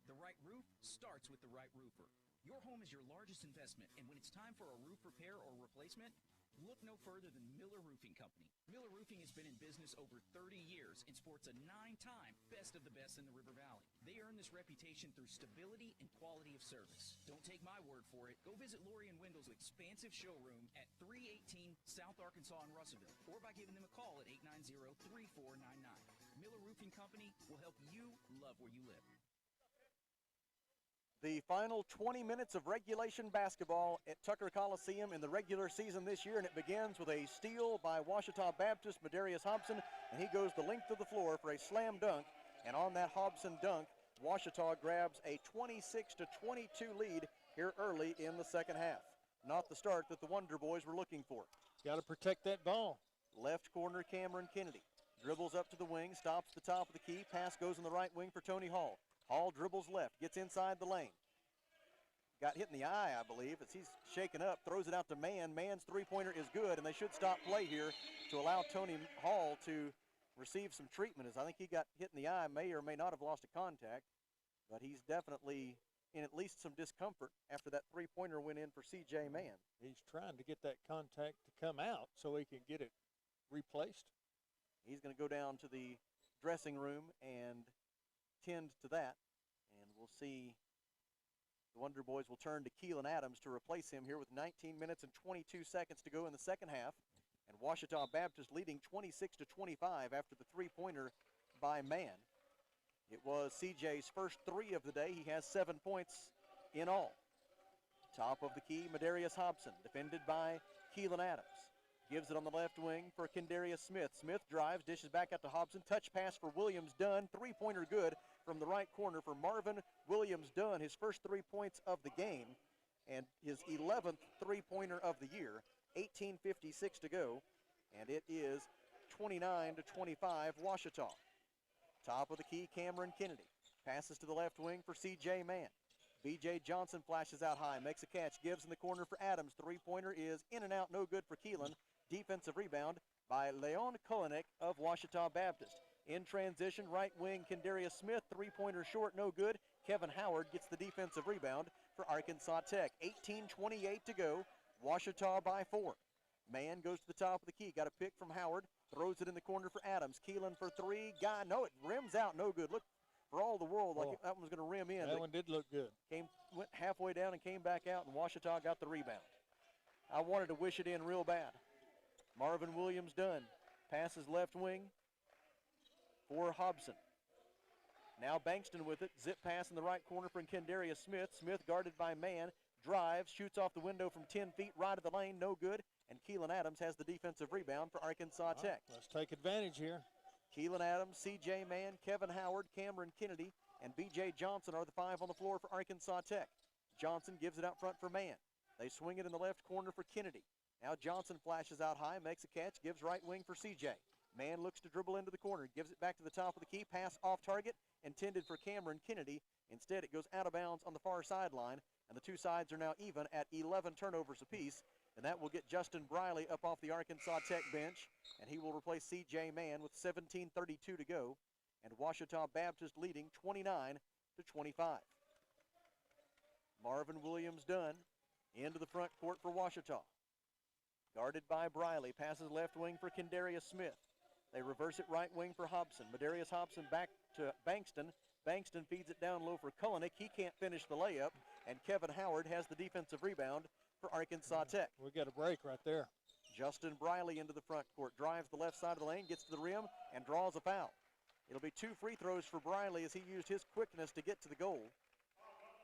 The right roof starts with the right roofer. Your home is your largest investment, and when it's time for a roof repair or replacement, look no further than Miller Roofing Company. Miller Roofing has been in business over 30 years and sports a 9-time Best of the Best in the River Valley. They earn this reputation through stability and quality of service. Don't take my word for it. Go visit Lori and Wendell's expansive showroom at 318 South Arkansas in Russellville, or by giving them a call at 890-3499. Miller Roofing Company will help you love where you live. The final 20 minutes of regulation basketball at Tucker Coliseum in the regular season this year, and it begins with a steal by Ouachita Baptist, Madarius Hobson, and he goes the length of the floor for a slam dunk, and on that Hobson dunk, Ouachita grabs a 26-22 lead here early in the second half. Not the start that the Wonder Boys were looking for. Got to protect that ball. Left corner, Cameron Kennedy dribbles up to the wing, stops at the top of the key, pass goes in the right wing for Tony Hall. Hall dribbles left, gets inside the lane. Got hit in the eye, I believe, as he's shaken up, throws it out to Mann. Mann's three-pointer is good, and they should stop play here to allow Tony Hall to receive some treatment, as I think he got hit in the eye, may or may not have lost a contact, but he's definitely in at least some discomfort after that three-pointer went in for C.J. Mann. He's trying to get that contact to come out so he can get it replaced. He's going to go down to the dressing room and tend to that, and we'll see. The Wonder Boys will turn to Keelan Adams to replace him here with 19 minutes and 22 seconds to go in the second half, and Ouachita Baptist leading 26-25 after the three-pointer by Mann. It was CJ's first three of the day. He has 7 points in all. Top of the key, Madarius Hobson, defended by Keelan Adams. Gives it on the left wing for Kendarius Smith. Smith drives, dishes back out to Hobson. Touch pass for Williams Dunn. Three-pointer good from the right corner for Marvin Williams Dunn. His first 3 points of the game and his 11th three-pointer of the year. 18:56 to go, and it is 29-25 Ouachita. Top of the key, Cameron Kennedy. Passes to the left wing for C.J. Mann. B.J. Johnson flashes out high, makes a catch, gives in the corner for Adams. Three-pointer is in and out, no good for Keelan. Defensive rebound by Leon Kulinek of Ouachita Baptist. In transition, right wing, Kendarius Smith. Three-pointer short, no good. Kevin Howard gets the defensive rebound for Arkansas Tech. 18:28 to go. Ouachita by 4. Mann goes to the top of the key. Got a pick from Howard. Throws it in the corner for Adams. Keelan for three. No, it rims out, no good. Look, for all the world, like that one was going to rim in. That one did look good. Went halfway down and came back out, and Ouachita got the rebound. I wanted to wish it in real bad. Marvin Williams Dunn passes left wing for Hobson. Now Bankston with it. Zip pass in the right corner from Kendarius Smith. Smith guarded by Mann. Drives, shoots off the window from 10 feet, right of the lane, no good. And Keelan Adams has the defensive rebound for Arkansas Tech. Let's take advantage here. Keelan Adams, C.J. Mann, Kevin Howard, Cameron Kennedy, and B.J. Johnson are the 5 on the floor for Arkansas Tech. Johnson gives it out front for Mann. They swing it in the left corner for Kennedy. Now Johnson flashes out high, makes a catch, gives right wing for C.J. Man looks to dribble into the corner, gives it back to the top of the key, pass off target, intended for Cameron Kennedy. Instead, it goes out of bounds on the far sideline, and the two sides are now even at 11 turnovers apiece, and that will get Justin Briley up off the Arkansas Tech bench, and he will replace C.J. Mann with 17:32 to go, and Ouachita Baptist leading 29-25. Marvin Williams-Dunn into the front court for Ouachita. Guarded by Briley, passes left wing for Kendarius Smith. They reverse it right wing for Hobson. Madarius Hobson back to Bankston. Bankston feeds it down low for Kulinick. He can't finish the layup, and Kevin Howard has the defensive rebound for Arkansas Tech. We got a break right there. Justin Briley into the front court, drives the left side of the lane, gets to the rim, and draws a foul. It'll be 2 free throws for Briley as he used his quickness to get to the goal.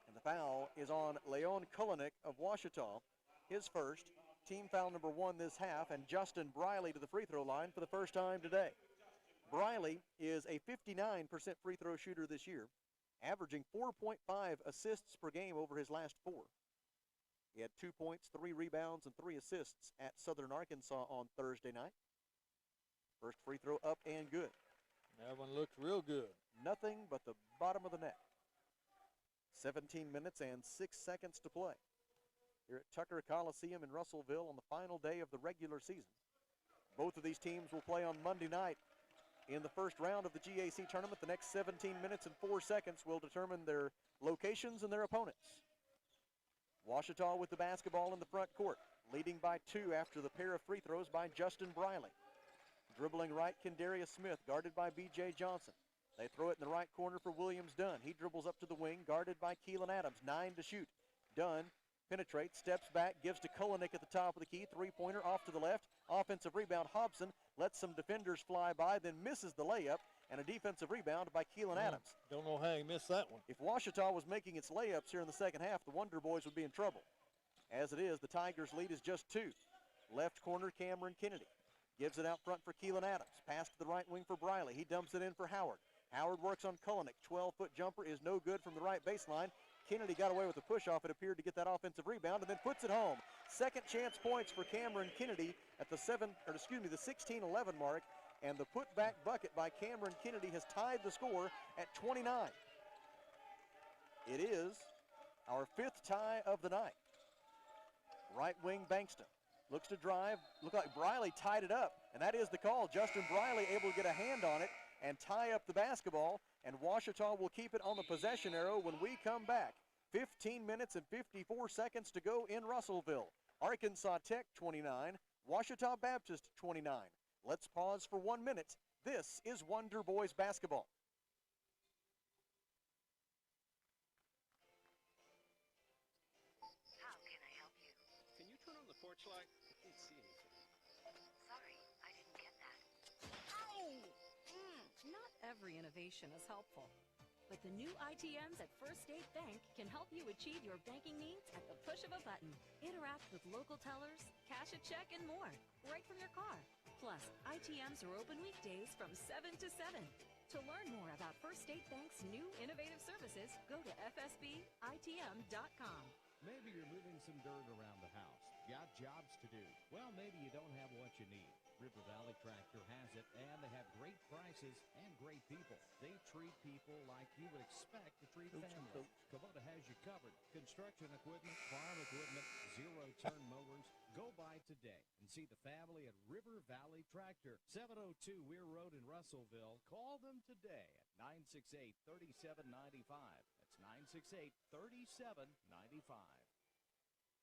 And the foul is on Leon Kulinick of Ouachita, his first, team foul number 1 this half, and Justin Briley to the free throw line for the first time today. Briley is a 59% free throw shooter this year, averaging 4.5 assists per game over his last 4. He had 2 points, 3 rebounds, and 3 assists at Southern Arkansas on Thursday night. First free throw up and good. That one looks real good. Nothing but the bottom of the net. 17 minutes and 6 seconds to play here at Tucker Coliseum in Russellville on the final day of the regular season. Both of these teams will play on Monday night in the first round of the GAC tournament. The next 17 minutes and 4 seconds will determine their locations and their opponents. Ouachita with the basketball in the front court, leading by 2 after the pair of free throws by Justin Briley. Dribbling right, Kendarius Smith, guarded by B.J. Johnson. They throw it in the right corner for Williams-Dunn. He dribbles up to the wing, guarded by Keelan Adams. 9 to shoot. Dunn penetrates, steps back, gives to Kulinick at the top of the key. Three-pointer off to the left. Offensive rebound. Hobson lets some defenders fly by, then misses the layup, and a defensive rebound by Keelan Adams. Don't know how he missed that one. If Ouachita was making its layups here in the second half, the Wonder Boys would be in trouble. As it is, the Tigers' lead is just 2. Left corner, Cameron Kennedy gives it out front for Keelan Adams. Pass to the right wing for Briley. He dumps it in for Howard. Howard works on Kulinick. 12-foot jumper is no good from the right baseline. Kennedy got away with a push-off, it appeared, to get that offensive rebound, and then puts it home. Second chance points for Cameron Kennedy at the 16-11 mark, and the putback bucket by Cameron Kennedy has tied the score at 29. It is our 5th tie of the night. Right wing Bankston looks to drive. Looked like Briley tied it up, and that is the call. Justin Briley able to get a hand on it and tie up the basketball, and Ouachita will keep it on the possession arrow when we come back. 15 minutes and 54 seconds to go in Russellville. Arkansas Tech 29, Ouachita Baptist 29. Let's pause for 1 minute. This is Wonder Boys basketball. How can I help you? Can you turn on the porch light? I can't see anything. Sorry, I didn't get that. Not every innovation is helpful, but the new ITMs at First State Bank can help you achieve your banking needs at the push of a button. Interact with local tellers, cash a check, and more, right from your car. Plus, ITMs are open weekdays from 7 to 7. To learn more about First State Bank's new innovative services, go to fsbitm.com. Maybe you're moving some dirt around the house. Got jobs to do. Well, maybe you don't have what you need. River Valley Tractor has it, and they have great prices and great people. They treat people like you would expect to treat families. Kubota has you covered. Construction equipment, farm equipment, zero-turn mowers. Go by today and see the family at River Valley Tractor, 702 Weir Road in Russellville. Call them today at 968-3795. That's 968-3795.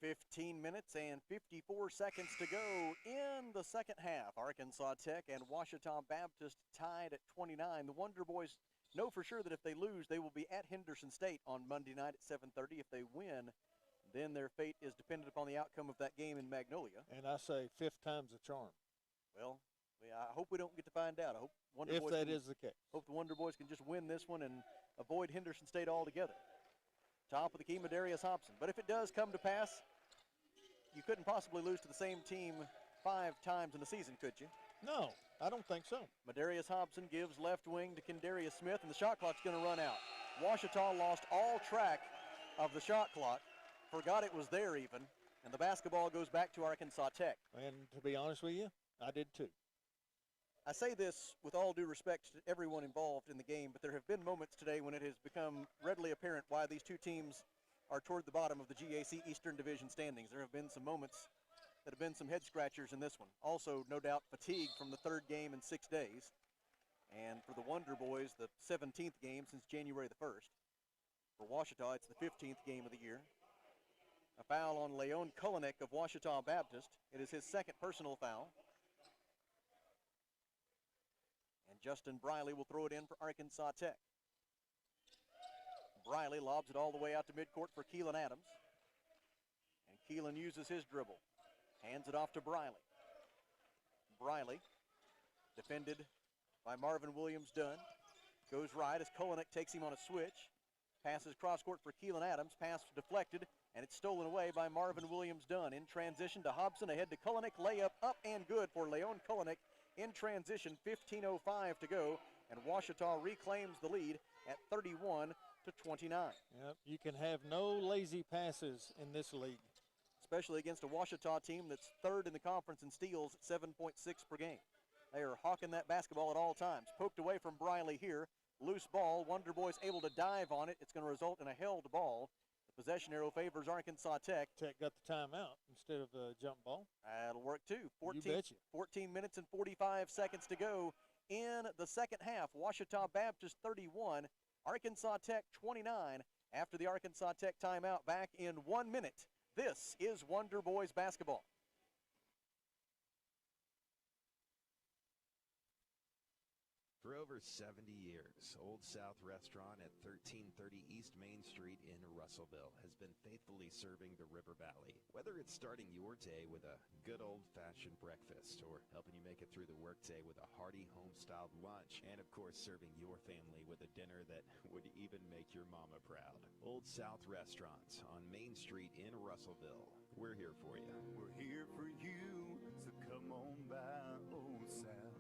15 minutes and 54 seconds to go in the second half. Arkansas Tech and Ouachita Baptist tied at 29. The Wonder Boys know for sure that if they lose, they will be at Henderson State on Monday night at 7:30. If they win, then their fate is dependent upon the outcome of that game in Magnolia. And I say 5th time's a charm. Well, I hope we don't get to find out. I hope Wonder if Boys that is the case. Hope the Wonder Boys can just win this one and avoid Henderson State altogether. Top of the key, Madarius Hobson. But if it does come to pass, you couldn't possibly lose to the same team 5 times in the season, could you? No, I don't think so. Madarius Hobson gives left wing to Kendarius Smith, and the shot clock's going to run out. Ouachita lost all track of the shot clock, forgot it was there even, and the basketball goes back to Arkansas Tech. And to be honest with you, I did too. I say this with all due respect to everyone involved in the game, but there have been moments today when it has become readily apparent why these two teams are toward the bottom of the GAC Eastern Division standings. There have been some moments that have been some head scratchers in this one. Also, no doubt, fatigue from the third game in 6 days. And for the Wonder Boys, the 17th game since January the 1st. For Ouachita, it's the 15th game of the year. A foul on Leon Kulinek of Ouachita Baptist. It is his second personal foul. And Justin Briley will throw it in for Arkansas Tech. Briley lobs it all the way out to midcourt for Keelan Adams. And Keelan uses his dribble. Hands it off to Briley. Briley, defended by Marvin Williams-Dunn. Goes right as Kulinek takes him on a switch. Passes cross-court for Keelan Adams. Pass deflected, and it's stolen away by Marvin Williams-Dunn. In transition to Hobson, ahead to Kulinek. Layup up and good for Leon Kulinek. In transition, 15:05 to go, and Ouachita reclaims the lead at 31-29. Yep, you can have no lazy passes in this league. Especially against a Ouachita team that's third in the conference in steals at 7.6 per game. They are hawking that basketball at all times. Poked away from Briley here. Loose ball. Wonder Boys able to dive on it. It's going to result in a held ball. The possession arrow favors Arkansas Tech. Tech got the timeout instead of the jump ball. That'll work too. 14 minutes and 45 seconds to go in the second half. Ouachita Baptist 31, Arkansas Tech 29 after the Arkansas Tech timeout back in 1 minute. This is Wonder Boys basketball. For over 70 years, Old South Restaurant at 1330 East Main Street in Russellville has been faithfully serving the River Valley. Whether it's starting your day with a good old-fashioned breakfast or helping you make it through the workday with a hearty home-styled lunch, and of course serving your family with a dinner that would even make your mama proud. Old South Restaurant on Main Street in Russellville. We're here for you. We're here for you, so come on by Old South.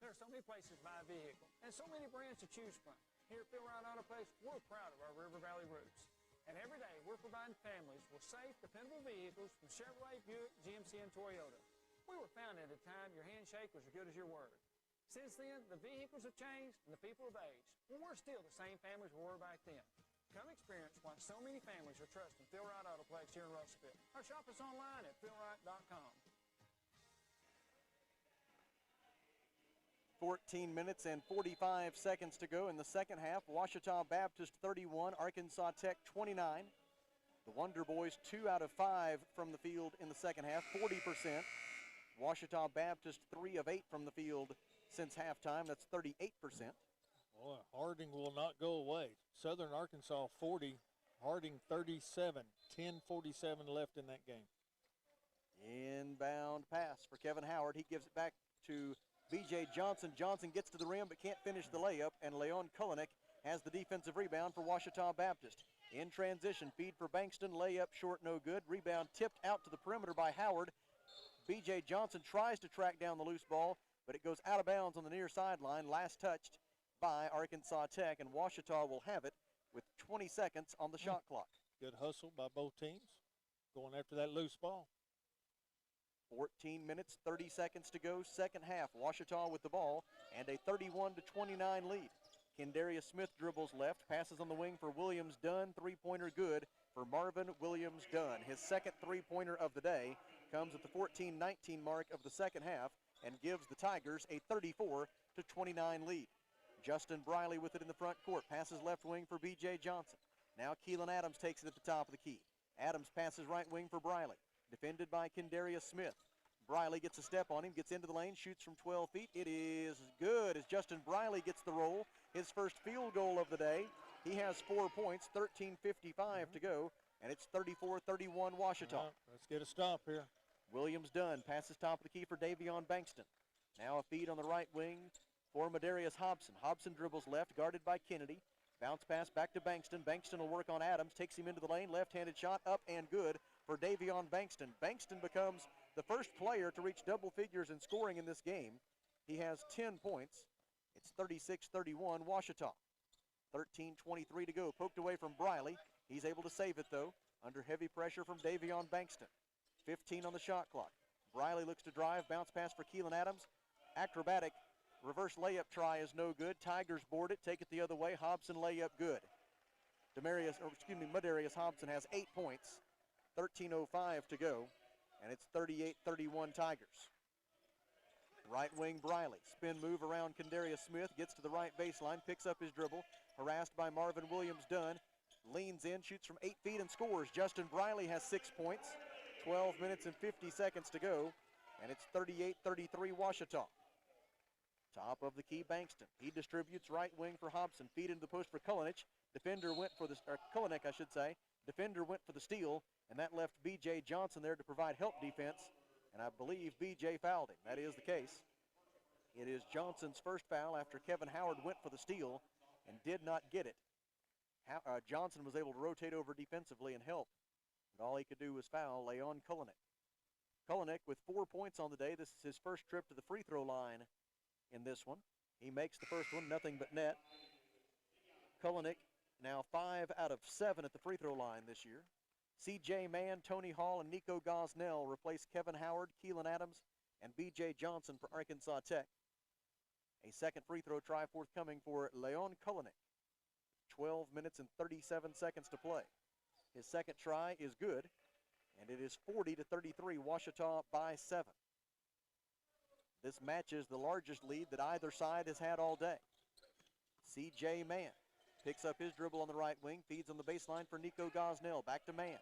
There are so many places to buy a vehicle and so many brands to choose from. Here at Rite Autoplex, we're proud of our River Valley roots. And every day, we're providing families with safe, dependable vehicles from Chevrolet, Buick, GMC, and Toyota. We were founded at a time your handshake was as good as your word. Since then, the vehicles have changed and the people have aged. We're still the same families we were back then. Come experience why so many families are trusting Rite Autoplex here in Russellville. Or shop us online at philrite.com. 14 minutes and 45 seconds to go in the second half. Ouachita Baptist 31, Arkansas Tech 29. The Wonder Boys 2 out of 5 from the field in the second half, 40%. Ouachita Baptist 3 of 8 from the field since halftime, that's 38%. Boy, Harding will not go away. Southern Arkansas 40, Harding 37, 10:47 left in that game. Inbound pass for Kevin Howard. He gives it back to B.J. Johnson. Johnson gets to the rim but can't finish the layup, and Leon Kulinek has the defensive rebound for Ouachita Baptist. In transition, feed for Bankston, layup short, no good. Rebound tipped out to the perimeter by Howard. B.J. Johnson tries to track down the loose ball, but it goes out of bounds on the near sideline, last touched by Arkansas Tech, and Ouachita will have it with 20 seconds on the shot clock. Good hustle by both teams, going after that loose ball. 14 minutes, 30 seconds to go, second half. Ouachita with the ball and a 31-29 lead. Kendarius Smith dribbles left, passes on the wing for Williams-Dunn, three-pointer good for Marvin Williams-Dunn. His second three-pointer of the day comes at the 14-19 mark of the second half and gives the Tigers a 34-29 lead. Justin Briley with it in the front court, passes left wing for B.J. Johnson. Now Keelan Adams takes it at the top of the key. Adams passes right wing for Briley. Defended by Kendarius Smith. Briley gets a step on him, gets into the lane, shoots from 12 feet. It is good as Justin Briley gets the roll. His first field goal of the day. He has 4 points, 13:55 to go, and it's 34-31 Ouachita. Let's get a stop here. Williams-Dunn passes top of the key for Davion Bankston. Now a feed on the right wing for Madarius Hobson. Hobson dribbles left, guarded by Kennedy. Bounce pass back to Bankston. Bankston will work on Adams, takes him into the lane, left-handed shot up and good for Davion Bankston. Bankston becomes the first player to reach double figures in scoring in this game. He has 10 points. It's 36-31 Ouachita. 13:23 to go. Poked away from Briley. He's able to save it, though, under heavy pressure from Davion Bankston. 15 on the shot clock. Briley looks to drive, bounce pass for Keelan Adams. Acrobatic reverse layup try is no good. Tigers board it, take it the other way. Hobson layup good. Madarius Hobson has 8 points, 13:05 to go, and it's 38-31 Tigers. Right wing Briley, spin move around Kendarius Smith, gets to the right baseline, picks up his dribble, harassed by Marvin Williams-Dunn, leans in, shoots from 8 feet and scores. Justin Briley has 6 points, 12 minutes and 50 seconds to go, and it's 38-33 Ouachita. Top of the key, Bankston. He distributes right wing for Hobson. Feed into the post for Kulinek. Defender went for the, Kulinek, I should say. Defender went for the steal, and that left B.J. Johnson there to provide help defense, and I believe B.J. fouled him. That is the case. It is Johnson's first foul after Kevin Howard went for the steal and did not get it. Johnson was able to rotate over defensively and help, and all he could do was foul Leon Kulinek. Kulinek with 4 points on the day. This is his first trip to the free throw line in this one. He makes the first one, nothing but net. Kulinek now 5 out of 7 at the free throw line this year. C.J. Mann, Tony Hall, and Nico Gosnell replace Kevin Howard, Keelan Adams, and B.J. Johnson for Arkansas Tech. A second free throw try forthcoming for Leon Kulinek. 12 minutes and 37 seconds to play. His second try is good, and it is 40-33, Ouachita by 7. This matches the largest lead that either side has had all day. C.J. Mann picks up his dribble on the right wing, feeds on the baseline for Nico Gosnell. Back to Mann.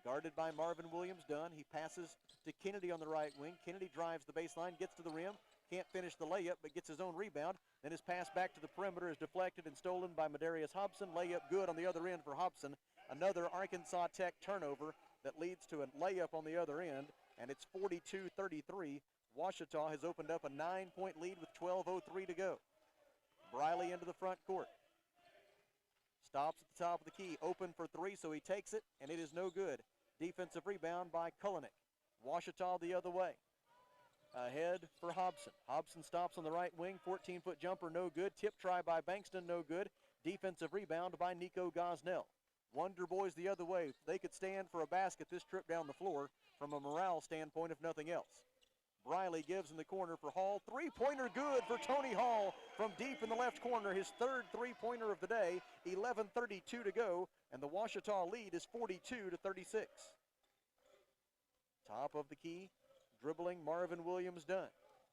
Guarded by Marvin Williams-Dunn. He passes to Kennedy on the right wing. Kennedy drives the baseline, gets to the rim. Can't finish the layup, but gets his own rebound. Then his pass back to the perimeter is deflected and stolen by Madarius Hobson. Layup good on the other end for Hobson. Another Arkansas Tech turnover that leads to a layup on the other end, and it's 42-33. Ouachita has opened up a 9-point lead with 12:03 to go. Briley into the front court. Stops at the top of the key, open for three, so he takes it, and it is no good. Defensive rebound by Kulinek. Ouachita the other way. Ahead for Hobson. Hobson stops on the right wing, 14-foot jumper, no good. Tip try by Bankston, no good. Defensive rebound by Nico Gosnell. Wonder Boys the other way. They could stand for a basket this trip down the floor from a morale standpoint, if nothing else. Briley gives in the corner for Hall. Three-pointer good for Tony Hall from deep in the left corner. His third three-pointer of the day. 11:32 to go, and the Ouachita lead is 42-36. Top of the key, dribbling Marvin Williams-Dunn.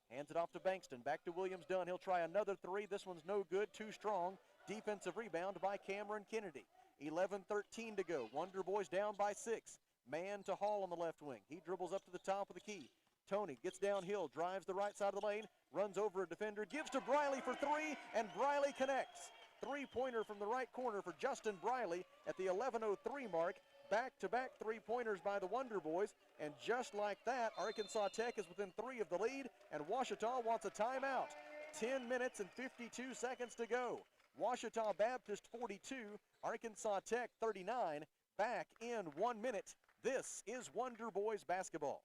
Hands it off to Bankston. Back to Williams-Dunn. He'll try another three. This one's no good. Too strong. Defensive rebound by Cameron Kennedy. 11:13 to go. Wonder Boys down by 6. Man to Hall on the left wing. He dribbles up to the top of the key. Tony gets downhill, drives the right side of the lane, runs over a defender, gives to Briley for three, and Briley connects. Three-pointer from the right corner for Justin Briley at the 11:03 mark. Back-to-back three-pointers by the Wonder Boys, and just like that, Arkansas Tech is within 3 of the lead, and Ouachita wants a timeout. 10 minutes and 52 seconds to go. Ouachita Baptist 42, Arkansas Tech 39. Back in 1 minute. This is Wonder Boys basketball.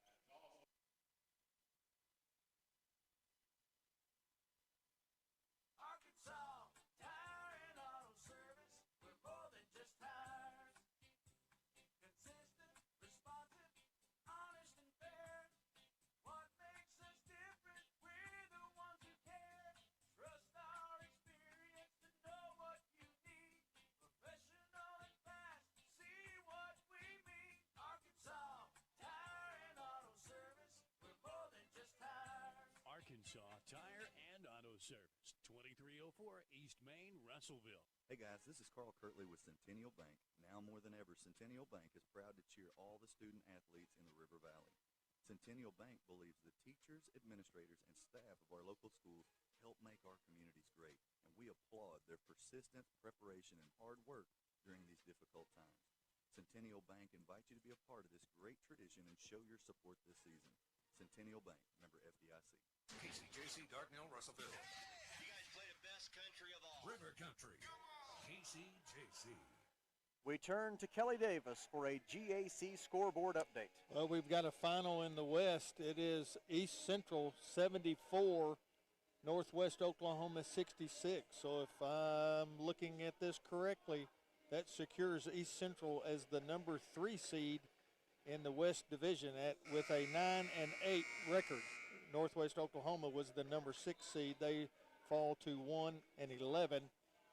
Arkansas Tire and Auto Service, 2304 East Main, Russellville. Hey guys, this is Carl Kirtley with Centennial Bank. Now more than ever, Centennial Bank is proud to cheer all the student athletes in the River Valley. Centennial Bank believes the teachers, administrators, and staff of our local schools help make our communities great, and we applaud their persistent preparation and hard work during these difficult times. Centennial Bank invites you to be a part of this great tradition and show your support this season. Centennial Bank, member FDIC. KCJC, Dartnell, Russellville. You guys play the best country of all. River Country. KCJC. We turn to Kelly Davis for a GAC scoreboard update. Well, we've got a final in the West. It is East Central 74, Northwest Oklahoma 66. So if I'm looking at this correctly, that secures East Central as the number 3 seed in the West Division with a 9-8 record. Northwest Oklahoma was the number 6 seed. They fall to 1-11.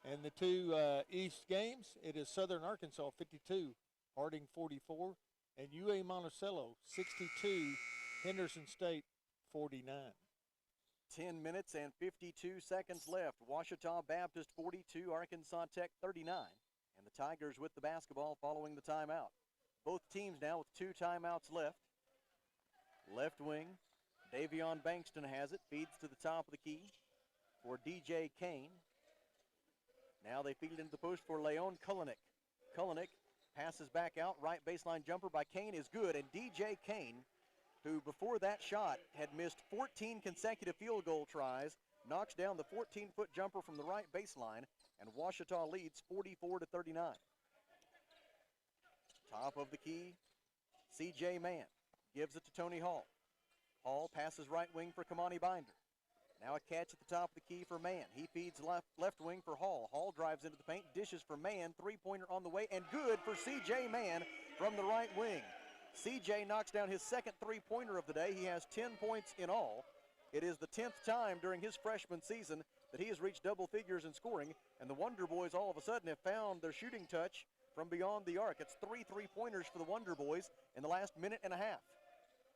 And the two East games, it is Southern Arkansas 52, Harding 44, and UA Monticello 62, Henderson State 49. 10 minutes and 52 seconds left. Ouachita Baptist 42, Arkansas Tech 39. And the Tigers with the basketball following the timeout. Both teams now with 2 timeouts left. Left wing, Davion Bankston has it, feeds to the top of the key for DJ Kane. Now they feed it into the post for Leon Kulinik. Kulinik passes back out, right baseline jumper by Kane is good, and DJ Kane, who before that shot had missed 14 consecutive field goal tries, knocks down the 14-foot jumper from the right baseline, and Ouachita leads 44-39. Top of the key, C.J. Mann gives it to Tony Hall. Hall passes right wing for Kamani Binder. Now a catch at the top of the key for Mann. He feeds left wing for Hall. Hall drives into the paint, dishes for Mann. Three-pointer on the way, and good for C.J. Mann from the right wing. C.J. knocks down his second three-pointer of the day. He has 10 points in all. It is the 10th time during his freshman season that he has reached double figures in scoring, and the Wonder Boys all of a sudden have found their shooting touch from beyond the arc. It's 3 three-pointers for the Wonder Boys in the last minute and a half.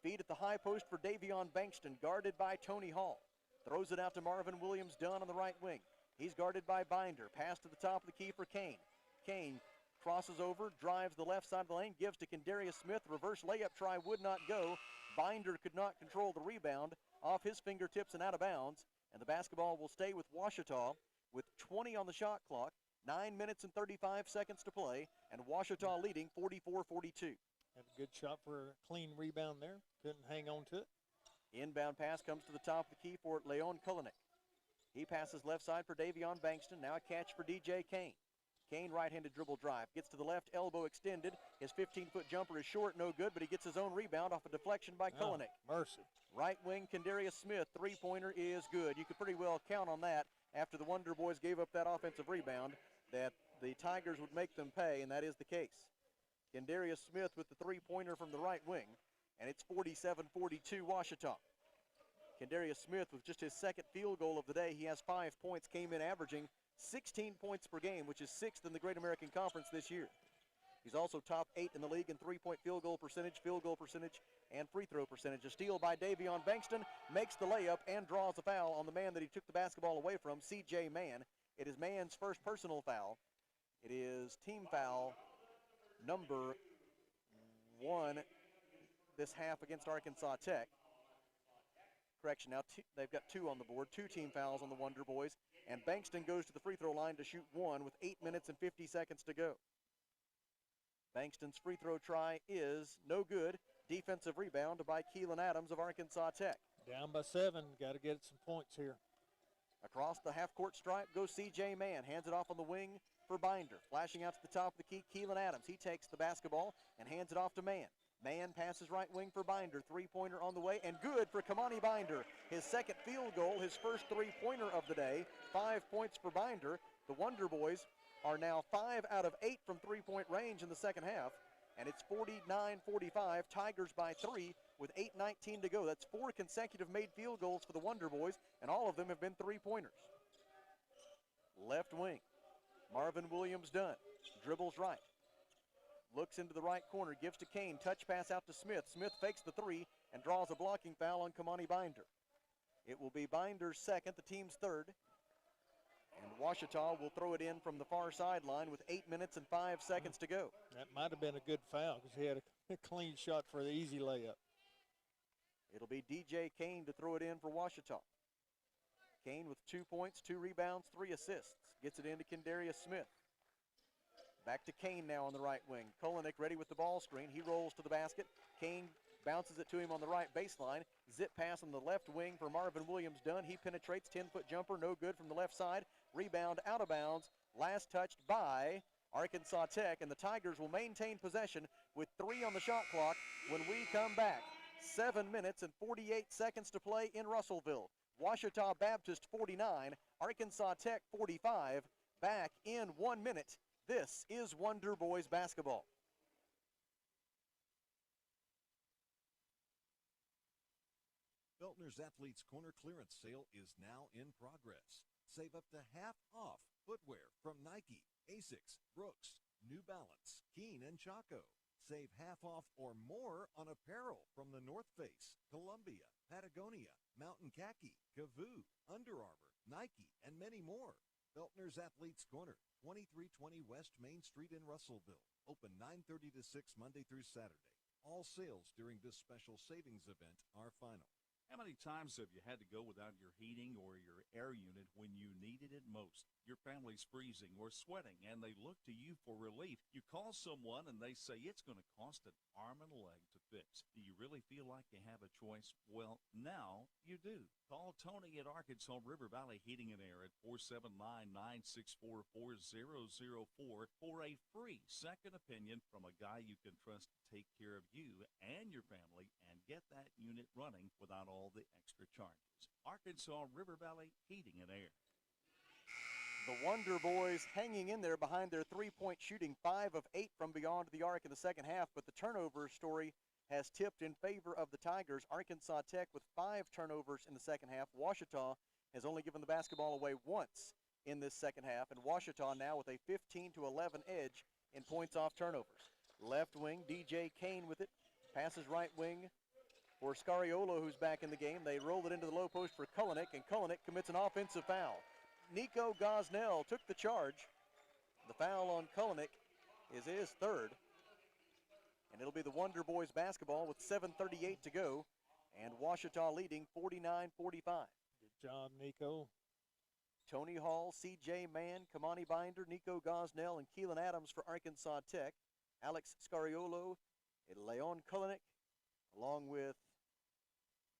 Feed at the high post for Davion Bankston, guarded by Tony Hall. Throws it out to Marvin Williams-Dunn on the right wing. He's guarded by Binder. Pass to the top of the key for Kane. Kane crosses over, drives the left side of the lane, gives to Kendarius Smith. Reverse layup try would not go. Binder could not control the rebound off his fingertips and out of bounds. And the basketball will stay with Ouachita with 20 on the shot clock, 9 minutes and 35 seconds to play, and Ouachita leading 44-42. Had a good shot for a clean rebound there. Couldn't hang on to it. Inbound pass comes to the top of the key for Leon Kulinik. He passes left side for Davion Bankston. Now a catch for DJ Kane. Kane right-handed dribble drive. Gets to the left, elbow extended. His 15-foot jumper is short, no good, but he gets his own rebound off a deflection by Kulinik. Mercy. Right wing, Kendarius Smith, three-pointer is good. You could pretty well count on that after the Wonder Boys gave up that offensive rebound, that the Tigers would make them pay, and that is the case. Kendarius Smith with the three-pointer from the right wing, and it's 47-42 Ouachita. Kendarius Smith with just his second field goal of the day. He has 5 points, came in averaging 16 points per game, which is 6th in the Great American Conference this year. He's also top 8 in the league in three-point field goal percentage, and free throw percentage. A steal by Davion Bankston makes the layup and draws a foul on the man that he took the basketball away from, C.J. Mann. It is Mann's first personal foul. It is team foul number 1 this half against Arkansas Tech. Correction, now they've got 2 on the board, 2 team fouls on the Wonder Boys, and Bankston goes to the free throw line to shoot 1 with 8 minutes and 50 seconds to go. Bankston's free throw try is no good. Defensive rebound by Keelan Adams of Arkansas Tech. Down by 7, got to get some points here. Across the half-court stripe goes C.J. Mann, hands it off on the wing for Binder. Flashing out to the top of the key, Keelan Adams. He takes the basketball and hands it off to Mann. Mann passes right wing for Binder. Three-pointer on the way, and good for Kamani Binder. His second field goal, his first three-pointer of the day. 5 points for Binder. The Wonder Boys are now 5 out of 8 from three-point range in the second half, and it's 49-45. Tigers by 3 with 8:19 to go. That's 4 consecutive made field goals for the Wonder Boys, and all of them have been three-pointers. Left wing, Marvin Williams-Dunn dribbles right. Looks into the right corner, gives to Kane, touch pass out to Smith. Smith fakes the three and draws a blocking foul on Kamani Binder. It will be Binder's second, the team's third. And Ouachita will throw it in from the far sideline with 8 minutes and 5 seconds to go. That might have been a good foul because he had a clean shot for the easy layup. It'll be DJ Kane to throw it in for Ouachita. Kane with 2 points, 2 rebounds, 3 assists. Gets it into Kendarius Smith. Back to Kane now on the right wing. Kulinik ready with the ball screen. He rolls to the basket. Kane bounces it to him on the right baseline. Zip pass on the left wing for Marvin Williams-Dunn. He penetrates, 10-foot jumper, no good from the left side. Rebound out of bounds. Last touched by Arkansas Tech, and the Tigers will maintain possession with 3 on the shot clock when we come back. 7 minutes and 48 seconds to play in Russellville. Ouachita Baptist 49, Arkansas Tech 45. Back in 1 minute. This is Wonder Boys basketball. Feltner's Athletes Corner clearance sale is now in progress. Save up to half off footwear from Nike, Asics, Brooks, New Balance, Keen, and Chaco. Save half off or more on apparel from the North Face, Columbia, Patagonia, Mountain Khaki, Kavoo, Under Armour, Nike, and many more. Feltner's Athletes Corner, 2320 West Main Street in Russellville. Open 9:30 to 6 Monday through Saturday. All sales during this special savings event are final. How many times have you had to go without your heating or your air unit when you needed it most? Your family's freezing or sweating, and they look to you for relief. You call someone, and they say it's going to cost an arm and a leg to fix. Do you really feel like you have a choice? Well, now you do. Call Tony at Arkansas River Valley Heating and Air at 479-964-4004 for a free second opinion from a guy you can trust to take care of you and your family and get that unit running without all the extra charges. Arkansas River Valley Heating and Air. The Wonder Boys hanging in there behind their three-point shooting, 5 of 8 from beyond the arc in the second half, but the turnover story has tipped in favor of the Tigers. Arkansas Tech with 5 turnovers in the second half. Ouachita has only given the basketball away once in this second half, and Ouachita now with a 15-11 edge in points off turnovers. Left wing, DJ Kane with it, passes right wing for Scariolo, who's back in the game. They roll it into the low post for Kulinick, and Kulinick commits an offensive foul. Nico Gosnell took the charge. The foul on Kulinick is his third. And it'll be the Wonder Boys basketball with 7:38 to go. And Ouachita leading 49-45. Good job, Nico. Tony Hall, C.J. Mann, Kamani Binder, Nico Gosnell, and Keelan Adams for Arkansas Tech. Alex Scariolo and Leon Kulinick, along with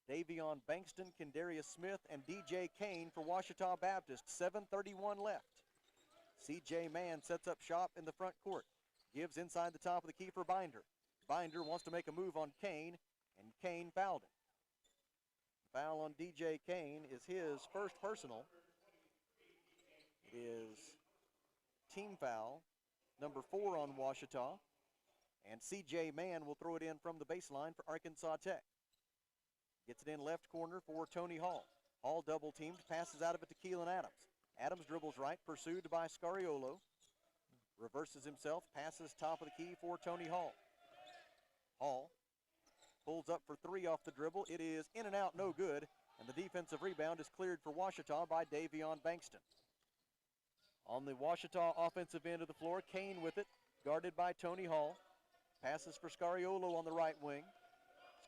Davion Bankston, Kendarius Smith, and DJ Kane for Ouachita Baptist. 7:31 left. C.J. Mann sets up shop in the front court. Gives inside the top of the key for Binder. Binder wants to make a move on Kane, and Kane fouled him. Foul on DJ Kane is his first personal. It is team foul, number 4 on Ouachita. And C.J. Mann will throw it in from the baseline for Arkansas Tech. Gets it in left corner for Tony Hall. Hall double teamed, passes out of it to Keelan Adams. Adams dribbles right, pursued by Scariolo. Reverses himself, passes top of the key for Tony Hall. Hall pulls up for 3 off the dribble. It is in and out, no good. And the defensive rebound is cleared for Ouachita by Davion Bankston. On the Ouachita offensive end of the floor, Kane with it, guarded by Tony Hall. Passes for Scariolo on the right wing.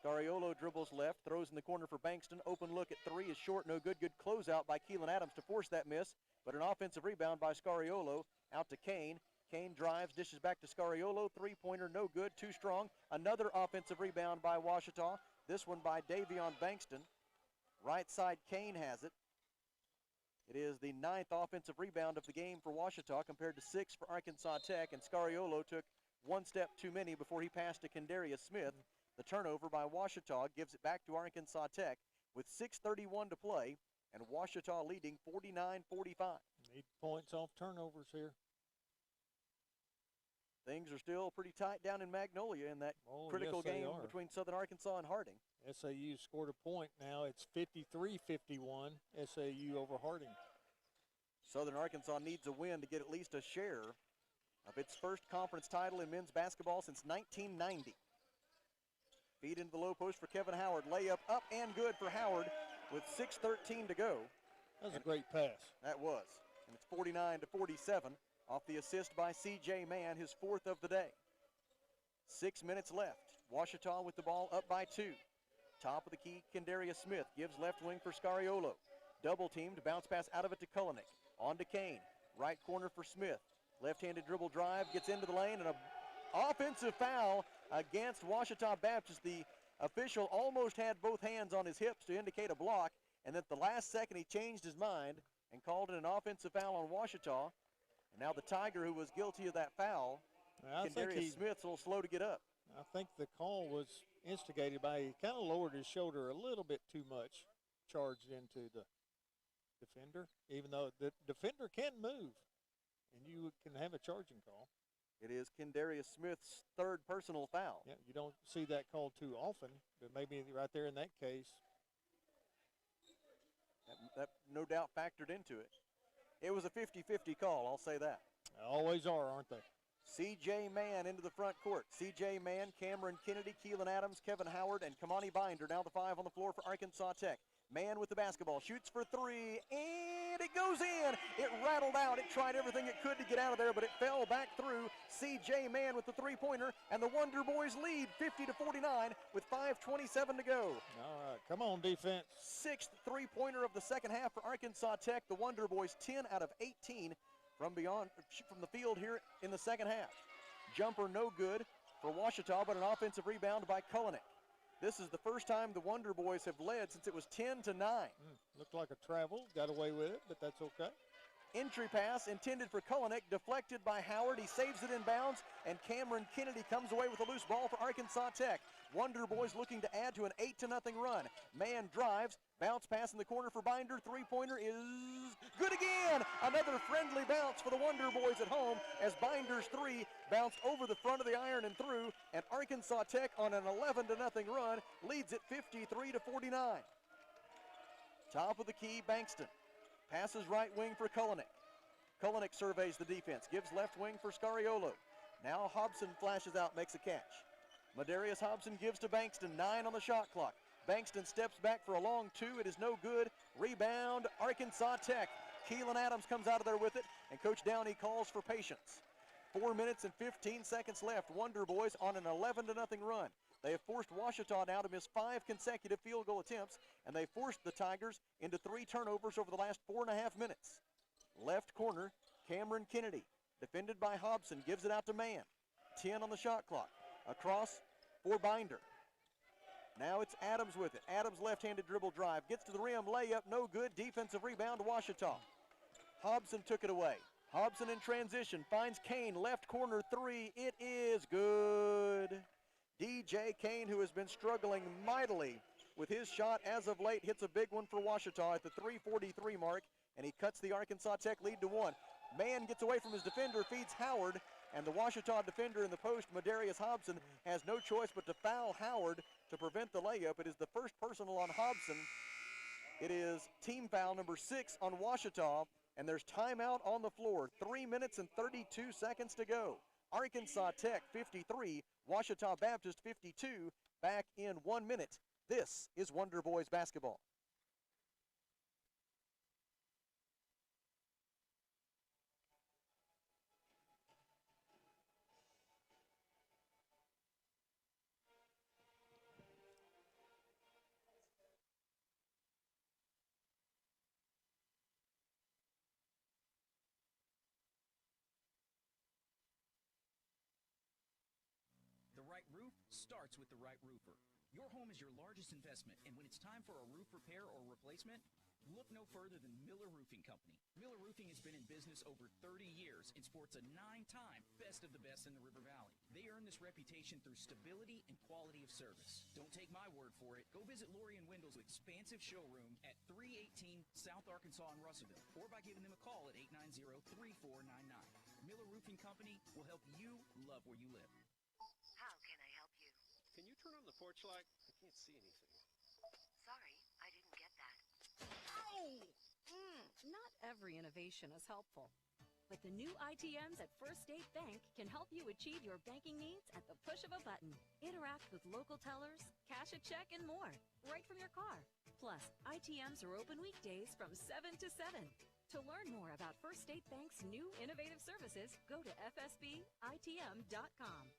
Scariolo dribbles left, throws in the corner for Bankston. Open look at 3 is short, no good. Good closeout by Keelan Adams to force that miss, but an offensive rebound by Scariolo out to Kane. Kane drives, dishes back to Scariolo. Three-pointer, no good, too strong. Another offensive rebound by Ouachita. This one by Davion Bankston. Right side, Kane has it. It is the 9th offensive rebound of the game for Ouachita compared to 6 for Arkansas Tech, and Scariolo took one step too many before he passed to Kendarius Smith. The turnover by Ouachita gives it back to Arkansas Tech with 6:31 to play, and Ouachita leading 49-45. Need points off turnovers here. Things are still pretty tight down in Magnolia in that critical yes, game between Southern Arkansas and Harding. SAU scored a point. Now it's 53-51, SAU over Harding. Southern Arkansas needs a win to get at least a share of its first conference title in men's basketball since 1990. Feed into the low post for Kevin Howard. Layup up and good for Howard with 6:13 to go. That was a great pass. That was. And it's 49-47 off the assist by C.J. Mann, his 4th of the day. 6 minutes left. Ouachita with the ball up by 2. Top of the key, Kendarius Smith gives left wing for Scariolo. Double teamed, bounce pass out of it to Kulinick. On to Kane. Right corner for Smith. Left-handed dribble drive, gets into the lane, and an offensive foul against Ouachita Baptist. The official almost had both hands on his hips to indicate a block, and at the last second he changed his mind and called it an offensive foul on Ouachita. And now the Tiger, who was guilty of that foul, Kendarius Smith's a little slow to get up. I think the call was instigated by, he kind of lowered his shoulder a little bit too much, charged into the defender, even though the defender can move, and you can have a charging call. It is Kendarius Smith's 3rd personal foul. Yeah, you don't see that called too often, but maybe right there in that case, that no doubt factored into it. It was a 50-50 call, I'll say that. Always are, aren't they? C.J. Mann into the front court. C.J. Mann, Cameron Kennedy, Keelan Adams, Kevin Howard, and Kamani Binder. Now the 5 on the floor for Arkansas Tech. Mann with the basketball, shoots for 3, and it goes in. It rattled out. It tried everything it could to get out of there, but it fell back through. C.J. Mann with the three-pointer, and the Wonder Boys lead 50-49 with 5:27 to go. All right, come on, defense. 6th three-pointer of the second half for Arkansas Tech. The Wonder Boys 10 out of 18 from the field here in the second half. Jumper no good for Ouachita, but an offensive rebound by Cullinan. This is the first time the Wonder Boys have led since it was 10-9. Looked like a travel, got away with it, but that's okay. Entry pass intended for Kulinick, deflected by Howard. He saves it in bounds, and Cameron Kennedy comes away with a loose ball for Arkansas Tech. Wonder Boys looking to add to an 8-0 run. Mann drives, bounce pass in the corner for Binder. Three-pointer is good again. Another friendly bounce for the Wonder Boys at home as Binder's three bounced over the front of the iron and through, and Arkansas Tech on an 11-0 run leads it 53-49. Top of the key, Bankston. Passes right wing for Kulinick. Kulinick surveys the defense, gives left wing for Scariolo. Now Hobson flashes out, makes a catch. Madarius Hobson gives to Bankston, 9 on the shot clock. Bankston steps back for a long two, it is no good. Rebound, Arkansas Tech. Keelan Adams comes out of there with it, and Coach Downey calls for patience. 4 minutes and 15 seconds left. Wonder Boys on an 11-0 run. They have forced Ouachita now to miss 5 consecutive field goal attempts, and they forced the Tigers into 3 turnovers over the last 4.5 minutes. Left corner, Cameron Kennedy, defended by Hobson, gives it out to Mann. 10 on the shot clock. Across for Binder. Now it's Adams with it. Adams left-handed dribble drive, gets to the rim, layup, no good. Defensive rebound to Ouachita. Hobson took it away. Hobson in transition, finds Kane, left corner three. It is good. DJ Kane, who has been struggling mightily with his shot as of late, hits a big one for Ouachita at the 3:43 mark, and he cuts the Arkansas Tech lead to 1. Mann gets away from his defender, feeds Howard, and the Ouachita defender in the post, Madarius Hobson, has no choice but to foul Howard to prevent the layup. It is the first personal on Hobson. It is team foul number 6 on Ouachita, and there's timeout on the floor. 3 minutes and 32 seconds to go. Arkansas Tech 53, Ouachita Baptist 52, back in 1 minute. This is Wonder Boys basketball. The right roof starts with the right roofer. Your home is your largest investment, and when it's time for a roof repair or replacement, look no further than Miller Roofing Company. Miller Roofing has been in business over 30 years and sports a 9-time Best of the Best in the River Valley. They earn this reputation through stability and quality of service. Don't take my word for it. Go visit Lori and Wendell's expansive showroom at 318 South Arkansas in Russellville, or by giving them a call at 890-3499. Miller Roofing Company will help you love where you live. How can I help you? Can you turn on the porch light? I can't see anything. Sorry, I didn't get that. Ow! Not every innovation is helpful, but the new ITMs at First State Bank can help you achieve your banking needs at the push of a button. Interact with local tellers, cash a check, and more, right from your car. Plus, ITMs are open weekdays from 7 to 7. To learn more about First State Bank's new innovative services, go to fsbitm.com.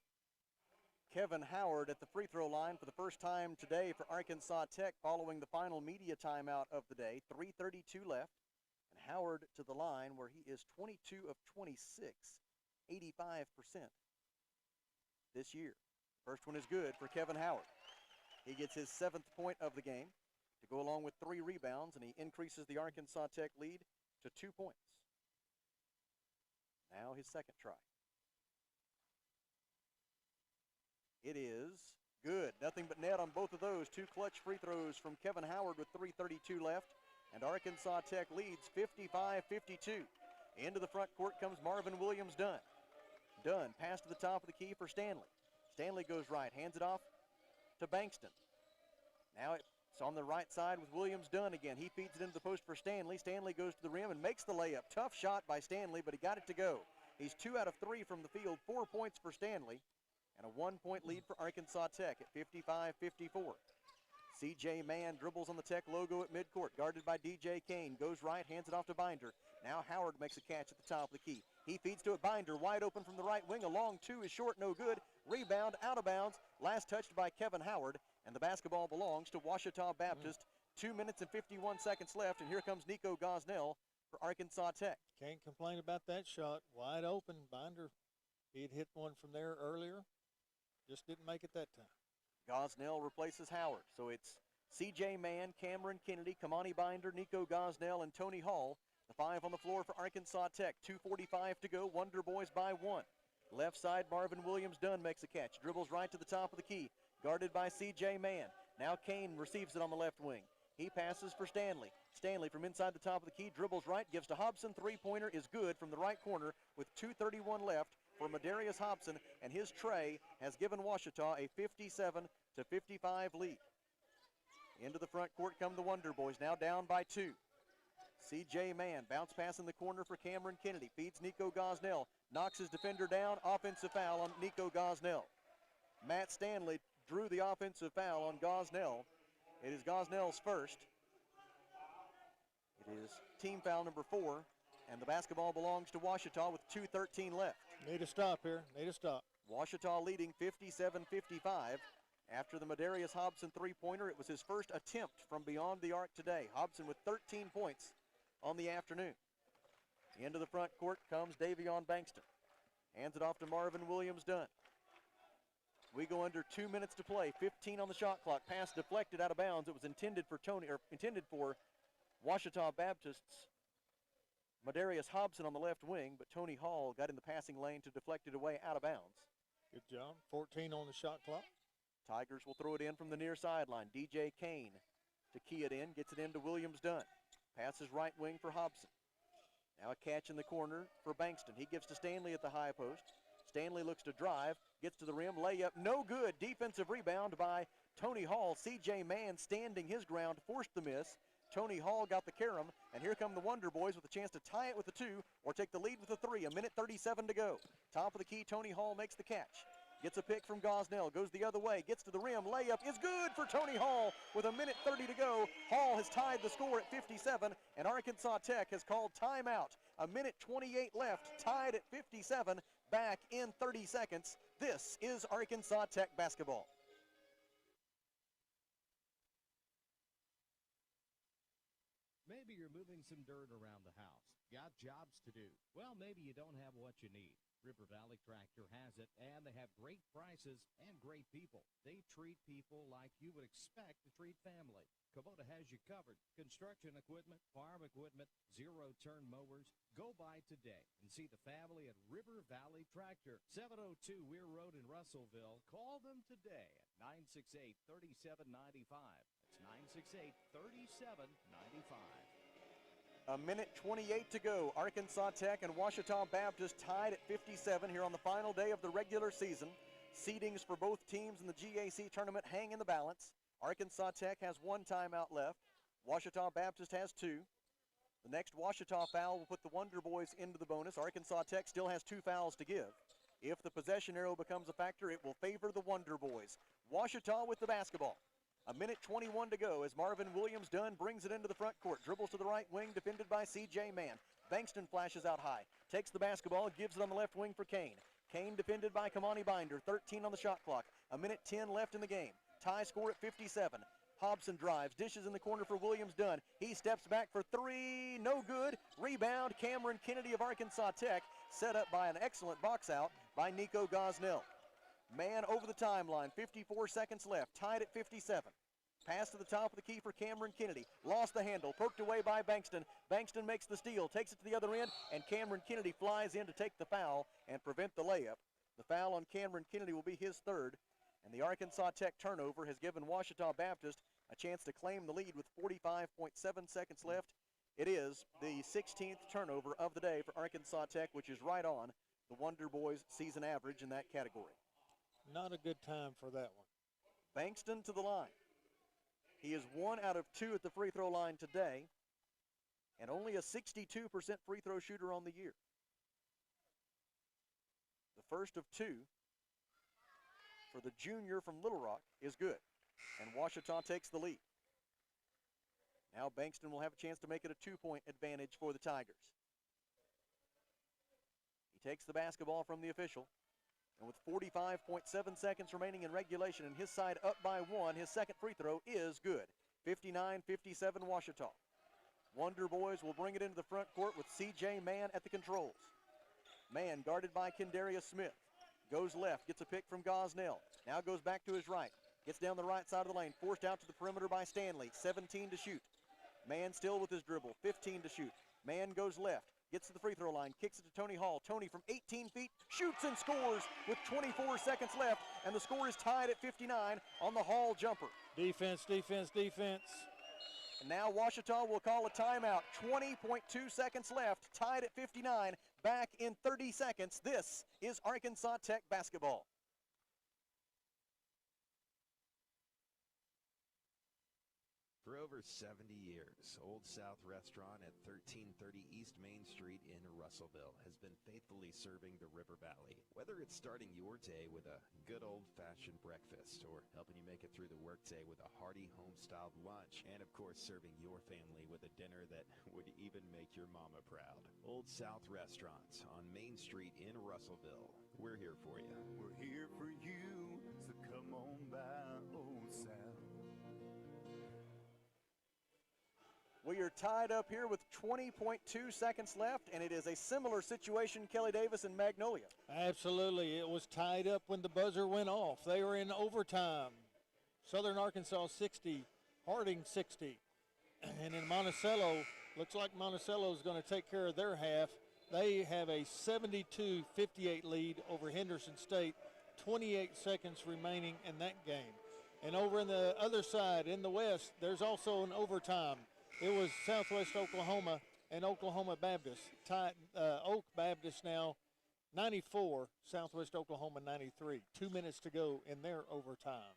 Kevin Howard at the free throw line for the first time today for Arkansas Tech following the final media timeout of the day. 3:32 left. And Howard to the line where he is 22 of 26, 85% this year. First one is good for Kevin Howard. He gets his 7th point of the game to go along with 3 rebounds, and he increases the Arkansas Tech lead to 2 points. Now his second try. It is good. Nothing but net on both of those. 2 clutch free throws from Kevin Howard with 3:32 left. And Arkansas Tech leads 55-52. Into the front court comes Marvin Williams Dunn. Dunn, pass to the top of the key for Stanley. Stanley goes right, hands it off to Bankston. Now it's It's on the right side with Williams Dunn again. He feeds it into the post for Stanley. Stanley goes to the rim and makes the layup. Tough shot by Stanley, but he got it to go. He's 2 out of 3 from the field, 4 points for Stanley, and a 1-point lead for Arkansas Tech at 55-54. C.J. Mann dribbles on the Tech logo at midcourt, guarded by D.J. Kane. Goes right, hands it off to Binder. Now Howard makes a catch at the top of the key. He feeds to it. Binder wide open from the right wing. A long two is short, no good. Rebound, out of bounds. Last touched by Kevin Howard, and the basketball belongs to Ouachita Baptist. 2 minutes and 51 seconds left, and here comes Nico Gosnell for Arkansas Tech. Can't complain about that shot. Wide open. Binder, he had hit one from there earlier. Just didn't make it that time. Gosnell replaces Howard. So it's C.J. Mann, Cameron Kennedy, Kamani Binder, Nico Gosnell, and Tony Hall. The 5 on the floor for Arkansas Tech. 2:45 to go. Wonder Boys by 1. Left side, Marvin Williams Dunn makes a catch. Dribbles right to the top of the key. Guarded by C.J. Mann. Now Kane receives it on the left wing. He passes for Stanley. Stanley from inside the top of the key, dribbles right, gives to Hobson. Three-pointer is good from the right corner with 2:31 left for Madarius Hobson, and his tray has given Ouachita a 57-55 lead. Into the front court come the Wonder Boys, now down by 2. C.J. Mann, bounce pass in the corner for Cameron Kennedy, feeds Nico Gosnell, knocks his defender down, offensive foul on Nico Gosnell. Matt Stanley drew the offensive foul on Gosnell. It is Gosnell's first. It is team foul number 4, and the basketball belongs to Ouachita with 2:13 left. Need a stop here, need a stop. Ouachita leading 57-55. After the Madarius Hobson three-pointer, it was his first attempt from beyond the arc today. Hobson with 13 points on the afternoon. Into the front court comes Davion Bankston. Hands it off to Marvin Williams Dunn. We go under 2 minutes to play. 15 on the shot clock. Pass deflected out of bounds. It was intended for Ouachita Baptist's Madarius Hobson on the left wing, but Tony Hall got in the passing lane to deflect it away out of bounds. Good job. 14 on the shot clock. Tigers will throw it in from the near sideline. DJ Kane to key it in, gets it into Williams Dunn. Passes right wing for Hobson. Now a catch in the corner for Bankston. He gives to Stanley at the high post. Stanley looks to drive, gets to the rim, layup, no good. Defensive rebound by Tony Hall. C.J. Mann standing his ground, forced the miss. Tony Hall got the carom, and here come the Wonder Boys with a chance to tie it with a 2 or take the lead with a 3. 1:37 to go. Top of the key, Tony Hall makes the catch. Gets a pick from Gosnell, goes the other way, gets to the rim, layup is good for Tony Hall with 1:30 to go. Hall has tied the score at 57, and Arkansas Tech has called timeout. 1:28 left, tied at 57, back in 30 seconds. This is Arkansas Tech basketball. Maybe you're moving some dirt around the house. Got jobs to do. Well, maybe you don't have what you need. River Valley Tractor has it, and they have great prices and great people. They treat people like you would expect to treat family. Kubota has you covered. Construction equipment, farm equipment, zero-turn mowers. Go by today and see the family at River Valley Tractor. 702 Weir Road in Russellville. Call them today at 968-3795. That's 968-3795. 1:28 to go. Arkansas Tech and Ouachita Baptist tied at 57 here on the final day of the regular season. Seedings for both teams in the GAC tournament hang in the balance. Arkansas Tech has 1 timeout left. Ouachita Baptist has 2. The next Ouachita foul will put the Wonder Boys into the bonus. Arkansas Tech still has 2 fouls to give. If the possession arrow becomes a factor, it will favor the Wonder Boys. Ouachita with the basketball. 1:21 to go as Marvin Williams Dunn brings it into the front court. Dribbles to the right wing, defended by C.J. Mann. Bankston flashes out high. Takes the basketball, gives it on the left wing for Kane. Kane defended by Kamani Binder. 13 on the shot clock. 1:10 left in the game. Tie score at 57. Hobson drives, dishes in the corner for Williams Dunn. He steps back for 3, no good. Rebound, Cameron Kennedy of Arkansas Tech, set up by an excellent box out by Nico Gosnell. Man over the timeline, 54 seconds left, tied at 57. Pass to the top of the key for Cameron Kennedy. Lost the handle, poked away by Bankston. Bankston makes the steal, takes it to the other end, and Cameron Kennedy flies in to take the foul and prevent the layup. The foul on Cameron Kennedy will be his 3rd, and the Arkansas Tech turnover has given Ouachita Baptist a chance to claim the lead with 45.7 seconds left. It is the 16th turnover of the day for Arkansas Tech, which is right on the Wonder Boys season average in that category. Not a good time for that one. Bankston to the line. He is 1 out of 2 at the free throw line today and only a 62% free throw shooter on the year. The first of 2 for the junior from Little Rock is good, and Ouachita takes the lead. Now Bankston will have a chance to make it a 2-point advantage for the Tigers. He takes the basketball from the official, and with 45.7 seconds remaining in regulation and his side up by 1, his second free throw is good. 59-57 Ouachita. Wonder Boys will bring it into the front court with C.J. Mann at the controls. Mann guarded by Kendarius Smith. Goes left, gets a pick from Gosnell. Now goes back to his right. Gets down the right side of the lane, forced out to the perimeter by Stanley. 17 to shoot. Mann still with his dribble, 15 to shoot. Mann goes left, gets to the free throw line, kicks it to Tony Hall. Tony from 18 feet, shoots and scores with 24 seconds left, and the score is tied at 59 on the Hall jumper. Defense, defense, defense. And now Ouachita will call a timeout. 20.2 seconds left, tied at 59. Back in 30 seconds. This is Arkansas Tech basketball. For over 70 years, Old South Restaurant at 1330 East Main Street in Russellville has been faithfully serving the River Valley. Whether it's starting your day with a good old-fashioned breakfast or helping you make it through the workday with a hearty home-styled lunch, and of course serving your family with a dinner that would even make your mama proud. Old South Restaurant on Main Street in Russellville. We're here for you. We're here for you, so come on by Old South. We are tied up here with 20.2 seconds left, and it is a similar situation, Kelly Davis and Magnolia. Absolutely. It was tied up when the buzzer went off. They were in overtime. Southern Arkansas 60, Harding 60. And in Monticello, looks like Monticello is going to take care of their half. They have a 72-58 lead over Henderson State, 28 seconds remaining in that game. And over in the other side, in the West, there's also an overtime. It was Southwest Oklahoma and Oklahoma Baptist. Oak Baptist now 94, Southwest Oklahoma 93. 2 minutes to go in their overtime.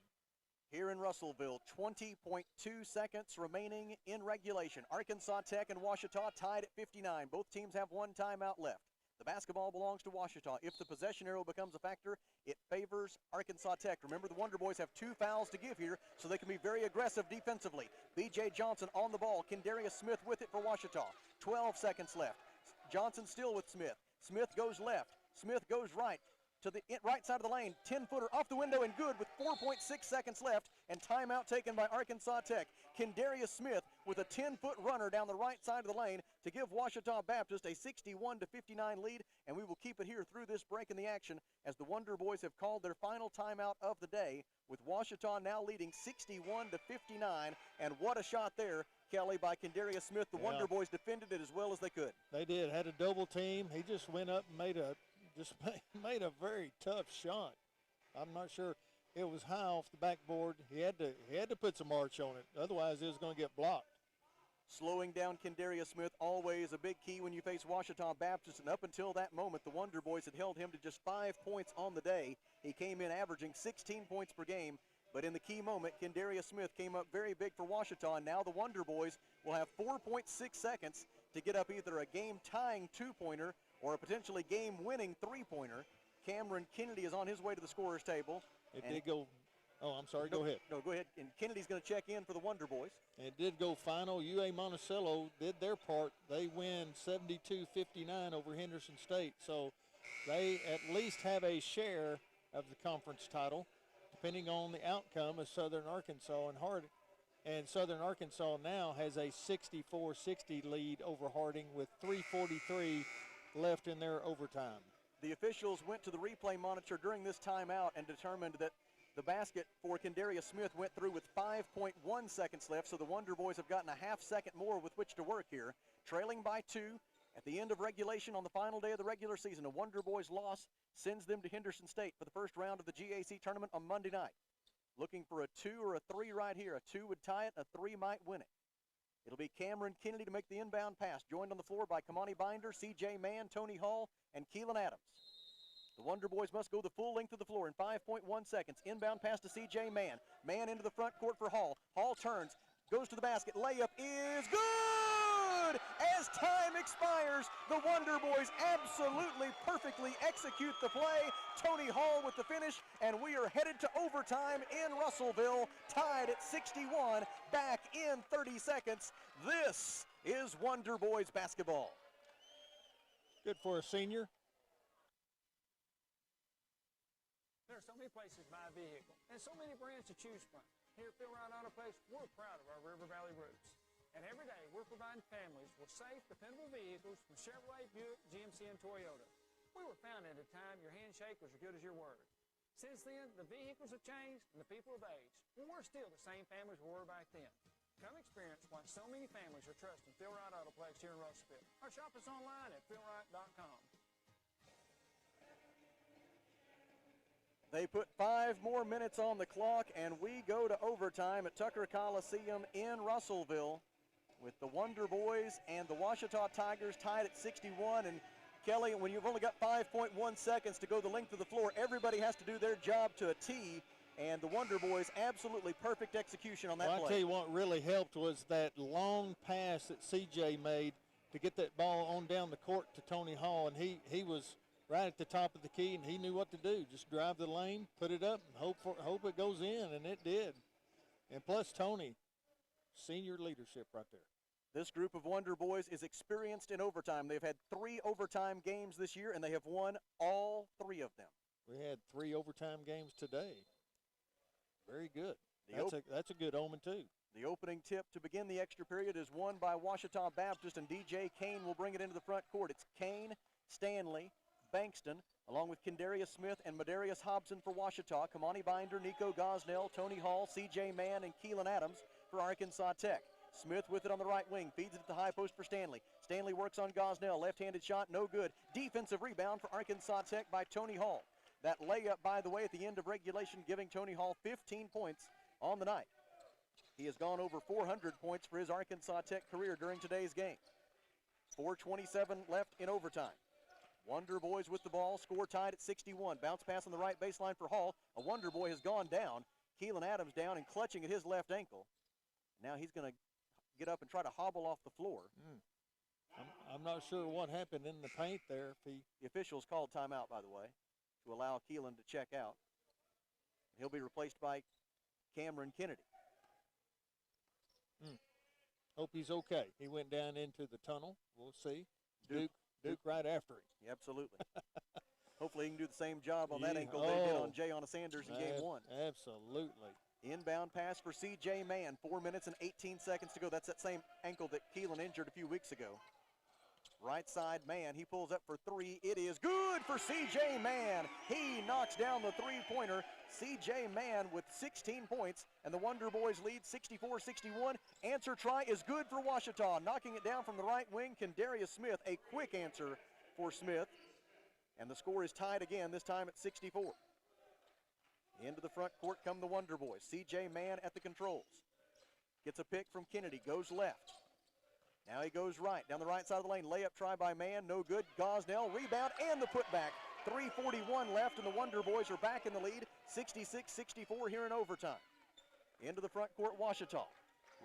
Here in Russellville, 20.2 seconds remaining in regulation. Arkansas Tech and Ouachita tied at 59. Both teams have one timeout left. The basketball belongs to Ouachita. If the possession arrow becomes a factor, it favors Arkansas Tech. Remember, the Wonder Boys have 2 fouls to give here, so they can be very aggressive defensively. B.J. Johnson on the ball. Kendarius Smith with it for Ouachita. 12 seconds left. Johnson still with Smith. Smith goes left. Smith goes right to the right side of the lane. 10-footer off the window and good with 4.6 seconds left, and timeout taken by Arkansas Tech. Kendarius Smith with a 10-foot runner down the right side of the lane to give Ouachita Baptist a 61-59 lead, and we will keep it here through this break in the action as the Wonder Boys have called their final timeout of the day, with Ouachita now leading 61-59, and what a shot there, Kelly, by Kendarius Smith. The Wonder Boys defended it as well as they could. They did, had a double team. He just went up and made a very tough shot. I'm not sure. It was high off the backboard. He had to put some arch on it. Otherwise, it was going to get blocked. Slowing down Kendarius Smith, always a big key when you face Ouachita Baptist. And up until that moment, the Wonder Boys had held him to just 5 points on the day. He came in averaging 16 points per game. But in the key moment, Kendarius Smith came up very big for Ouachita. And now the Wonder Boys will have 4.6 seconds to get up either a game-tying 2-pointer or a potentially game-winning 3-pointer. Cameron Kennedy is on his way to the scorer's table. It did go. Oh, I'm sorry. Go ahead. No, go ahead. And Kennedy's going to check in for the Wonder Boys. It did go final. UA Monticello did their part. They win 72-59 over Henderson State. So they at least have a share of the conference title, depending on the outcome of Southern Arkansas and Harding. And Southern Arkansas now has a 64-60 lead over Harding with 3:43 left in their overtime. The officials went to the replay monitor during this timeout and determined that the basket for Kendarius Smith went through with 5.1 seconds left, so the Wonder Boys have gotten a half second more with which to work here. Trailing by 2 at the end of regulation on the final day of the regular season. A Wonder Boys loss sends them to Henderson State for the first round of the GAC tournament on Monday night. Looking for a 2 or a 3 right here. A 2 would tie it, a 3 might win it. It'll be Cameron Kennedy to make the inbound pass, joined on the floor by Kamani Binder, C.J. Mann, Tony Hall, and Keelan Adams. The Wonder Boys must go the full length of the floor in 5.1 seconds. Inbound pass to C.J. Mann. Mann into the front court for Hall. Hall turns, goes to the basket. Layup is good! As time expires, the Wonder Boys absolutely perfectly execute the play. Tony Hall with the finish, and we are headed to overtime in Russellville, tied at 61, back in 30 seconds. This is Wonder Boys basketball. Good for a senior. There are so many places to buy a vehicle and so many brands to choose from. Here at Rite Autoplex, we're proud of our River Valley roots. And every day, we're providing families with safe, dependable vehicles from Chevrolet, Buick, GMC, and Toyota. We were founded at a time your handshake was as good as your word. Since then, the vehicles have changed and the people have aged. But we're still the same families we were back then. Come experience why so many families are trusting Rite Autoplex here in Russellville. Or shop us online at philrite.com. They put 5 more minutes on the clock, and we go to overtime at Tucker Coliseum in Russellville with the Wonder Boys and the Ouachita Tigers tied at 61. And Kelly, when you've only got 5.1 seconds to go the length of the floor, everybody has to do their job to a T, and the Wonder Boys absolutely perfect execution on that play. I'll tell you what really helped was that long pass that C.J. made to get that ball on down the court to Tony Hall, and he was right at the top of the key, and he knew what to do. Just drive the lane, put it up, and hope it goes in, and it did. And plus Tony, senior leadership right there. This group of Wonder Boys is experienced in overtime. They've had 3 overtime games this year, and they have won all 3 of them. We had 3 overtime games today. Very good. That's a good omen, too. The opening tip to begin the extra period is won by Ouachita Baptist, and DJ Kane will bring it into the front court. It's Kane, Stanley, Bankston, along with Kendarius Smith and Madarius Hobson for Ouachita, Kamani Binder, Nico Gosnell, Tony Hall, C.J. Mann, and Keelan Adams for Arkansas Tech. Smith with it on the right wing, feeds it at the high post for Stanley. Stanley works on Gosnell, left-handed shot, no good. Defensive rebound for Arkansas Tech by Tony Hall. That layup, by the way, at the end of regulation, giving Tony Hall 15 points on the night. He has gone over 400 points for his Arkansas Tech career during today's game. 4:27 left in overtime. Wonder Boys with the ball, score tied at 61. Bounce pass on the right baseline for Hall. A Wonder Boy has gone down. Keelan Adams down and clutching at his left ankle. Now he's going to get up and try to hobble off the floor. I'm not sure what happened in the paint there. The officials called timeout, by the way, to allow Keelan to check out. He'll be replaced by Cameron Kennedy. Hope he's okay. He went down into the tunnel. We'll see. Duke right after him. Yeah, absolutely. Hopefully he can do the same job on that ankle they did on Jayonna Sanders in game 1. Absolutely. Inbound pass for C.J. Mann. 4 minutes and 18 seconds to go. That's that same ankle that Keelan injured a few weeks ago. Right side Mann. He pulls up for 3. It is good for C.J. Mann. He knocks down the three-pointer. C.J. Mann with 16 points, and the Wonder Boys lead 64-61. Answer try is good for Ouachita. Knocking it down from the right wing, Kendarius Smith. A quick answer for Smith. And the score is tied again, this time at 64. Into the front court come the Wonder Boys. C.J. Mann at the controls. Gets a pick from Kennedy, goes left. Now he goes right, down the right side of the lane. Layup try by Mann, no good. Gosnell, rebound, and the putback. 3:41 left, and the Wonder Boys are back in the lead. 66-64 here in overtime. Into the front court, Ouachita.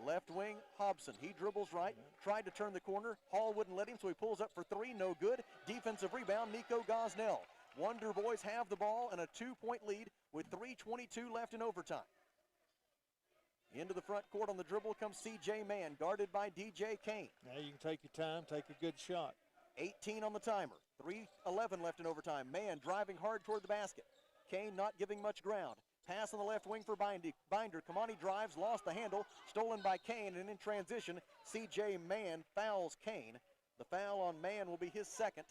Left wing, Hobson. He dribbles right, tried to turn the corner. Hall wouldn't let him, so he pulls up for 3, no good. Defensive rebound, Nico Gosnell. Wonder Boys have the ball and a 2-point lead with 3:22 left in overtime. Into the front court on the dribble comes C.J. Mann, guarded by DJ Kane. Now you can take your time, take a good shot. 18 on the timer. 3:11 left in overtime. Mann driving hard toward the basket. Kane not giving much ground. Pass on the left wing for Binder. Kamani drives, lost the handle, stolen by Kane, and in transition, C.J. Mann fouls Kane. The foul on Mann will be his second.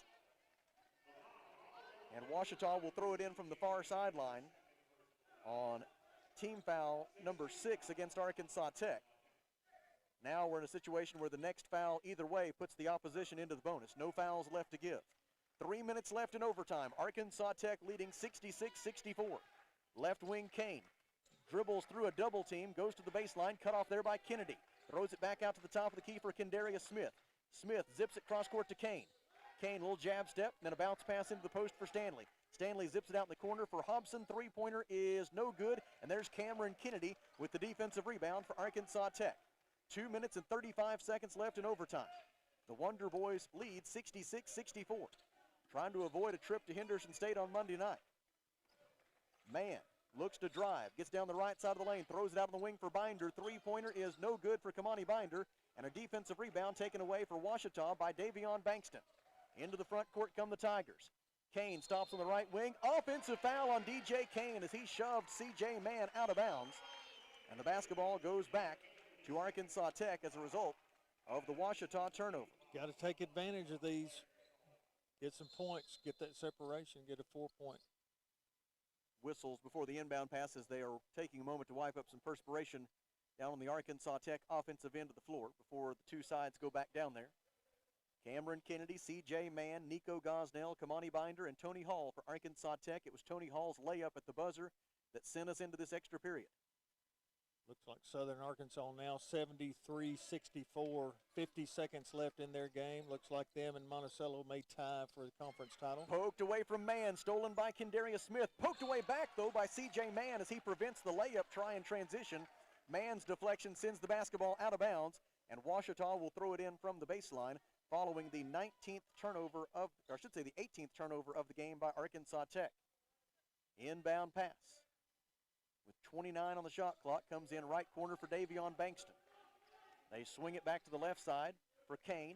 And Ouachita will throw it in from the far sideline on team foul number 6 against Arkansas Tech. Now we're in a situation where the next foul either way puts the opposition into the bonus. No fouls left to give. 3 minutes left in overtime. Arkansas Tech leading 66-64. Left wing Kane dribbles through a double team, goes to the baseline, cut off there by Kennedy. Throws it back out to the top of the key for Kendarius Smith. Smith zips it cross court to Kane. Kane, little jab step, then a bounce pass into the post for Stanley. Stanley zips it out in the corner for Hobson. Three-pointer is no good, and there's Cameron Kennedy with the defensive rebound for Arkansas Tech. 2 minutes and 35 seconds left in overtime. The Wonder Boys lead 66-64. Trying to avoid a trip to Henderson State on Monday night. Mann looks to drive, gets down the right side of the lane, throws it out on the wing for Binder. Three-pointer is no good for Kamani Binder, and a defensive rebound taken away for Ouachita by Davion Bankston. Into the front court come the Tigers. Kane stops on the right wing. Offensive foul on DJ Kane as he shoved C.J. Mann out of bounds. And the basketball goes back to Arkansas Tech as a result of the Ouachita turnover. Got to take advantage of these. Get some points, get that separation, get a 4-point. Whistles before the inbound pass as they are taking a moment to wipe up some perspiration down on the Arkansas Tech offensive end of the floor before the two sides go back down there. Cameron Kennedy, C.J. Mann, Nico Gosnell, Kamani Binder, and Tony Hall for Arkansas Tech. It was Tony Hall's layup at the buzzer that sent us into this extra period. Looks like Southern Arkansas now 73-64, 50 seconds left in their game. Looks like them and Monticello may tie for the conference title. Poked away from Mann, stolen by Kendarius Smith. Poked away back, though, by C.J. Mann as he prevents the layup try and transition. Mann's deflection sends the basketball out of bounds, and Ouachita will throw it in from the baseline following the 19th turnover of, or I should say the 18th turnover of the game by Arkansas Tech. Inbound pass. With 29 on the shot clock, comes in right corner for Davion Bankston. They swing it back to the left side for Kane.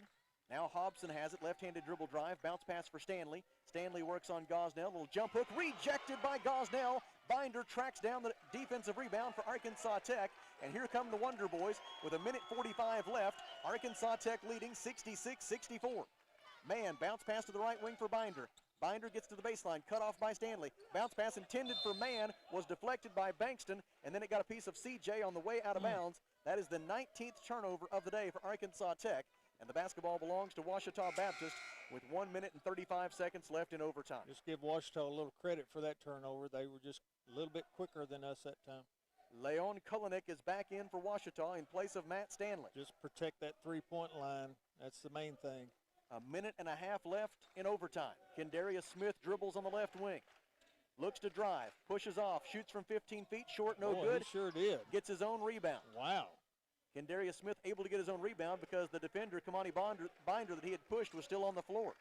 Now Hobson has it, left-handed dribble drive, bounce pass for Stanley. Stanley works on Gosnell, little jump hook, rejected by Gosnell. Binder tracks down the defensive rebound for Arkansas Tech, and here come the Wonder Boys with 1:45 left. Arkansas Tech leading 66-64. Mann, bounce pass to the right wing for Binder. Binder gets to the baseline, cut off by Stanley. Bounce pass intended for Mann was deflected by Bankston, and then it got a piece of CJ on the way out of bounds. That is the 19th turnover of the day for Arkansas Tech, and the basketball belongs to Ouachita Baptist with 1 minute and 35 seconds left in overtime. Just give Ouachita a little credit for that turnover. They were just a little bit quicker than us that time. Leon Kulinik is back in for Ouachita in place of Matt Stanley. Just protect that three-point line. That's the main thing. 1.5 minutes left in overtime. Kendarius Smith dribbles on the left wing. Looks to drive, pushes off, shoots from 15 feet, short, no good. He sure did. Gets his own rebound. Wow. Kendarius Smith able to get his own rebound because the defender, Kamani Binder, that he had pushed was still on the floor.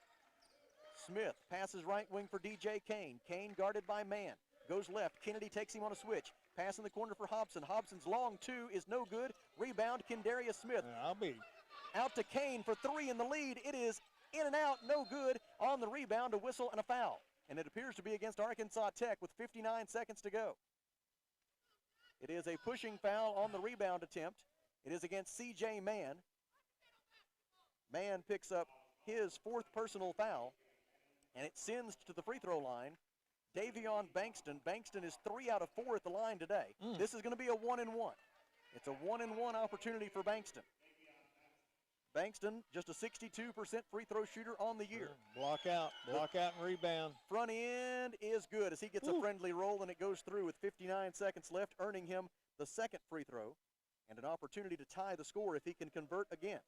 Smith passes right wing for DJ Kane. Kane guarded by Mann. Goes left. Kennedy takes him on a switch. Pass in the corner for Hobson. Hobson's long two is no good. Rebound, Kendarius Smith. I'll be. Out to Kane for three in the lead. It is in and out, no good. On the rebound, a whistle and a foul. And it appears to be against Arkansas Tech with 59 seconds to go. It is a pushing foul on the rebound attempt. It is against C.J. Mann. Mann picks up his fourth personal foul, and it sends to the free throw line Davion Bankston. Bankston is 3 out of 4 at the line today. This is going to be a 1-and-1. It's a 1-and-1 opportunity for Bankston. Bankston, just a 62% free throw shooter on the year. Block out and rebound. Front end is good as he gets a friendly roll, and it goes through with 59 seconds left, earning him the second free throw and an opportunity to tie the score if he can convert again.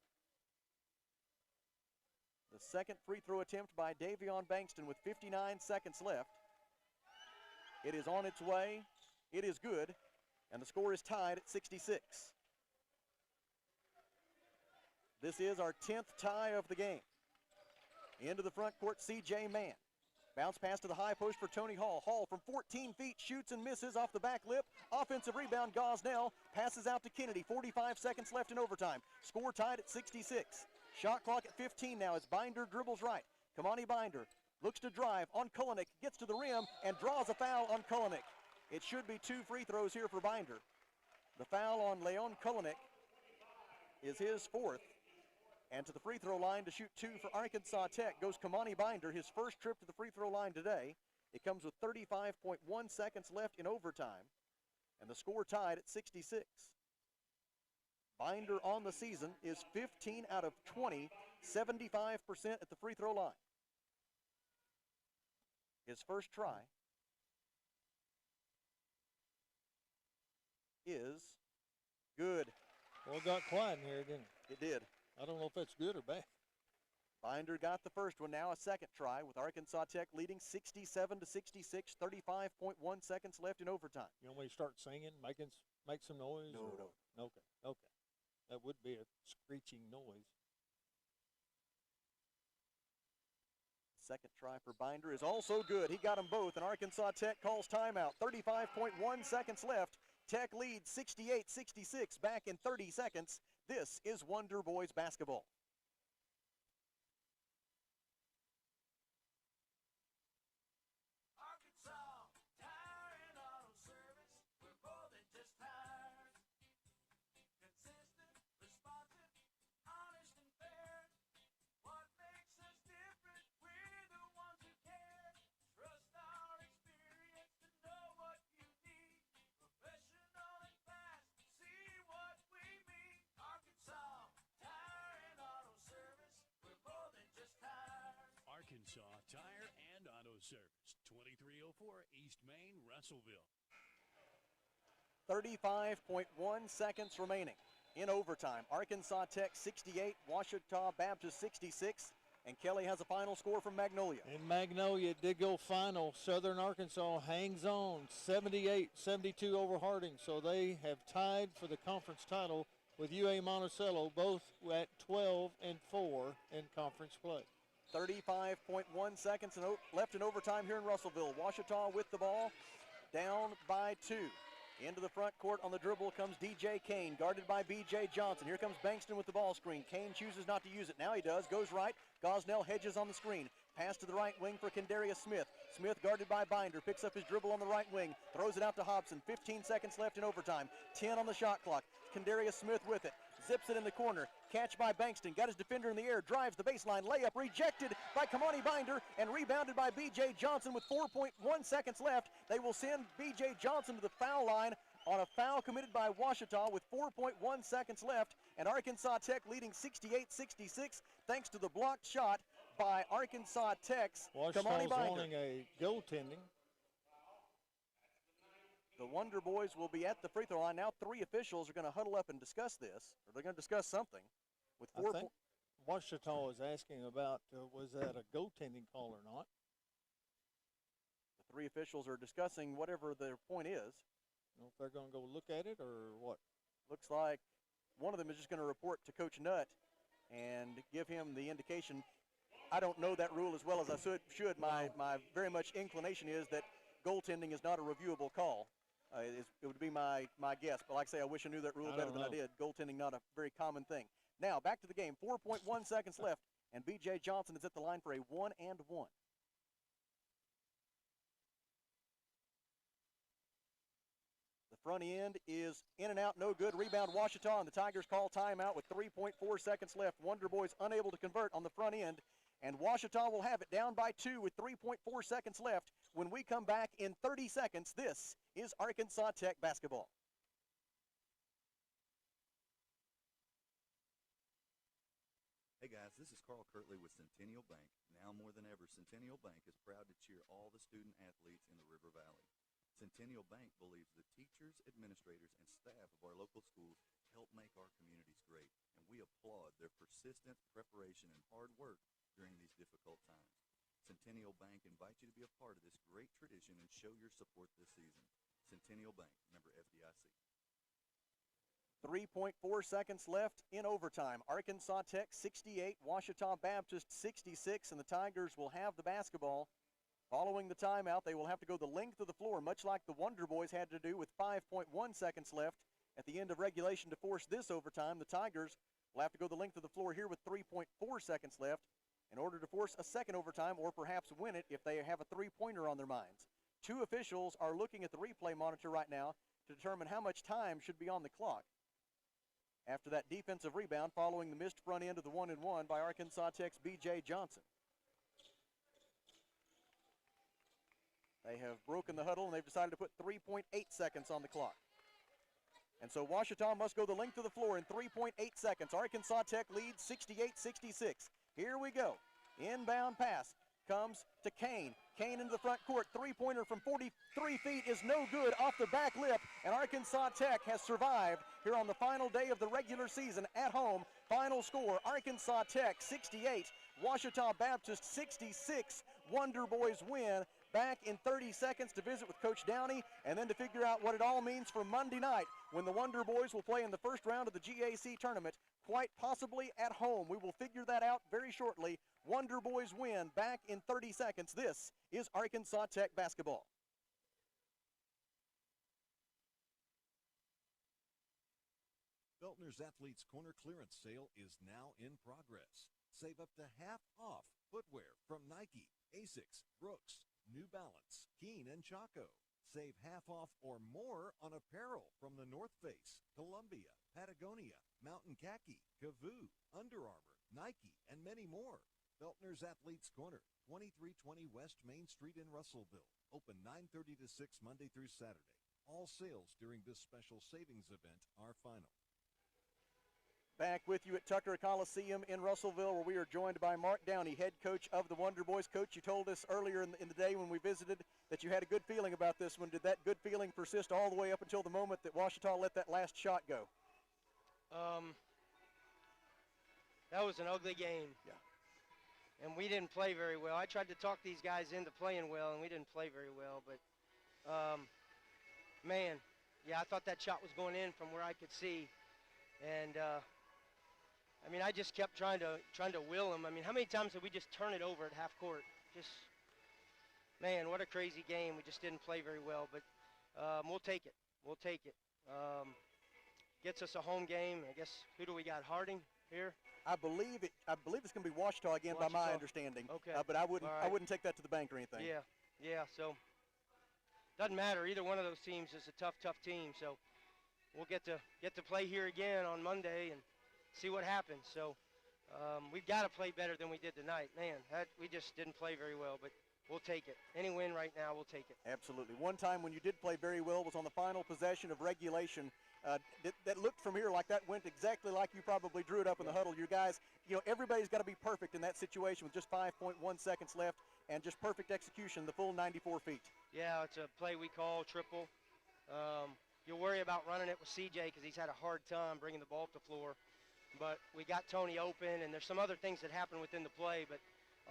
The second free throw attempt by Davion Bankston with 59 seconds left. It is on its way. It is good, and the score is tied at 66. This is our 10th tie of the game. Into the front court, C.J. Mann. Bounce pass to the high post for Tony Hall. Hall from 14 feet shoots and misses off the back lip. Offensive rebound, Gosnell passes out to Kennedy. 45 seconds left in overtime. Score tied at 66. Shot clock at 15 now as Binder dribbles right. Kamani Binder looks to drive on Kulinik, gets to the rim, and draws a foul on Kulinik. It should be 2 free throws here for Binder. The foul on Leon Kulinik is his fourth. And to the free throw line to shoot 2 for Arkansas Tech goes Kamani Binder, his first trip to the free throw line today. It comes with 35.1 seconds left in overtime, and the score tied at 66. Binder on the season is 15 out of 20, 75% at the free throw line. His first try is good. Well, it got quiet in here, didn't it? It did. I don't know if that's good or bad. Binder got the first one, now a second try with Arkansas Tech leading 67-66, 35.1 seconds left in overtime. You want me to start singing, make some noise? No, or? No. Okay. That would be a screeching noise. Second try for Binder is also good. He got them both, and Arkansas Tech calls timeout. 35.1 seconds left. Tech leads 68-66 back in 30 seconds. This is Wonder Boys basketball. Arkansas Tire and Auto Service, 2304 East Main, Russellville. 35.1 seconds remaining in overtime. Arkansas Tech 68, Ouachita Baptist 66, and Kelly has a final score from Magnolia. In Magnolia, it did go final. Southern Arkansas hangs on 78-72 over Harding, so they have tied for the conference title with UA Monticello, both at 12-4 in conference play. 35.1 seconds left in overtime here in Russellville. Ouachita with the ball, down by 2. Into the front court on the dribble comes DJ Kane, guarded by BJ Johnson. Here comes Bankston with the ball screen. Kane chooses not to use it. Now he does. Goes right. Gosnell hedges on the screen. Pass to the right wing for Kendarius Smith. Smith guarded by Binder. Picks up his dribble on the right wing. Throws it out to Hobson. 15 seconds left in overtime. 10 on the shot clock. Kendarius Smith with it. Zips it in the corner. Catch by Bankston. Got his defender in the air. Drives the baseline. Layup rejected by Kamani Binder and rebounded by B.J. Johnson with 4.1 seconds left. They will send B.J. Johnson to the foul line on a foul committed by Ouachita with 4.1 seconds left, and Arkansas Tech leading 68-66 thanks to the blocked shot by Arkansas Tech's Kamani Binder. Wanting a goaltending. The Wonder Boys will be at the free throw line. Now 3 officials are going to huddle up and discuss this, or they're going to discuss something. With I think Ouachita was asking about was that a goaltending call or not. The 3 officials are discussing whatever their point is. I don't know if they're going to go look at it or what. Looks like one of them is just going to report to Coach Nutt and give him the indication. I don't know that rule as well as I should. My very much inclination is that goaltending is not a reviewable call. It would be my guess. But like I say, I wish I knew that rule better than I did. Goaltending not a very common thing. Now, back to the game. 4.1 seconds left, and B.J. Johnson is at the line for a 1-and-1. The front end is in and out, no good. Rebound, Ouachita, and the Tigers call timeout with 3.4 seconds left. Wonder Boys unable to convert on the front end, and Ouachita will have it down by 2 with 3.4 seconds left. When we come back in 30 seconds, this is Arkansas Tech basketball. Hey guys, this is Carl Kirtley with Centennial Bank. Now more than ever, Centennial Bank is proud to cheer all the student athletes in the River Valley. Centennial Bank believes the teachers, administrators, and staff of our local schools help make our communities great, and we applaud their persistence, preparation, and hard work during these difficult times. Centennial Bank invites you to be a part of this great tradition and show your support this season. Centennial Bank, member FDIC. 3.4 seconds left in overtime. Arkansas Tech 68, Ouachita Baptist 66, and the Tigers will have the basketball. Following the timeout, they will have to go the length of the floor, much like the Wonder Boys had to do with 5.1 seconds left at the end of regulation to force this overtime. The Tigers will have to go the length of the floor here with 3.4 seconds left in order to force a second overtime or perhaps win it if they have a three-pointer on their minds. 2 officials are looking at the replay monitor right now to determine how much time should be on the clock after that defensive rebound following the missed front end of the 1-and-1 by Arkansas Tech's B.J. Johnson. They have broken the huddle, and they've decided to put 3.8 seconds on the clock. And so Ouachita must go the length of the floor in 3.8 seconds. Arkansas Tech leads 68-66. Here we go. Inbound pass comes to Kane. Kane into the front court. Three-pointer from 43 feet is no good off the back lip, and Arkansas Tech has survived here on the final day of the regular season at home. Final score, Arkansas Tech 68, Ouachita Baptist 66, Wonder Boys win. Back in 30 seconds to visit with Coach Downey and then to figure out what it all means for Monday night when the Wonder Boys will play in the first round of the GAC tournament, quite possibly at home. We will figure that out very shortly. Wonder Boys win. Back in 30 seconds. This is Arkansas Tech basketball. Feltner's Athletes Corner clearance sale is now in progress. Save up to half off footwear from Nike, Asics, Brooks, New Balance, Keen, and Chaco. Save half off or more on apparel from the North Face, Columbia, Patagonia, Mountain Khaki, Kavoo, Under Armour, Nike, and many more. Feltner's Athletes Corner, 2320 West Main Street in Russellville. Open 9:30 to 6 Monday through Saturday. All sales during this special savings event are final. Back with you at Tucker Coliseum in Russellville, where we are joined by Mark Downey, head coach of the Wonder Boys. Coach, you told us earlier in the day when we visited that you had a good feeling about this one. Did that good feeling persist all the way up until the moment that Ouachita let that last shot go? That was an ugly game. Yeah. And we didn't play very well. I tried to talk these guys into playing well, and we didn't play very well. But, man, yeah, I thought that shot was going in from where I could see. And, I mean, I just kept trying to will them. I mean, how many times did we just turn it over at half court? Just, man, what a crazy game. We just didn't play very well, but we'll take it. We'll take it. Gets us a home game. I guess, who do we got, Harding here? I believe it's going to be Ouachita again, by my understanding. Okay. But I wouldn't Right. I wouldn't take that to the bank or anything. Yeah. So doesn't matter. Either one of those teams is a tough team. So we'll get to play here again on Monday and see what happens. So we've got to play better than we did tonight. Man, we just didn't play very well, but we'll take it. Any win right now, we'll take it. Absolutely. One time when you did play very well was on the final possession of regulation. That looked from here like that went exactly like you probably drew it up in the huddle. You guys, everybody's got to be perfect in that situation with just 5.1 seconds left and just perfect execution, the full 94 feet. Yeah, it's a play we call triple. You'll worry about running it with CJ because he's had a hard time bringing the ball up the floor. But we got Tony open, and there's some other things that happened within the play. But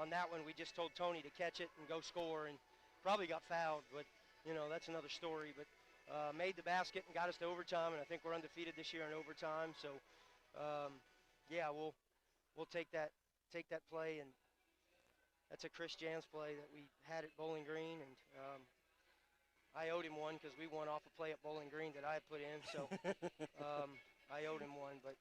on that one, we just told Tony to catch it and go score, and probably got fouled. But, that's another story. But made the basket and got us to overtime, and I think we're undefeated this year in overtime. So, yeah, we'll take that play, and that's a Chris Jans play that we had at Bowling Green, and I owed him one because we won off a play at Bowling Green that I had put in. So I owed him one, but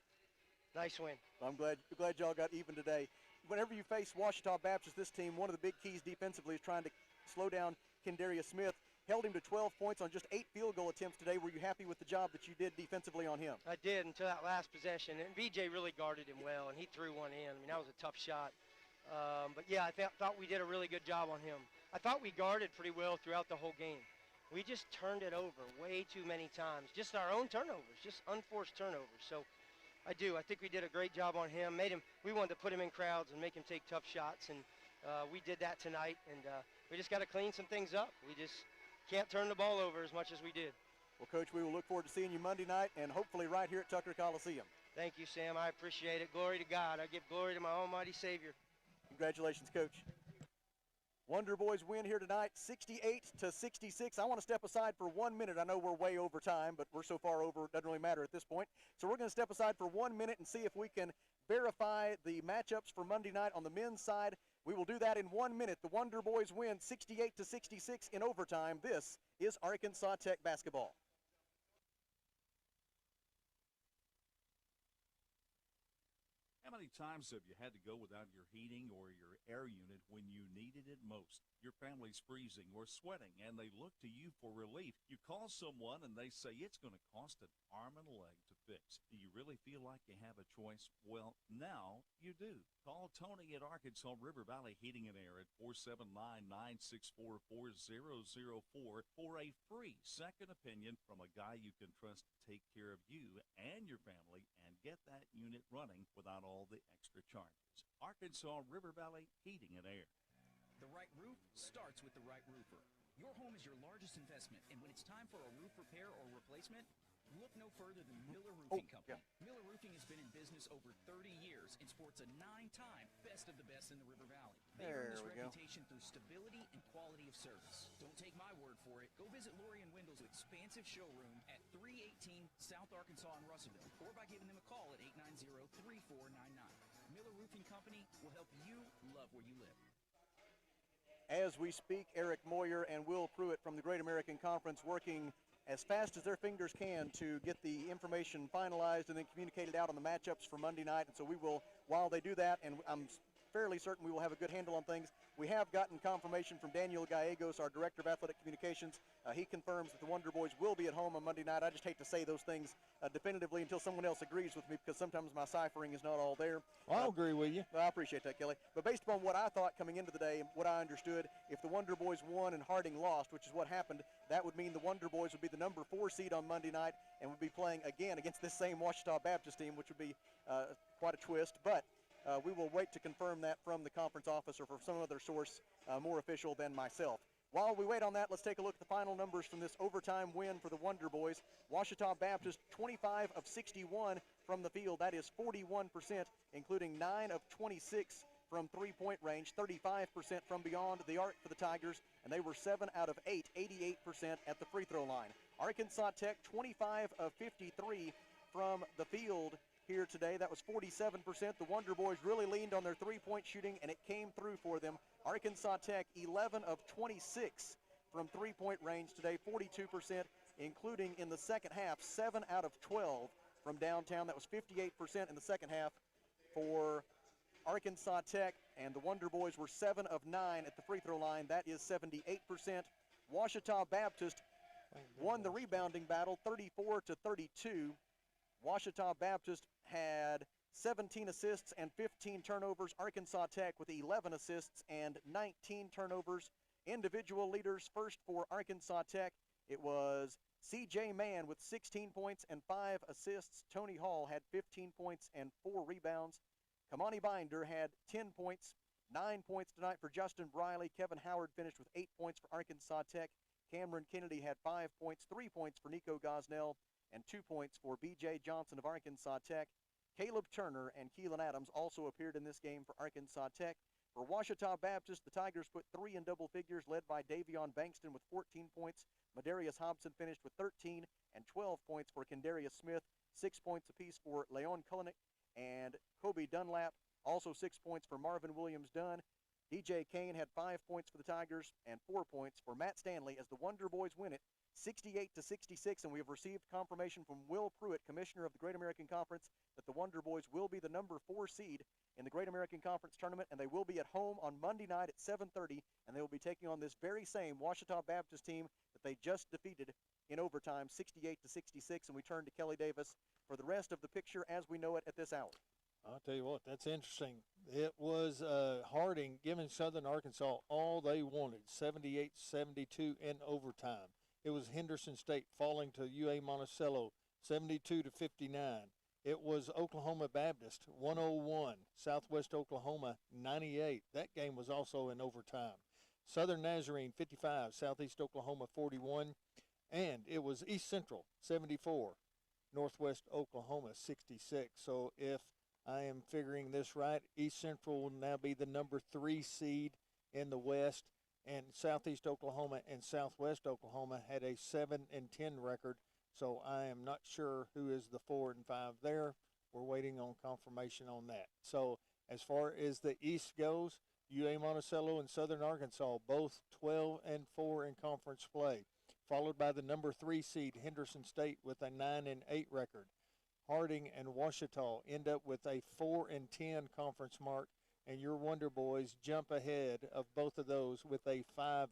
nice win. I'm glad y'all got even today. Whenever you face Ouachita Baptist, this team, one of the big keys defensively is trying to slow down Kendarius Smith. Held him to 12 points on just 8 field goal attempts today. Were you happy with the job that you did defensively on him? I did until that last possession, and BJ really guarded him well, and he threw one in. I mean, that was a tough shot. But, yeah, I thought we did a really good job on him. I thought we guarded pretty well throughout the whole game. We just turned it over way too many times, just our own turnovers, just unforced turnovers. So I think we did a great job on him. We wanted to put him in crowds and make him take tough shots, and we did that tonight. And we just got to clean some things up. We just can't turn the ball over as much as we did. Well, Coach, we will look forward to seeing you Monday night and hopefully right here at Tucker Coliseum. Thank you, Sam. I appreciate it. Glory to God. I give glory to my almighty Savior. Congratulations, Coach. Wonder Boys win here tonight, 68-66. I want to step aside for 1 minute. I know we're way over time, but we're so far over it doesn't really matter at this point. So we're going to step aside for 1 minute and see if we can verify the matchups for Monday night on the men's side. We will do that in 1 minute. The Wonder Boys win 68-66 in overtime. This is Arkansas Tech basketball. How many times have you had to go without your heating or your air unit when you needed it most? Your family's freezing or sweating, and they look to you for relief. You call someone, and they say it's going to cost an arm and a leg to fix. Do you really feel like you have a choice? Well, now you do. Call Tony at Arkansas River Valley Heating and Air at 479-964-4004 for a free second opinion from a guy you can trust to take care of you and your family and get that unit running without all the extra charges. Arkansas River Valley Heating and Air. The right roof starts with the right roofer. Your home is your largest investment, and when it's time for a roof repair or replacement, Look no further than Miller Roofing Company. Miller Roofing has been in business over 30 years and sports a 9-time best of the best in the River Valley. They earn this reputation through stability and quality of service. Don't take my word for it. Go visit Lori and Wendell's expansive showroom at 318 South Arkansas in Russellville, or by giving them a call at 890-3499. Miller Roofing Company will help you love where you live. As we speak, Eric Moyer and Will Pruitt from the Great American Conference working as fast as their fingers can to get the information finalized and then communicated out on the matchups for Monday night. And so we will, while they do that, and I'm fairly certain we will have a good handle on things, we have gotten confirmation from Daniel Gallegos, our Director of Athletic Communications. He confirms that the Wonder Boys will be at home on Monday night. I just hate to say those things definitively until someone else agrees with me, because sometimes my ciphering is not all there. Well, I'll agree with you. I appreciate that, Kelly. But based upon what I thought coming into the day, what I understood, if the Wonder Boys won and Harding lost, which is what happened, that would mean the Wonder Boys would be the number 4 seed on Monday night and would be playing again against this same Ouachita Baptist team, which would be quite a twist. But we will wait to confirm that from the conference office or from some other source more official than myself. While we wait on that, let's take a look at the final numbers from this overtime win for the Wonder Boys. Ouachita Baptist, 25 of 61 from the field. That is 41%, including 9 of 26 from three-point range, 35% from beyond the arc for the Tigers, and they were 7 out of 8, 88% at the free throw line. Arkansas Tech, 25 of 53 from the field here today. That was 47%. The Wonder Boys really leaned on their three-point shooting, and it came through for them. Arkansas Tech, 11 of 26 from three-point range today, 42%, including in the second half, 7 out of 12 from downtown. That was 58% in the second half for Arkansas Tech, and the Wonder Boys were 7 of 9 at the free throw line. That is 78%. Ouachita Baptist won the rebounding battle, 34-32. Ouachita Baptist had 17 assists and 15 turnovers. Arkansas Tech with 11 assists and 19 turnovers. Individual leaders first for Arkansas Tech. It was C.J. Mann with 16 points and 5 assists. Tony Hall had 15 points and 4 rebounds. Kamani Binder had 10 points, 9 points tonight for Justin Briley. Kevin Howard finished with 8 points for Arkansas Tech. Cameron Kennedy had 5 points, 3 points for Nico Gosnell, and 2 points for B.J. Johnson of Arkansas Tech. Caleb Turner and Keelan Adams also appeared in this game for Arkansas Tech. For Ouachita Baptist, the Tigers put 3 in double figures, led by Davion Bankston with 14 points. Madarius Hobson finished with 13 and 12 points for Kendarius Smith, 6 points apiece for Leon Kulnick and Kobe Dunlap, also 6 points for Marvin Williams-Dunn. DJ Kane had 5 points for the Tigers and 4 points for Matt Stanley as the Wonder Boys win it 68-66, and we have received confirmation from Will Pruitt, Commissioner of the Great American Conference, that the Wonder Boys will be the number 4 seed in the Great American Conference tournament, and they will be at home on Monday night at 7:30, and they will be taking on this very same Ouachita Baptist team that they just defeated in overtime, 68-66, and we turn to Kelly Davis for the rest of the picture as we know it at this hour. I'll tell you what, that's interesting. It was Harding giving Southern Arkansas all they wanted, 78-72 in overtime. It was Henderson State falling to UA Monticello, 72-59. It was Oklahoma Baptist, 101. Southwest Oklahoma, 98. That game was also in overtime. Southern Nazarene, 55. Southeast Oklahoma, 41. And it was East Central, 74. Northwest Oklahoma, 66. So if I am figuring this right, East Central will now be the number 3 seed in the West, and Southeast Oklahoma and Southwest Oklahoma had a 7-10 record. So I am not sure who is the 4 and 5 there. We're waiting on confirmation on that. So as far as the East goes, UA Monticello and Southern Arkansas both 12-4 in conference play, followed by the number 3 seed Henderson State with a 9-8 record. Harding and Ouachita end up with a 4-10 conference mark, and your Wonder Boys jump ahead of both of those with a 5-10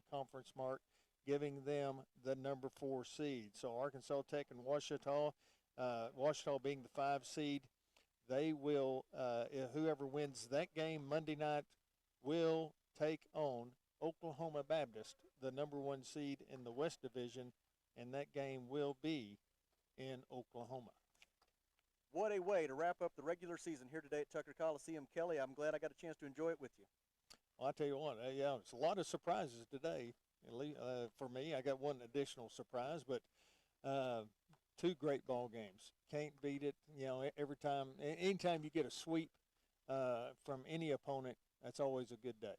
conference mark, giving them the number 4 seed. So Arkansas Tech and Ouachita, Ouachita being the 5 seed, they will, whoever wins that game Monday night will take on Oklahoma Baptist, the number 1 seed in the West Division, and that game will be in Oklahoma. What a way to wrap up the regular season here today at Tucker Coliseum. Kelly, I'm glad I got a chance to enjoy it with you. Well, I tell you what, yeah, it's a lot of surprises today. For me, I got one additional surprise, but 2 great ball games. Can't beat it. Every time, anytime you get a sweep from any opponent, that's always a good day.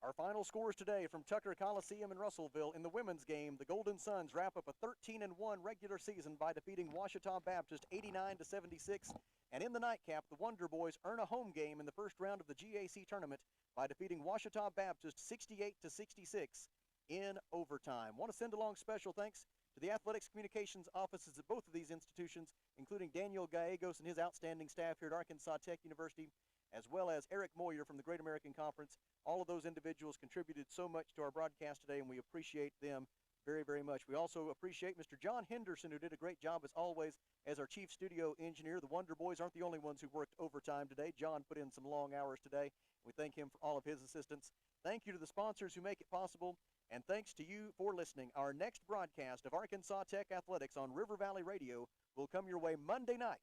Our final scores today from Tucker Coliseum in Russellville. In the women's game, the Golden Suns wrap up a 13-1 regular season by defeating Ouachita Baptist 89-76. And in the nightcap, the Wonder Boys earn a home game in the first round of the GAC tournament by defeating Ouachita Baptist 68-66 in overtime. Want to send along special thanks to the Athletics Communications offices at both of these institutions, including Daniel Gallegos and his outstanding staff here at Arkansas Tech University, as well as Eric Moyer from the Great American Conference. All of those individuals contributed so much to our broadcast today, and we appreciate them very, very much. We also appreciate Mr. John Henderson, who did a great job, as always, as our chief studio engineer. The Wonder Boys aren't the only ones who worked overtime today. John put in some long hours today. We thank him for all of his assistance. Thank you to the sponsors who make it possible, and thanks to you for listening. Our next broadcast of Arkansas Tech Athletics on River Valley Radio will come your way Monday night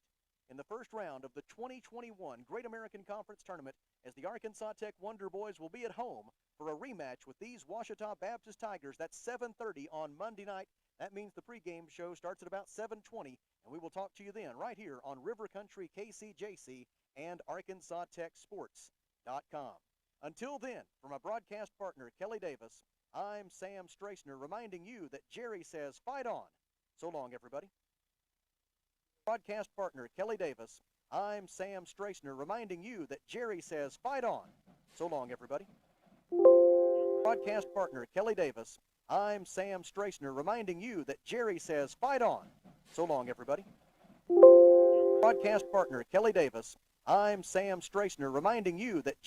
in the first round of the 2021 Great American Conference Tournament, as the Arkansas Tech Wonder Boys will be at home for a rematch with these Ouachita Baptist Tigers. That's 7:30 on Monday night. That means the pregame show starts at about 7:20, and we will talk to you then right here on River Country KCJC and ArkansasTechSports.com. Until then, from my broadcast partner, Kelly Davis, I'm Sam Strassner, reminding you that Jerry says fight on. So long, everybody. Broadcast partner, Kelly Davis, I'm Sam Strassner, reminding you that Jerry says fight on. So long, everybody. Broadcast partner, Kelly Davis, I'm Sam Strassner, reminding you that Jerry says fight on. So long, everybody. Broadcast partner, Kelly Davis, I'm Sam Strassner, reminding you that